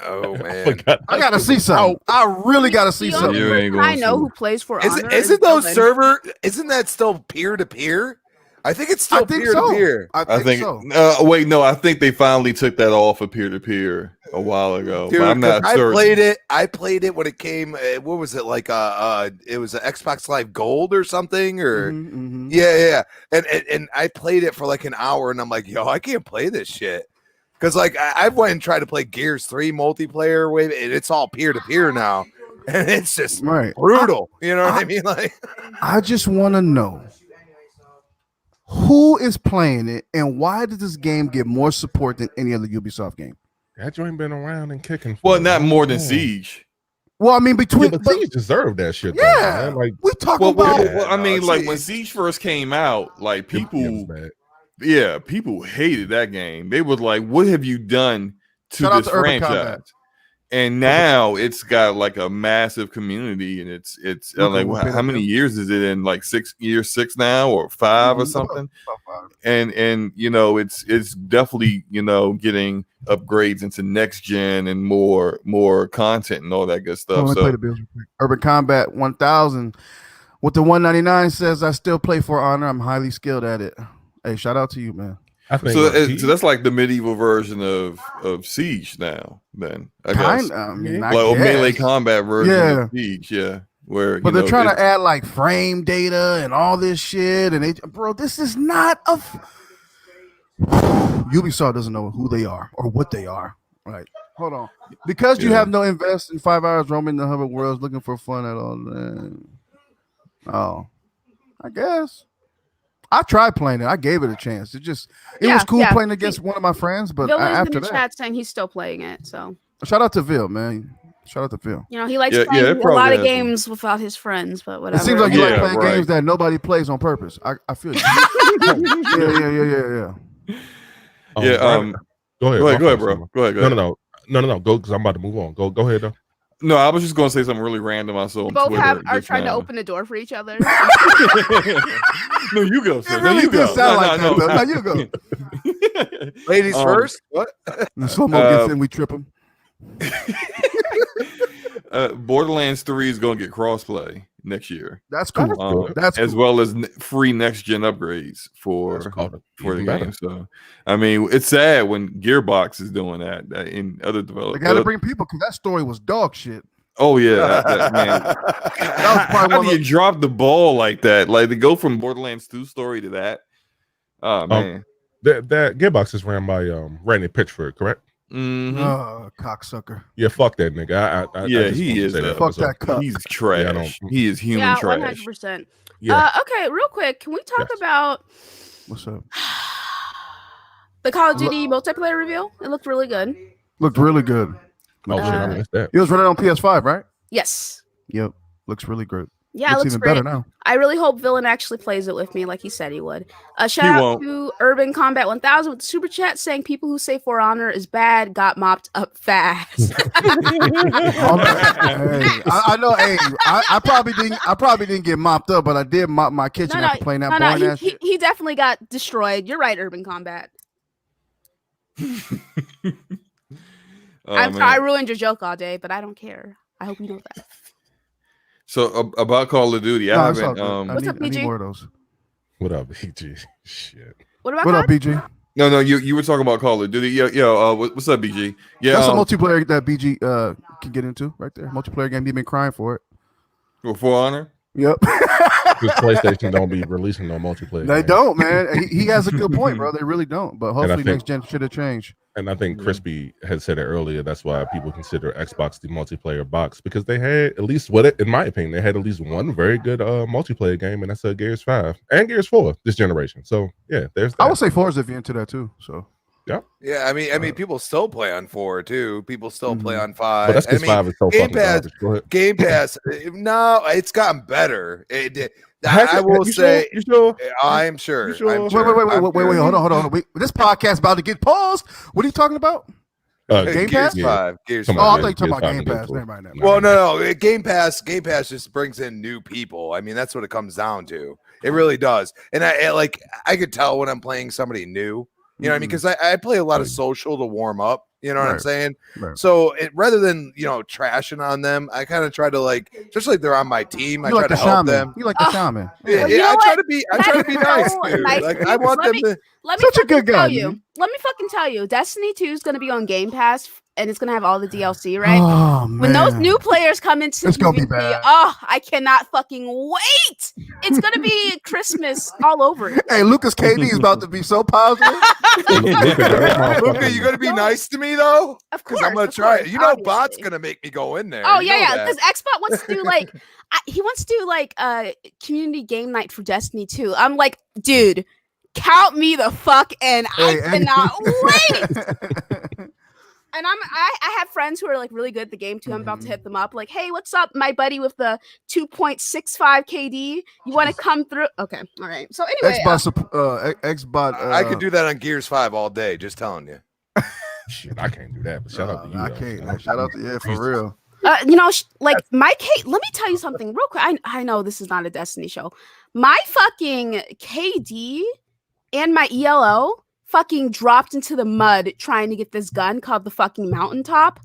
Oh man, forgot. I gotta see something. I really gotta see The something. only You ain't person gonna I know see who plays for Is Honor. isn't those Dylan. server? Isn't that still peer to peer? I think it's I still think peer so. to peer. I think so. Wait, no, I think they finally took that off of peer to peer a while ago. Dude, but I'm not 'cause certain. I played it when it came. What was it like? It was an Xbox Live Gold or something, or Mhm. yeah. And I played it for like an hour, and I'm like, yo, I can't play this shit. Because like I went and tried to play Gears 3 multiplayer with it, and it's all peer to peer now, and it's just Right. brutal. You know what I mean? Like, I just want to know who is playing it and why did this game get more support than any other Ubisoft game? That joint been around and kicking. For Well, a not long more than time. Siege. Well, I mean, between Yeah, but Siege deserved that shit. Though, yeah, man. Like we talking Well, about. I mean, no, like Siege. when Siege first came out, like it was people, bad. yeah, people hated that game. They was like, "What have you done to Shout out this to Urban franchise?" Combat. And now it's got like a massive community, and it's Look like what we how many years is it in? Like 6 years, 6 now, or 5 or Mhm. something. And it's definitely getting upgrades into next gen and more content and all that good stuff. Let me play the bills real quick. Urban Combat 1000 with the 199 says I still play For Honor. I'm highly skilled at it. Hey, shout out to you, man. I think So that's like the medieval version of Siege now. Then I guess I mean, I like a melee guess. combat version Yeah. of Siege, yeah. Where But they're trying to add like frame data and all this shit, and this is not a. Ubisoft doesn't know who they are or what they are. Right? Hold on, because you Yeah. have no invest in 5 hours roaming the Hubbard worlds looking for fun at all. Oh, I guess I tried playing it. I gave it a chance. It was cool yeah. playing against one of my friends, but Villain's in after the that, chat saying he's still playing it. So shout out to Vil, man. Shout out to Phil. he likes Yeah, playing it a probably lot of has games without his friends, but whatever. It seems like you like Yeah, playing right. games that nobody plays on purpose. I feel you. Yeah. Brian, go ahead. Go ahead, My fault, bro. Summer. Go ahead. No. Go because I'm about to move on. Go ahead though. No, I was just gonna say something really random I saw on Both Twitter. are just trying to now. open the door for each other. No, you go, sir. It really no, you did go. sound No, like no, that, no. though. No, you go. Ladies first. What? And slow-mo gets in, we trip him. Borderlands 3 is gonna get crossplay next year. That's cool. That's as cool. well as free next gen upgrades for the better. game. So, I mean, it's sad when Gearbox is doing that in other They developers. got to bring people because that story was dog shit. Oh yeah, man. That was probably How one do of you drop the ball like that? Like to go from Borderlands 2 story to that. Oh man, that Gearbox is ran by Randy Pitchford, correct? Cocksucker. Yeah, fuck that nigga. I yeah, just he wanted to is. say that. Fuck So, that cuck. He's trash. He is human Yeah, trash. 100%. Yeah. Okay, real quick, can we talk Yes. about What's up? the Call of Duty multiplayer reveal? It looked really good. Looked really good. Oh shit, I missed that. It was running on PS5, right? Yes. Yep. Looks really good. Yeah, it looks even great. better now. I really hope Villain actually plays it with me like he said he would. Shout He out won't. to Urban Combat 1000 with the super chat saying people who say For Honor is bad got mopped up fast. Hey, I know. Hey, I probably didn't get mopped up, but I did mop my kitchen after playing that boring ass shit. he definitely got destroyed. You're right, Urban Combat. I'm sorry, I ruined your joke all day, but I don't care. I hope you know that. So about Call of Duty, I it's all haven't. good. What's up, I need BG? more of those. What up, BG? Shit. What about What up, that? BG? No, you were talking about Call of Duty. Yeah. What's up, BG? Yeah. That's a multiplayer that BG can get into right there. Multiplayer game. You've been crying for it. For Honor. Yep. Because PlayStation don't be releasing no multiplayer. They games. don't, man. He has a good point, bro. They really don't. But hopefully think- next gen should have changed. And I think Crispy had said it earlier. That's why people consider Xbox the multiplayer box, because they had at least in my opinion, they had at least one very good multiplayer game, and that's Gears 5 and Gears 4 this generation. So yeah, there's that. I would say Forza if you're into that too. So Yeah, I mean, people still play on 4 too. People still play on 5. But that's because I mean, 5 is so Game fucking Pass, garbage. Go ahead. Game Pass. No, it's gotten better. Has I it? will You say, sure? You sure? I'm sure. You sure? I'm Wait, sure. wait, hold on. This podcast about to get paused. What are you talking about? Game Gears Pass? 5. Gears Come 5. Oh, I on, thought you were talking Gears about 5 Game and Gears Pass. 4. Never mind. Well, no. Game Pass just brings in new people. I mean, that's what it comes down to. It really does. And I could tell when I'm playing somebody new. You know what I mean? Because I play a lot of social to warm up. You know what I'm saying? Right. So rather than trashing on them, I kind of try to especially if they're on my team, I You try like to the help shaman. them. You like the shaman. Yeah, You know I try what? to be nice, so dude. nice. Like I want Let them me- to. Let me Such a fucking good guy, tell you. man. Let me fucking tell you. Destiny 2 is going to be on Game Pass, and it's going to have all the DLC, right? Oh man. When those new players come into It's gonna be PvP, bad. I cannot fucking wait. It's gonna be Christmas all over. Hey, Lucas KD is about to be so positive. Luca, you gonna be nice to me though? Of course, Because I'm gonna of try course, it. You know, Bot's obviously. gonna make me go in there. Oh You yeah, know yeah. that. Because Xbox wants to do he wants to do community game night for Destiny 2. I'm like, dude, count me the fuck in. I cannot wait. And I have friends who are like really good at the game too. I'm about to hit them up like, hey, what's up, my buddy with the 2.65 KD? You want to come through? Okay, all right. So anyway, Xbox. I could do that on Gears 5 all day. Just telling you. Shit, I can't do that. But shout out to you. I though. can't. Man. Shout out to for real. my Kate. Let me tell you something real quick. I know this is not a Destiny show. My fucking KD and my ELO fucking dropped into the mud trying to get this gun called the fucking Mountaintop,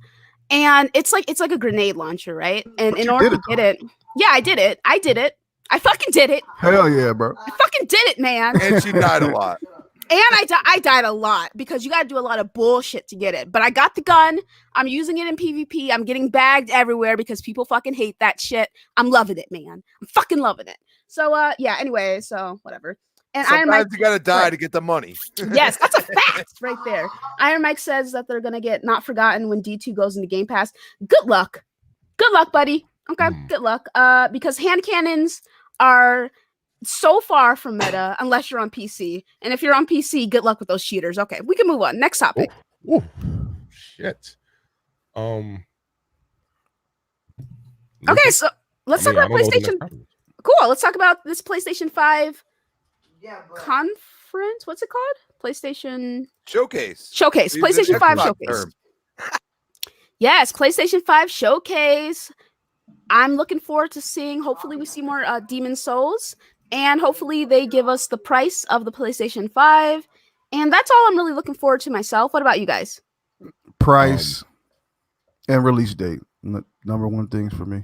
and it's like a grenade launcher, right? And in order to get it, yeah, I did it. I fucking did it. Hell yeah, bro. I fucking did it, man. And she died a lot. And I died a lot because you got to do a lot of bullshit to get it. But I got the gun. I'm using it in PvP. I'm getting bagged everywhere because people fucking hate that shit. I'm loving it, man. I'm fucking loving it. So yeah. Anyway, so whatever. And Iron Mike, Sometimes you gotta die to get the money. yes, that's a fact right there. Iron Mike says that they're gonna get Not Forgotten when D2 goes into Game Pass. Good luck, buddy. Okay, good luck. Because hand cannons are so far from meta unless you're on PC, and if you're on PC, good luck with those cheaters. Okay, we can move on. Next topic. Ooh, shit. Okay, so let's talk about I don't know what the PlayStation. next topic is. Cool. Let's talk about this PlayStation 5 conference. What's it called? PlayStation Showcase. Showcase. It's an PlayStation 5 Xbox Showcase. term. Yes, PlayStation 5 showcase. I'm looking forward to seeing. Hopefully, we see more Demon Souls, and hopefully, they give us the price of the PlayStation 5. And that's all I'm really looking forward to myself. What about you guys? Price and release date. Number one things for me.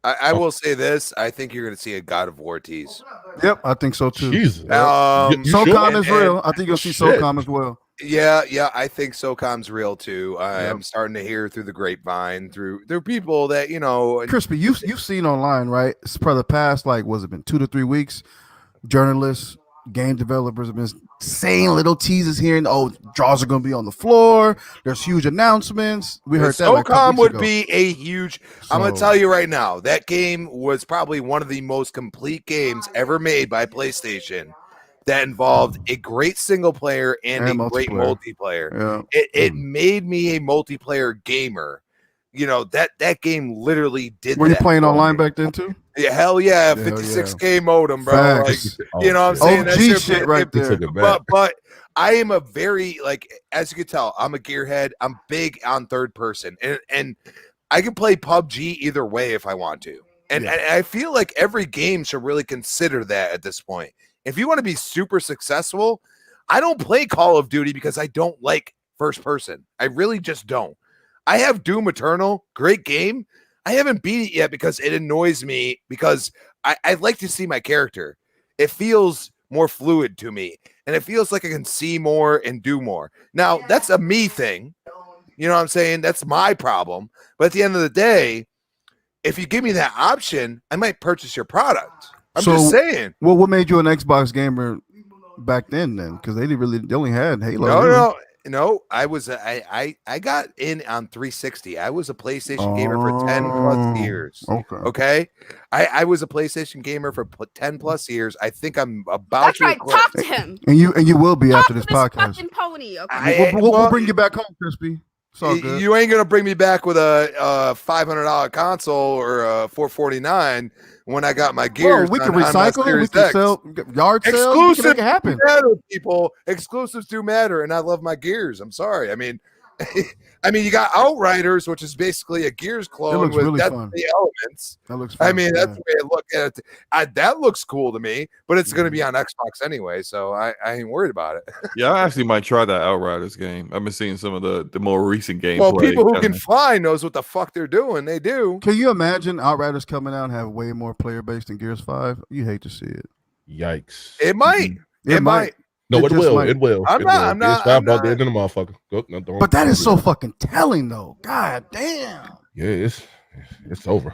I will say this. I think you're going to see a God of War tease. Yep, I think so too. Jesus. SOCOM is real. I think you'll see SOCOM as well. Yeah, I think SOCOM's real too. I'm starting to hear through the grapevine, through people that Crispy, you've seen online, right? For the past, was it been 2 to 3 weeks? Journalists, game developers have been saying little teases here, and draws are going to be on the floor. There's huge announcements. We heard that. SOCOM would be a huge. I'm going to tell you right now, that game was probably one of the most complete games ever made by PlayStation. That involved a great single player and a great multiplayer. Yeah. It made me a multiplayer gamer. That game literally did. Were you playing online back then too? Yeah, hell yeah, 56K modem, bro. Facts. What I'm saying? OG shit right there. But I am a very as you can tell, I'm a gearhead. I'm big on third person, and I can play PUBG either way if I want to. And I feel like every game should really consider that at this point. If you want to be super successful, I don't play Call of Duty because I don't like first person. I really just don't. I have Doom Eternal, great game. I haven't beat it yet because it annoys me because I like to see my character. It feels more fluid to me, and it feels like I can see more and do more. Now, that's a me thing. You know what I'm saying? That's my problem. But at the end of the day, if you give me that option, I might purchase your product. I'm just saying. Well, what made you an Xbox gamer back then? Because they only had Halo. No. I was I got in on 360. I was a PlayStation gamer for 10 plus years. Okay. I was a PlayStation gamer for 10 plus years. I think I'm about to talk to him. And you will be after this podcast. Fucking pony. Okay. We'll bring you back home, Crispy. You ain't gonna bring me back with a $500 console or a $449 when I got my gears. We can recycle. We can sell yard sales. Exclusives make it happen. matter, people. Exclusives do matter, and I love my gears. I'm sorry. I mean, you got Outriders, which is basically a Gears clone with really Deathly elements. That looks fun. I mean, that's the way I look at it. That looks cool to me, but it's going to be on Xbox anyway, so I ain't worried about it. Yeah, I actually might try that Outriders game. I've been seeing some of the more recent gameplay. Well, people who can fly knows what the fuck they're doing. They do. Can you imagine Outriders coming out and have way more player base than Gears 5? You hate to see it. Yikes. It might. It might. No, it will. It will. I'm not. The motherfucker. But that is so fucking telling, though. God damn. Yeah, it's over.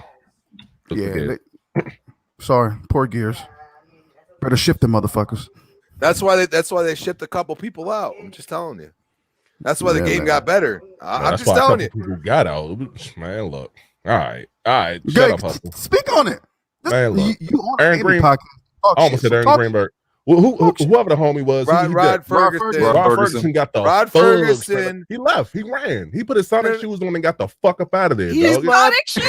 Sorry, poor Gears. Better ship them motherfuckers. That's why they shipped a couple people out. I'm just telling you. That's why the game got better. I'm just telling you. People got out. Man, look. All right. Shut up, Hustle. Speak on it. Man, look. You Aaron Greenberg. Almost said Aaron Greenberg. Whoever the homie was, Rod Ferguson. Rod Ferguson got the Rod Ferguson. He left. He ran. He put his Sonic shoes on and got the fuck up out of there. Sonic shoes.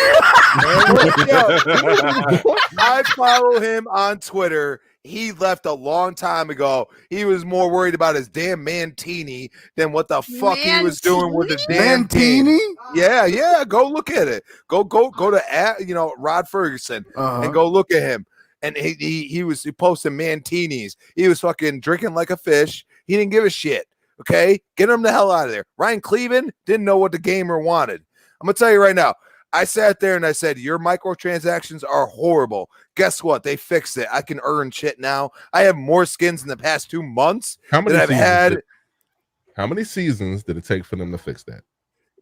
I follow him on Twitter. He left a long time ago. He was more worried about his damn Mantini than what the fuck he was doing with the damn Mantini. Yeah. Go look at it. Go to Rod Ferguson and go look at him. And he was posting Mantinis. He was fucking drinking like a fish. He didn't give a shit. Okay, get him the hell out of there. Ryan Cleveland didn't know what the gamer wanted. I'm gonna tell you right now. I sat there and I said, your microtransactions are horrible. Guess what? They fixed it. I can earn shit now. I have more skins in the past 2 months than I've had. How many seasons did it take for them to fix that?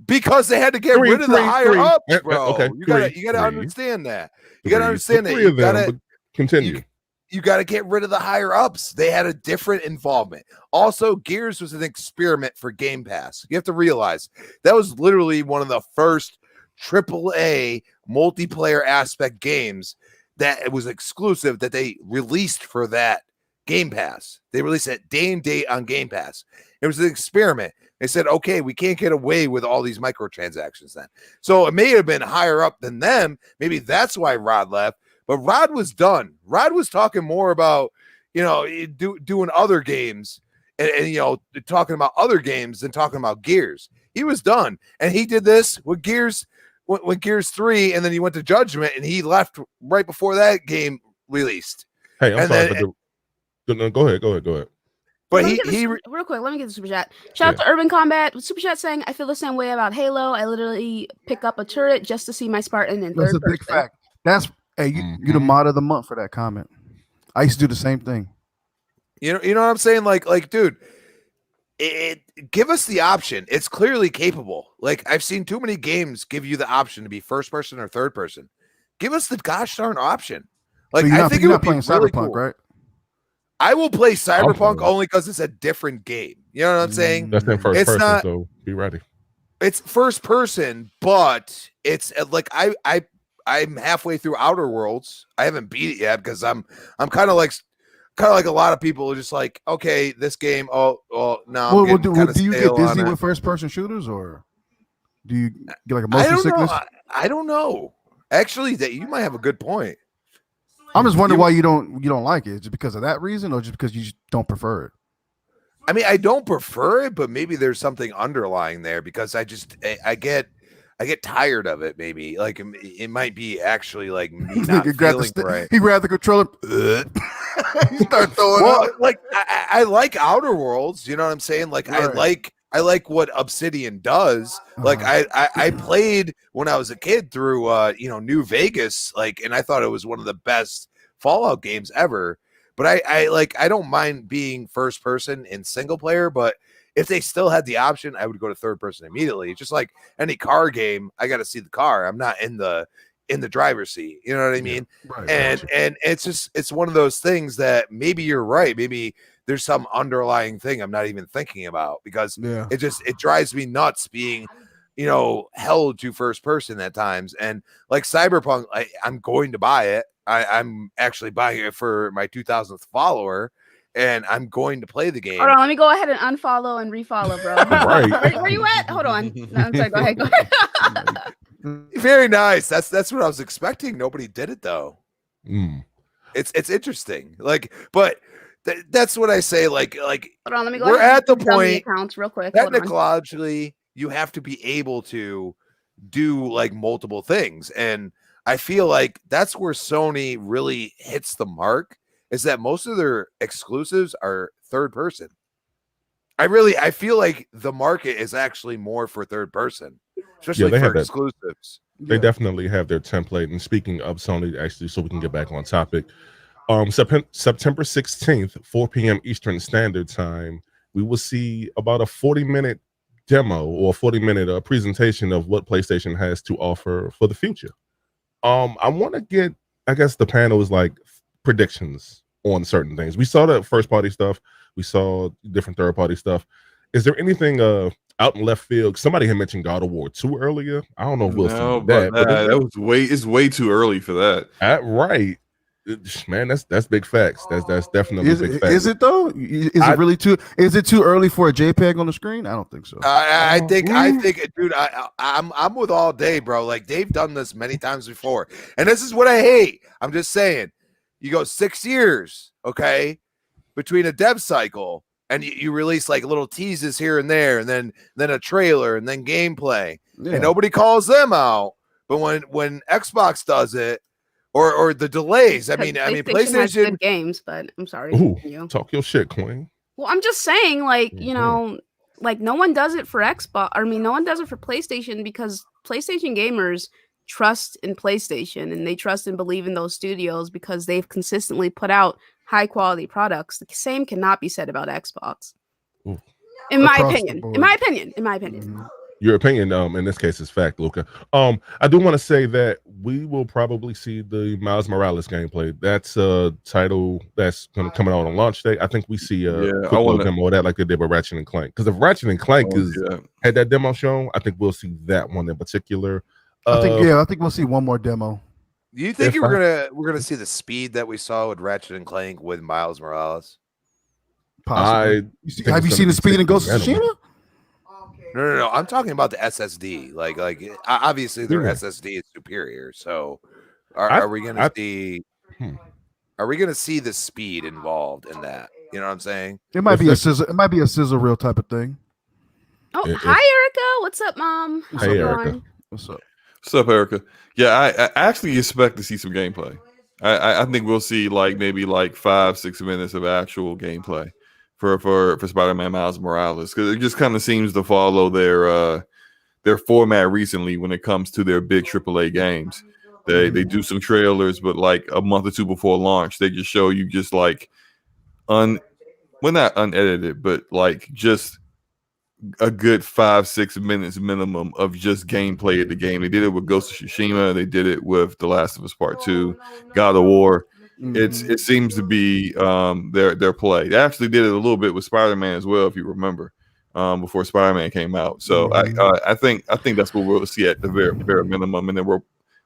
Because they had to get rid of the higher ups, bro. Okay, you gotta understand that. You gotta understand that. Continue. You got to get rid of the higher ups. They had a different involvement. Also, Gears was an experiment for Game Pass. You have to realize that was literally one of the first AAA multiplayer aspect games that it was exclusive that they released for that Game Pass. They released it day and date on Game Pass. It was an experiment. They said, okay, we can't get away with all these microtransactions then. So it may have been higher up than them. Maybe that's why Rod left. But Rod was done. Rod was talking more about, doing other games and talking about other games than talking about Gears. He was done, and he did this with Gears. When Gears 3, and then he went to Judgment, and he left right before that game released. Hey, I'm And sorry, then- no, go ahead. But real quick, let me get the super chat. Shout out to Urban Combat with super chat saying, "I feel the same way about Halo. I literally pick up a turret just to see my Spartan in That's third a big person." fact. That's you the mod of the month for that comment. I used to do the same thing. You know what I'm saying? Like, dude, give us the option. It's clearly capable. Like, I've seen too many games give you the option to be first person or third person. Give us the gosh darn option. Like, So I think it would be playing really Cyberpunk, cool. right? I will play Cyberpunk play it. only because it's a different game. You know what I'm saying? That's in first It's person, not- so be ready. It's first person, but it's like I'm halfway through Outer Worlds. I haven't beat it yet because I'm kind of like a lot of people are just like, okay, this game. Oh, well, no. Well, do you get dizzy with first person shooters, or do you get like a motion sickness? I don't know. Actually, that you might have a good point. I'm just wondering why you don't like it. Just because of that reason, or just because you just don't prefer it? I mean, I don't prefer it, but maybe there's something underlying there because I get tired of it. Maybe like it might be actually like me not feeling right. He grabbed the controller. He started throwing up. Like I like Outer Worlds. You know what I'm saying? Like Right. I like what Obsidian does. Like I played when I was a kid through New Vegas, like, and I thought it was one of the best Fallout games ever. But I don't mind being first person in single player, but if they still had the option, I would go to third person immediately. Just like any car game, I got to see the car. I'm not in the driver's seat. You know what I mean? Right, And it's one of those things that maybe you're right. Maybe there's some underlying thing I'm not even thinking about because it drives me nuts being, held to first person at times. And like Cyberpunk, I'm going to buy it. I'm actually buying it for my 2000th follower, and I'm going to play the game. Hold on, let me go ahead and unfollow and refollow, bro. Right. Where you at? Hold on. No, I'm sorry. Go ahead. Very nice. That's what I was expecting. Nobody did it though. It's interesting. Like, but that's what I say. Like, hold on, let me go. We're ahead at the and dummy point. accounts real quick. Hold on. Technologically, you have to be able to do like multiple things, and I feel like that's where Sony really hits the mark. Is that most of their exclusives are third person. I feel like the market is actually more for third person, especially for exclusives. They definitely have their template. And speaking of Sony, actually, so we can get back on topic, September 16th, 4 p.m. Eastern Standard Time, we will see about a 40-minute demo or 40-minute presentation of what PlayStation has to offer for the future. I want to get, I guess the panel is like predictions on certain things. We saw the first party stuff. We saw different third party stuff. Is there anything out in left field? Somebody had mentioned God of War 2 earlier. I don't know if we'll see that. But it's way too early for that. Right. Man, that's big facts. That's definitely big facts. Is it though? Is it really too? Is it too early for a JPEG on the screen? I don't think so. I think, dude, I'm with all day, bro. Like they've done this many times before, and this is what I hate. I'm just saying, you go 6 years, okay, between a dev cycle, and you release like little teases here and there, and then a trailer, and then gameplay, and nobody calls them out. But when Xbox does it. Or the delays. I mean, PlayStation has good games, but I'm sorry. Ooh, talk your shit, Queen. Well, I'm just saying, like, like no one does it for Xbox. I mean, no one does it for PlayStation because PlayStation gamers trust in PlayStation and they trust and believe in those studios because they've consistently put out high quality products. The same cannot be said about Xbox. Ooh. In my opinion. Mm-hmm. Your opinion, in this case, is fact, Luca. I do want to say that we will probably see the Miles Morales gameplay. That's a title that's going to come out on launch day. I think we see a quick little demo of that, like they did with Ratchet and Clank. Because if Ratchet and Clank had that demo shown, I think we'll see that one in particular. I think we'll see one more demo. Do you think we're gonna see the speed that we saw with Ratchet and Clank with Miles Morales? Possibly. Have you seen the speed in Ghost of Tsushima? No. I'm talking about the SSD. Like obviously their SSD is superior. So are we gonna see? Are we gonna see the speed involved in that? You know what I'm saying? It might be a scissor. It might be a scissor reel type of thing. Oh, hi, Erica. What's up, Mom? How's Hey, it Erica. going? What's up? What's up, Erica? Yeah, I actually expect to see some gameplay. I think we'll see maybe 5-6 minutes of actual gameplay for Spider-Man Miles Morales, because it just kind of seems to follow their format recently when it comes to their big AAA games. They do some trailers, but like a month or two before launch, they just show you just like not unedited, but like just a good 5-6 minutes minimum of just gameplay at the game. They did it with Ghost of Tsushima. They did it with The Last of Us Part 2, God of War. It seems to be their play. They actually did it a little bit with Spider-Man as well, if you remember, before Spider-Man came out. So I think that's what we'll see at the very minimum, and then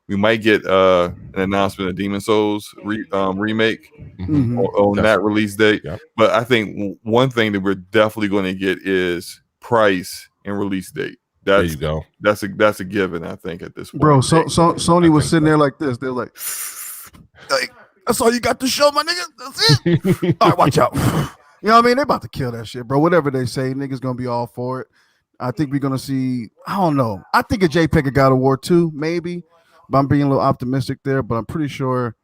we might get an announcement of Demon Souls remake on that release date. Yep. But I think one thing that we're definitely going to get is price and release date. There you go. That's a given, I think, at this point. Bro, Sony was sitting there like this. They're like, that's all you got to show, my nigga. That's it. All right, watch out. You know what I mean? They're about to kill that shit, bro. Whatever they say, niggas gonna be all for it. I think we're gonna see. I don't know. I think a JPEG of God of War 2, maybe. But I'm being a little optimistic there. But I'm pretty sure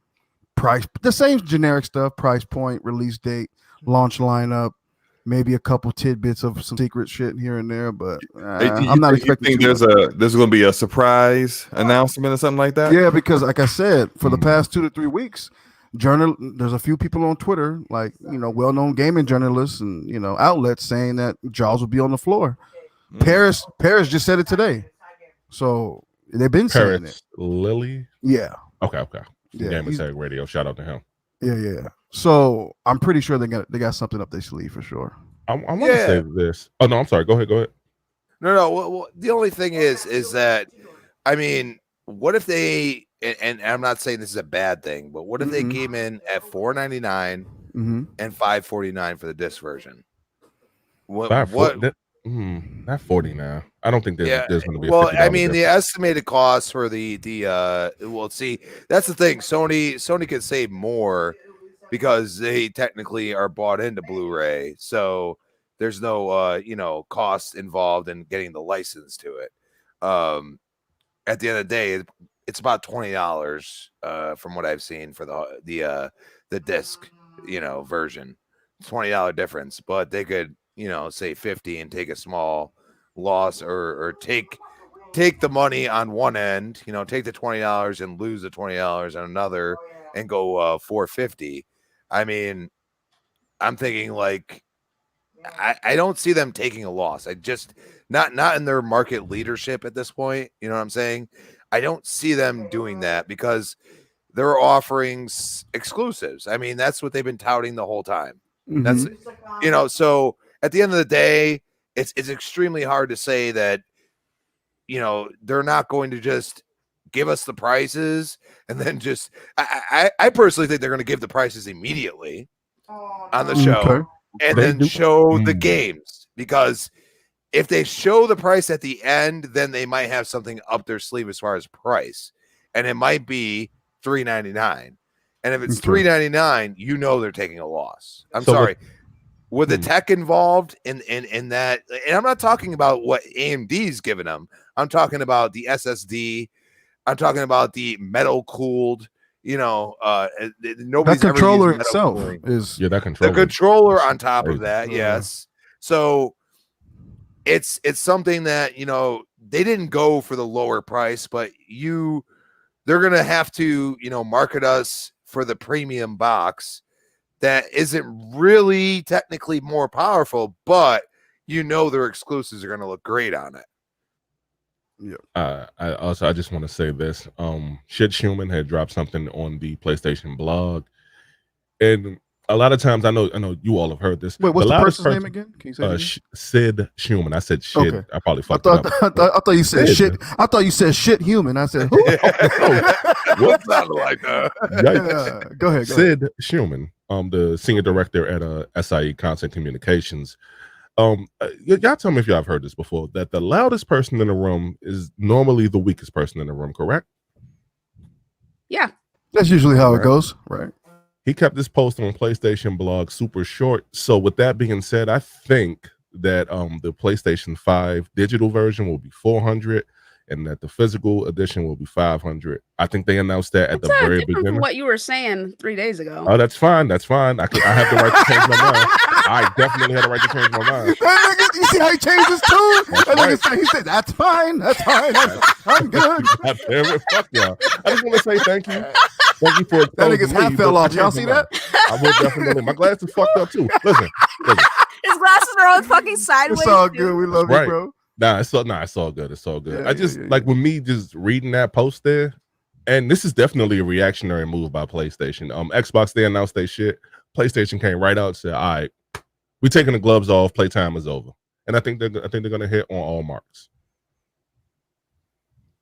price, the same generic stuff: price point, release date, launch lineup, maybe a couple tidbits of some secret shit here and there. But I'm not expecting. You think there's going to be a surprise announcement or something like that? Yeah, because like I said, for the past 2 to 3 weeks, there's a few people on Twitter, like, you know, well-known gaming journalists and, you know, outlets saying that Jaws will be on the floor. Paris just said it today, so they've been saying it. Lily. Yeah. Okay. Yeah, Gamer Tag Radio. Shout out to him. Yeah. So I'm pretty sure they got something up their sleeve for sure. I want to say this. Oh no, I'm sorry. Go ahead. No. Well, the only thing is that, I mean, what if they? And I'm not saying this is a bad thing, but what if they came in at $4.99 and $5.49 for the disc version? Not 40 now. I don't think there's going to be. Well, I mean, the estimated cost for the see, that's the thing. Sony could save more because they technically are bought into Blu-ray, so there's no cost involved in getting the license to it. At the end of the day, it's about $20 from what I've seen for the disc version. $20 difference, but they could say 50 and take a small loss, or take the money on one end, take the $20 and lose the $20 on another and go $4.50. I mean, I'm thinking like I don't see them taking a loss. I just not in their market leadership at this point. You know what I'm saying? I don't see them doing that because they're offering exclusives. I mean, that's what they've been touting the whole time. That's so at the end of the day, it's extremely hard to say that they're not going to just give us the prices and then just I personally think they're going to give the prices immediately on the show and then show the games, because if they show the price at the end, then they might have something up their sleeve as far as price, and it might be $3.99. And if it's $3.99, they're taking a loss. I'm sorry. With the tech involved in that, and I'm not talking about what AMD's giving them. I'm talking about the SSD. I'm talking about the metal cooled. Nobody's that controller ever itself cooling. that controller. The controller on top of that, yes. So it's something that they didn't go for the lower price, but they're gonna have to market us for the premium box that isn't really technically more powerful, but their exclusives are going to look great on it. Yeah. I just want to say this. Shit Human had dropped something on the PlayStation blog, and a lot of times I know you all have heard this. Wait, what's the person's name again? Can you say Sid Human. I said shit. Okay. I probably fucked it up. I thought you said shit. I thought you said shit human. I said who? What sounded like that? Go ahead. Sid Human, the senior director at SIE Content Communications. Y'all tell me if y'all have heard this before, that the loudest person in the room is normally the weakest person in the room, correct? Yeah. That's usually how it goes, right? He kept this post on PlayStation blog super short. So with that being said, I think that the PlayStation 5 digital version will be $400 and that the physical edition will be $500. I think they announced that at the very different beginning. from what you were saying 3 days ago. Oh, that's fine. That's fine. I have the right to change my mind. I definitely had the right to change my mind. That nigga, you see how he changed his tune? That nigga right. said, he said, "That's fine. That's fine. I'm good." God damn it. Fuck y'all. I just want to say thank you. Thank you for That nigga's hat fell off. Y'all see that? I will definitely. My glass is fucked up too. Listen. His glasses are all fucking sideways. It's all dude. good. We love Right. you, bro. It's all good. It's all good. Yeah, I just yeah. like with me just reading that post there, and this is definitely a reactionary move by PlayStation. Xbox, they announced their shit. PlayStation came right out and said, "All right, we're taking the gloves off. Playtime is over." And I think they're gonna hit on all marks.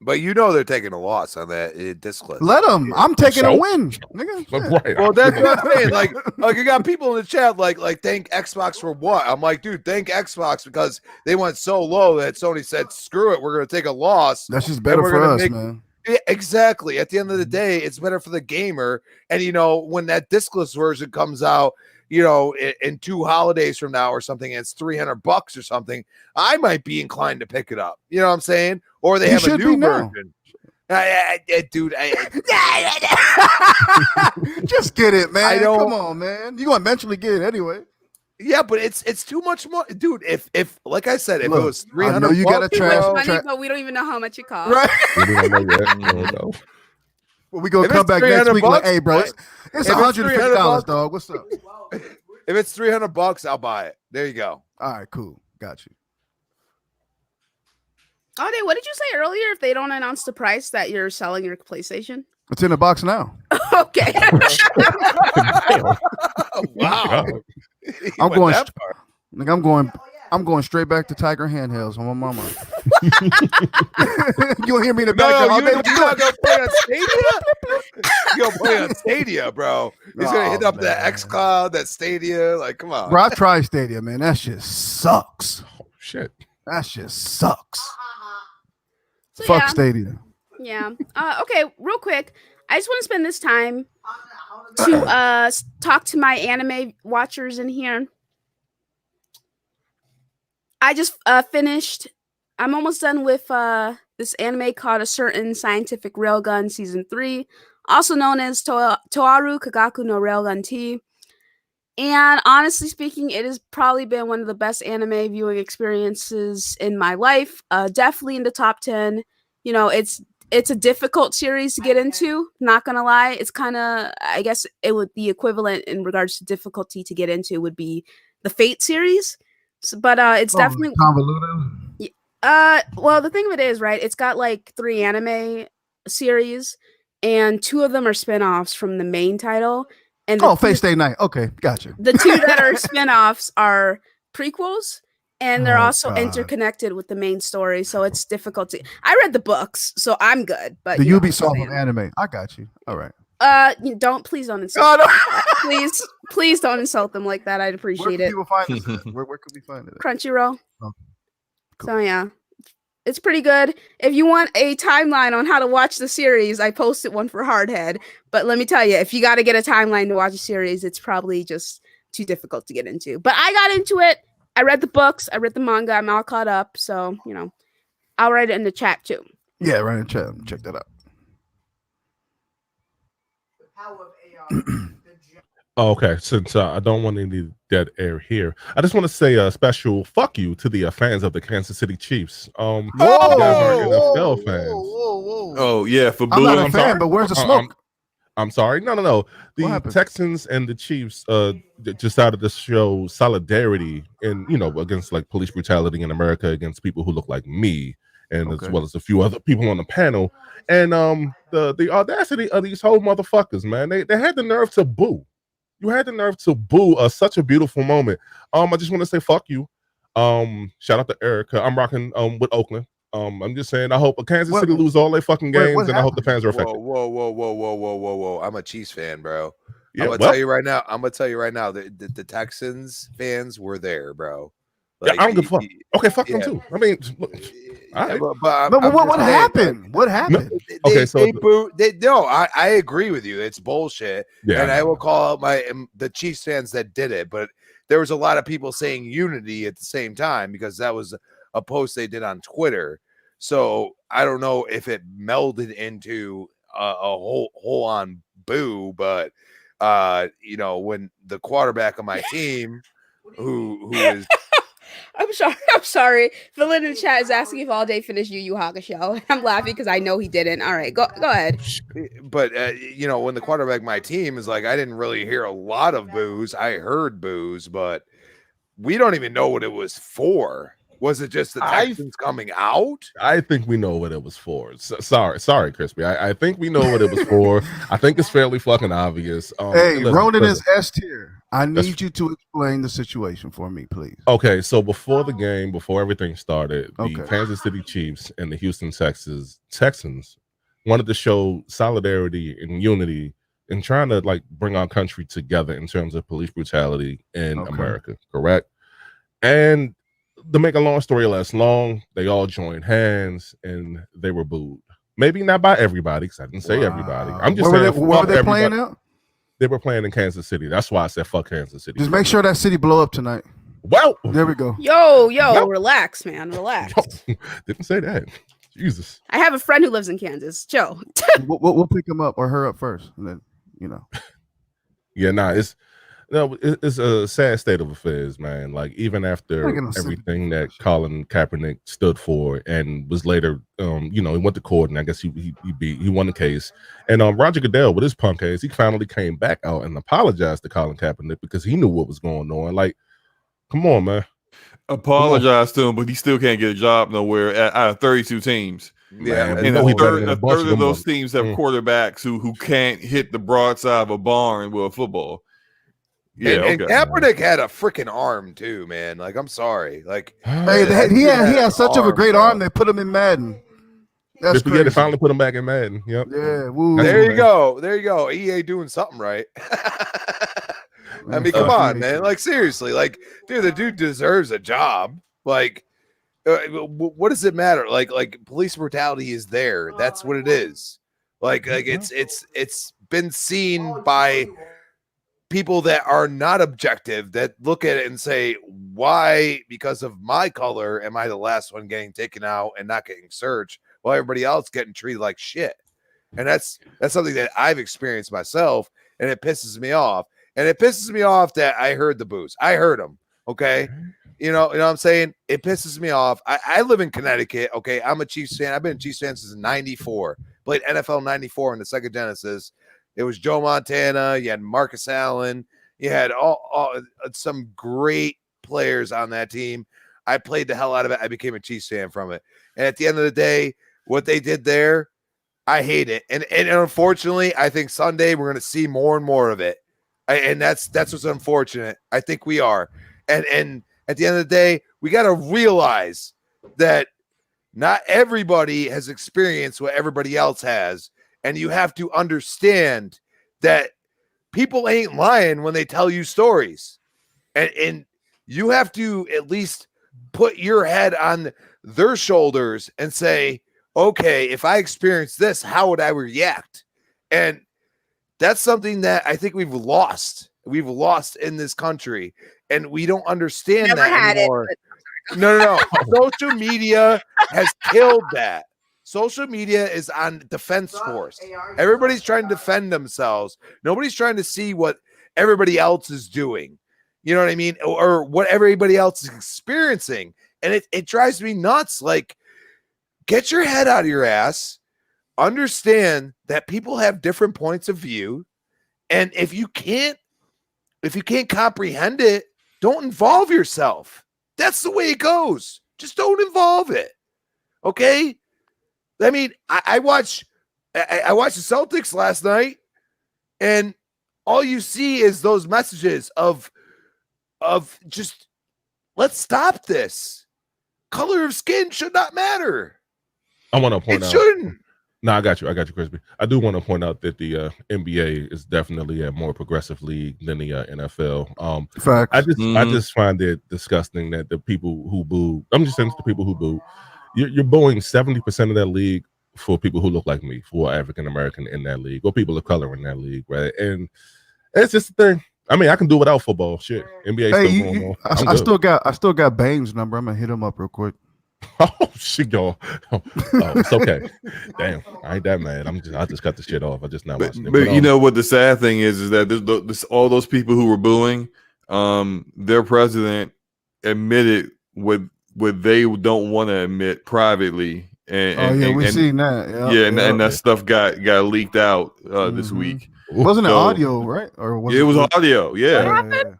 But you know they're taking a loss on that disc list. Let them. I'm taking a So? win, nigga. Shit. Right. Well, that's what I'm saying. Like you got people in the chat like thank Xbox for what? I'm like, dude, thank Xbox because they went so low that Sony said, screw it, we're gonna take a loss. That's just better we're for gonna us, make- man. Yeah, exactly. At the end of the day, it's better for the gamer. And when that discless version comes out, in 2 holidays from now or something, and it's $300 or something, I might be inclined to pick it up. You know what I'm saying? Or they You have a should new be now. version. Dude, Just get it, man. I don't- Come on, man. You gonna eventually get it anyway. yeah, but it's too much more, dude. If like I said, if Look, it was I 300, know you gotta It's trash- funny, but we don't even know how much it costs. Right. We don't know yet. We don't know. Well, we gonna If come it's back next 300 week like, bucks, "Hey, bro, it's if it's $150, $300, dog. What's up?" if it's $300, I'll buy it. There you go. All right, cool. Got you. Oh, what did you say earlier? If they don't announce the price that you're selling your PlayStation? It's in the box now. Okay. Wow. He I'm went going. that far. Nigga, I'm going straight back to Tiger handhelds on my mama. You'll hear me in the background all day. You're not gonna play on Stadia. You're gonna play on Stadia, bro. He's gonna hit Oh, up that man. XCloud, that Stadia. Like, come on. Bro, I tried Stadia, man. That shit sucks. Oh, shit. That shit sucks. So, Fuck yeah. Stadia. Yeah. Okay, real quick. I just want to spend this time to talk to my anime watchers in here. I just finished. I'm almost done with this anime called A Certain Scientific Railgun Season 3, also known as Toaru Kagaku no Railgun T. And honestly speaking, it has probably been one of the best anime viewing experiences in my life. Definitely in the top 10. It's a difficult series to get into. Not gonna lie, it's kind of, I guess it would the equivalent in regards to difficulty to get into would be the Fate series. But it's definitely convoluted. well, the thing of it is, right, it's got like 3 anime series and 2 of them are spin-offs from the main title. And Face Day Night. Okay, gotcha. the 2 that are spin-offs are prequels, and they're Oh, also God. interconnected with the main story, so it's difficult to. I read the books, so I'm good. But The you know what I'm Ubisoft saying. of anime. I got you. All right. Please don't insult. Oh, no. Please don't insult them like that. I'd Where appreciate can it. people find this? Where could we find it? Crunchyroll. Oh, cool. So yeah, it's pretty good. If you want a timeline on how to watch the series, I posted one for Hardhead. But let me tell you, if you got to get a timeline to watch a series, it's probably just too difficult to get into. But I got into it. I read the books. I read the manga. I'm all caught up. So, I'll write it in the chat too. Yeah, right in the chat. Check that out. Oh, okay, since I don't want any dead air here, I just want to say a special fuck you to the fans of the Kansas City Chiefs. You guys are NFL fans. Whoa. Oh yeah, for I'm Boo. not a I'm fan, sorry. but where's the I'm- smoke? I'm sorry. No. What The happened? Texans and the Chiefs decided to show solidarity against like police brutality in America against people who look like me, and Okay. as well as a few other people on the panel. And the audacity of these whole motherfuckers, man. They had the nerve to boo. You had the nerve to boo such a beautiful moment. I just want to say fuck you. Shout out to Erica. I'm rocking with Oakland. I'm just saying I hope Kansas What- City lose all their fucking what games, and I hope the fans are affected. Whoa. I'm a Chiefs fan, bro. Yeah, I'm gonna tell you right now, the Texans fans were there, bro. Yeah, I don't give a fuck. Okay, fuck them yeah. too. I mean, look, all right. but No, but I'm what just saying, happened? What happened? Okay, so I agree with you. It's bullshit. Yeah, And I will call out the Chiefs fans that did it, but there was a lot of people saying unity at the same time because that was a post they did on Twitter. So I don't know if it melded into a whole on boo, but you know, when the quarterback of my team, who is I'm sorry. Villain in the chat is asking if All Day finished Yu Yu Hakusho. I'm laughing because I know he didn't. All right, go ahead. But you know, when the quarterback of my team is like, I didn't really hear a lot of boos. I heard boos, but we don't even know what it was for. Was it just the Texans coming out? I think we know what it was for. Sorry, Crispy. I think we know what it was for. I think it's fairly fucking obvious. Hey, Ronan is S tier. I need you to explain the situation for me, please. Okay, so before the game, before everything started, the Kansas City Chiefs and the Houston Texans wanted to show solidarity and unity in trying to like bring our country together in terms of police brutality in America, correct? And to make a long story less long, they all joined hands and they were booed. Maybe not by everybody, because I didn't say everybody. I'm just saying. Where were they playing out? They were playing in Kansas City. That's why I said fuck Kansas City. Just make sure that city blow up tonight. Well, there we go. Yo, relax, man. Relax. Didn't say that. Jesus. I have a friend who lives in Kansas. Joe. We'll pick him up or her up first, and then Yeah, it's a sad state of affairs, man. Like even after everything that Colin Kaepernick stood for and was later, he went to court and I guess he won the case. And Roger Goodell, with his punk ass, he finally came back out and apologized to Colin Kaepernick because he knew what was going on. Like, come on, man. Apologize to him, but he still can't get a job nowhere out of 32 teams. Yeah, and a third of those teams have quarterbacks who can't hit the broadside of a barn with a football. Yeah, and Kaepernick had a freaking arm too, man. Like, I'm sorry. Like, he had such a great arm. They put him in Madden. That's crazy. They finally put him back in Madden. Yep. Yeah. There you go. EA doing something right. I mean, come on, man. Like, seriously. Like, dude, the dude deserves a job. Like, what does it matter? Like police brutality is there. That's what it is. Like it's been seen by people that are not objective, that look at it and say, why, because of my color, am I the last one getting taken out and not getting searched while everybody else getting treated like shit? And that's something that I've experienced myself, and it pisses me off. And it pisses me off that I heard the boos. I heard them. Okay. You know what I'm saying? It pisses me off. I live in Connecticut. Okay. I'm a Chiefs fan. I've been a Chiefs fan since 94. Played NFL 94 in the Sega Genesis. It was Joe Montana. You had Marcus Allen. You had all some great players on that team. I played the hell out of it. I became a Chiefs fan from it. And at the end of the day, what they did there, I hate it. And unfortunately, I think Sunday we're going to see more and more of it. And that's what's unfortunate. I think we are. And at the end of the day, we got to realize that not everybody has experienced what everybody else has. And you have to understand that people ain't lying when they tell you stories. And you have to at least put your head on their shoulders and say, okay, if I experience this, how would I react? And that's something that I think we've lost. We've lost in this country. And we don't understand that anymore. No. Social media has killed that. Social media is on defense force. Everybody's trying to defend themselves. Nobody's trying to see what everybody else is doing. You know what I mean? Or what everybody else is experiencing. And it drives me nuts. Like, get your head out of your ass. Understand that people have different points of view. And if you can't comprehend it, don't involve yourself. That's the way it goes. Just don't involve it. Okay? I mean, I watched the Celtics last night, and all you see is those messages of just, let's stop this. Color of skin should not matter. I want to point out. It shouldn't. No, I got you, Crispy. I do want to point out that the NBA is definitely a more progressive league than the NFL. Facts. I just find it disgusting that the people who boo. I'm just saying to the people who boo. You're booing 70% of that league for people who look like me, who are African American in that league, or people of color in that league, right? And it's just a thing. I mean, I can do without football. Shit, NBA Hey, still going on. I'm I good. still got Bane's number. I'm gonna hit him up real quick. Oh shit, y'all. Oh, it's okay. Damn, I ain't that mad. I just cut the shit off. I just not watching it. But you know what the sad thing is that this all those people who were booing, their president admitted what they don't want to admit privately. And we seen that. And that stuff got leaked out this week. Wasn't it audio, right? Or was it was audio? Yeah. What happened?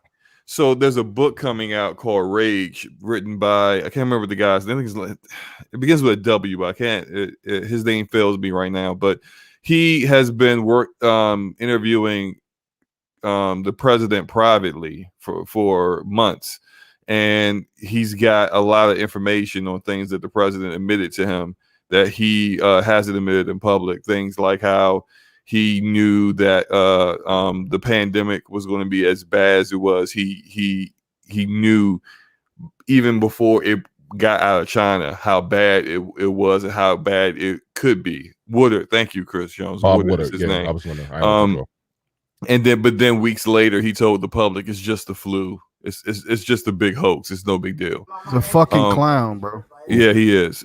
So there's a book coming out called Rage, written by I can't remember the guy's name. It begins with a W, but I can't. His name fails me right now. But he has been interviewing the president privately for months, and he's got a lot of information on things that the president admitted to him that he hasn't admitted in public. Things like how he knew that the pandemic was going to be as bad as it was. He knew even before it got out of China how bad it was and how bad it could be. Woodard, thank you, Chris Jones. Bob Woodard is Woodard, his name. I was wondering. But then weeks later, he told the public it's just the flu. It's just a big hoax. It's no big deal. He's a fucking clown, bro. Yeah, he is.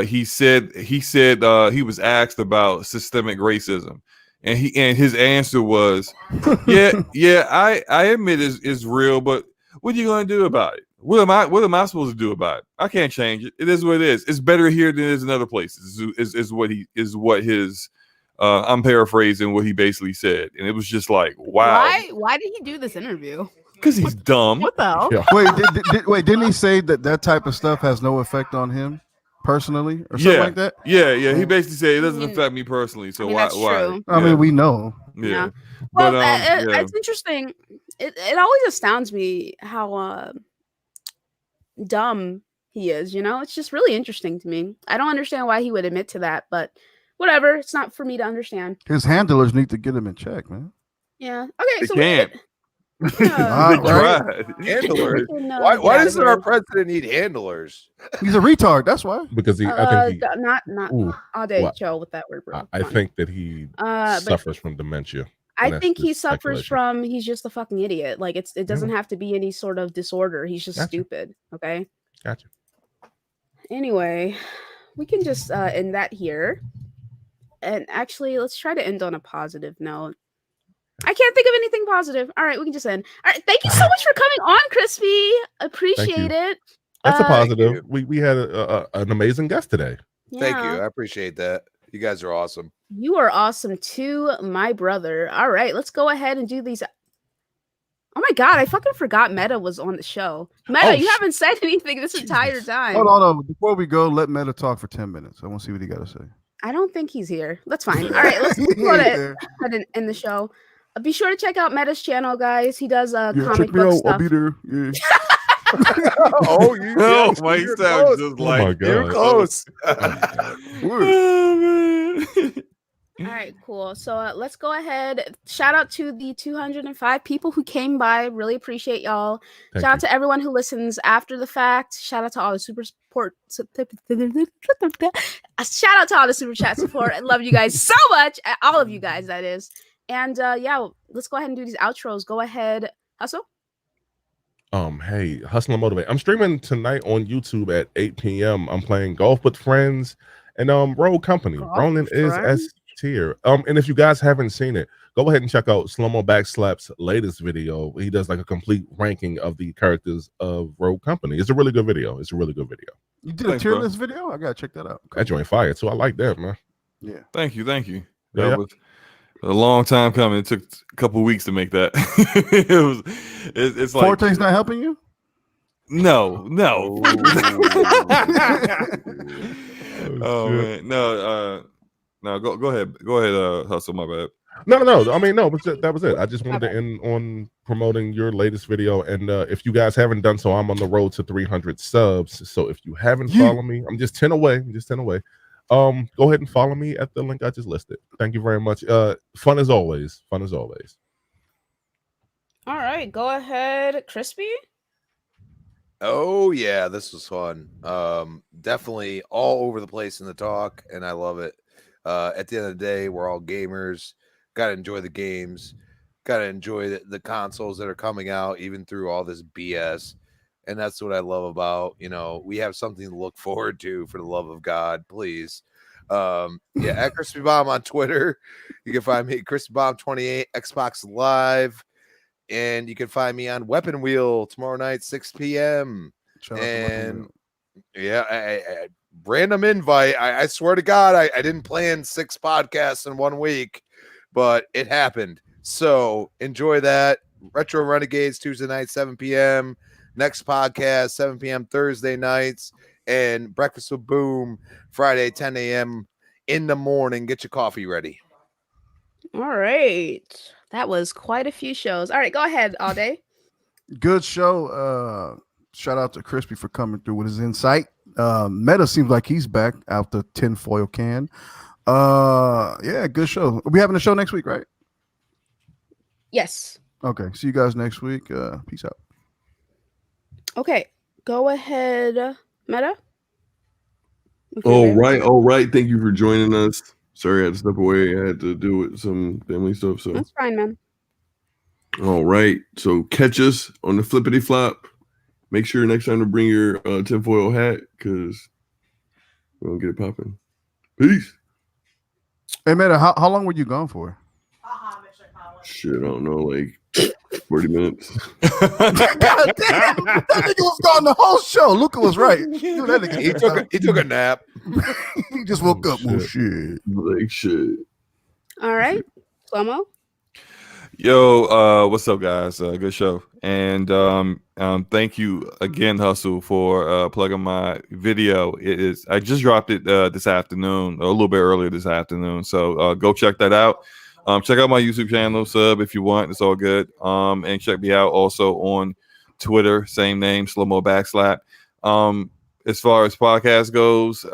He said he was asked about systemic racism, and his answer was, yeah, I admit it's real, but what are you gonna do about it? What am I supposed to do about it? I can't change it. It is what it is. It's better here than it is in other places. Is what his I'm paraphrasing what he basically said, and it was just like, wow. Why did he do this interview? Because he's dumb. What the hell? Yeah. Wait, didn't he say that type of stuff has no effect on him personally or something like that? Yeah. He basically said it doesn't affect me personally. So why? True. I mean, we know. Yeah. Well, But it's interesting. It always astounds me how dumb he is. It's just really interesting to me. I don't understand why he would admit to that, but whatever. It's not for me to understand. His handlers need to get him in check, man. Yeah. Okay. They So can't. Handlers. Why doesn't our president need handlers? He's a retard. That's why. Because I think not all day chill with that word, bro. I think that he suffers from dementia. I think he suffers from he's just a fucking idiot. Like it doesn't have to be any sort of disorder. He's just stupid. Okay. Gotcha. Anyway, we can just end that here. And actually, let's try to end on a positive note. I can't think of anything positive. All right, we can just end. All right, thank you so much for coming on, Crispy. Appreciate it. That's a positive. We had an amazing guest today. Yeah. Thank you. I appreciate that. You guys are awesome. You are awesome too, my brother. All right, let's go ahead and do these. Oh my god, I fucking forgot Meta was on the show. Meta, you haven't said anything this entire time. Hold on. Before we go, let Meta talk for 10 minutes. I want to see what he got to say. I don't think he's here. That's fine. All right, let's go ahead and end the show. Be sure to check out Meta's channel, guys. He does comic book stuff. I'll be there. Yeah. Mike sounds just like, my God. You're close. All right, cool. So let's go ahead. Shout out to the 205 people who came by. Really appreciate y'all. Shout out to everyone who listens after the fact. Shout out to all the super support. Shout out to all the super chat support. I love you guys so much. All of you guys, that is. And let's go ahead and do these outros. Go ahead, Hustle. Hey, Hustle and Motivate. I'm streaming tonight on YouTube at 8 p.m. I'm playing Golf with Friends and Road Company. Ronan is S tier. And if you guys haven't seen it, go ahead and check out Slow-Mo Backslap's latest video. He does like a complete ranking of the characters of Road Company. It's a really good video. You did a tier list video? I gotta check that out. That joint fire too. I like that, man. Yeah. Thank you. Yeah. That was a long time coming. It took a couple weeks to make that. It's like Forte's not helping you? No. Oh man, no. Go ahead. Hustle. My bad. No. I mean, no, but that was it. I just wanted to end on promoting your latest video. And if you guys haven't done so, I'm on the road to 300 subs. So if you haven't followed me, I'm just 10 away. Go ahead and follow me at the link I just listed. Thank you very much. Fun as always. All right, go ahead, Crispy. Oh yeah, this was fun. Definitely all over the place in the talk, and I love it. At the end of the day, we're all gamers. Got to enjoy the games. gotta enjoy the consoles that are coming out, even through all this BS. And that's what I love about, we have something to look forward to, for the love of God, please. At Crispy Bomb on Twitter. You can find me at Crispy Bomb 28 Xbox Live, and you can find me on Weapon Wheel tomorrow night 6 p.m. Shout out to Weapon Wheel. I random invite. I swear to God, I didn't plan 6 podcasts in 1 week, but it happened. So enjoy that. Retro Renegades Tuesday night 7 p.m. Next podcast 7 p.m. Thursday nights, and Breakfast with Boom Friday 10 a.m. in the morning. Get your coffee ready. All right, that was quite a few shows. All right, go ahead, all day. Good show. Shout out to Crispy for coming through with his insight. Meta seems like he's back out the tinfoil can. Good show. We having a show next week, right? Yes. Okay. See you guys next week. Peace out. Okay, go ahead, Meta. All right. Thank you for joining us. Sorry, I had to step away. I had to deal with some family stuff. So that's fine, man. All right. So catch us on the flippity flop. Make sure next time to bring your tinfoil hat, because we're gonna get it popping. Peace. Hey, Meta, how long were you gone for? Shit, I don't know, like 40 minutes. God damn, that nigga was gone the whole show. Luca was right. Dude, that nigga He took a nap. He just woke up. Well, shit. Like shit. All right, Slow-mo. Yo, what's up, guys? Good show. And thank you again, Hustle, for plugging my video. I just dropped it this afternoon, a little bit earlier this afternoon. So go check that out. Check out my YouTube channel, sub if you want. It's all good. And check me out also on Twitter, same name, Slow-mo Backslap. As far as podcast goes,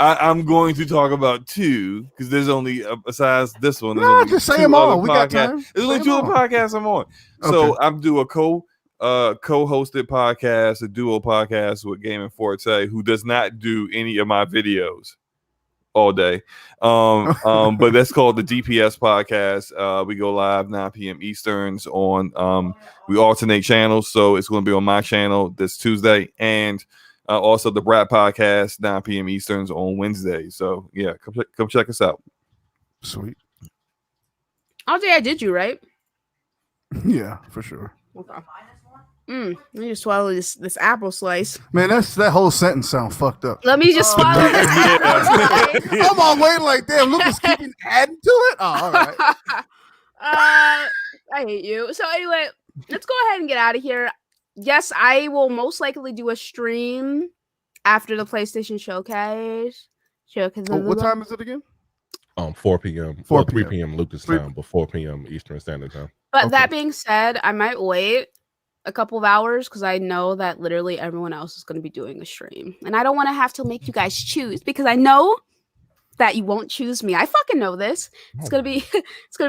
I'm going to talk about 2 because there's only besides this one. No, just say them all. We got time. There's only 2 other podcasts I'm on. So I'm doing a co-hosted podcast, a duo podcast with Gaming Forte, who does not do any of my videos all day. But that's called the DPS podcast. We go live 9 p.m. Easterns on we alternate channels, so it's going to be on my channel this Tuesday, and also the Brat podcast 9 p.m. Easterns on Wednesday. So yeah, come check us out. Sweet. All day I did you right. Yeah, for sure. Okay. Let me just swallow this apple slice. Man, that whole sentence sound fucked up. Let me just swallow this apple slice. I'm on waiting like, damn, Lucas keeping adding to it? Oh, all right. I hate you. So anyway, let's go ahead and get out of here. Yes, I will most likely do a stream after the PlayStation Showcase. What time is it again? 4 p.m. 3 p.m. Lucas time, but 4 p.m. Eastern Standard Time. But that being said, I might wait a couple of hours because I know that literally everyone else is going to be doing a stream, and I don't want to have to make you guys choose because I know that you won't choose me. I fucking know this. It's gonna be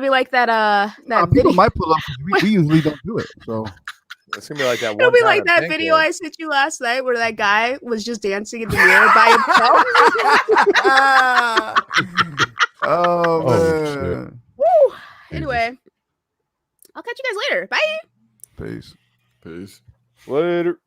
like that people video. might pull up. We usually don't do it, so it's gonna be like that. It'll be like that video I sent you last night where that guy was just dancing in the mirror by himself. Oh man. Woo. Anyway, I'll catch you guys later. Bye. Peace. Peace. Later.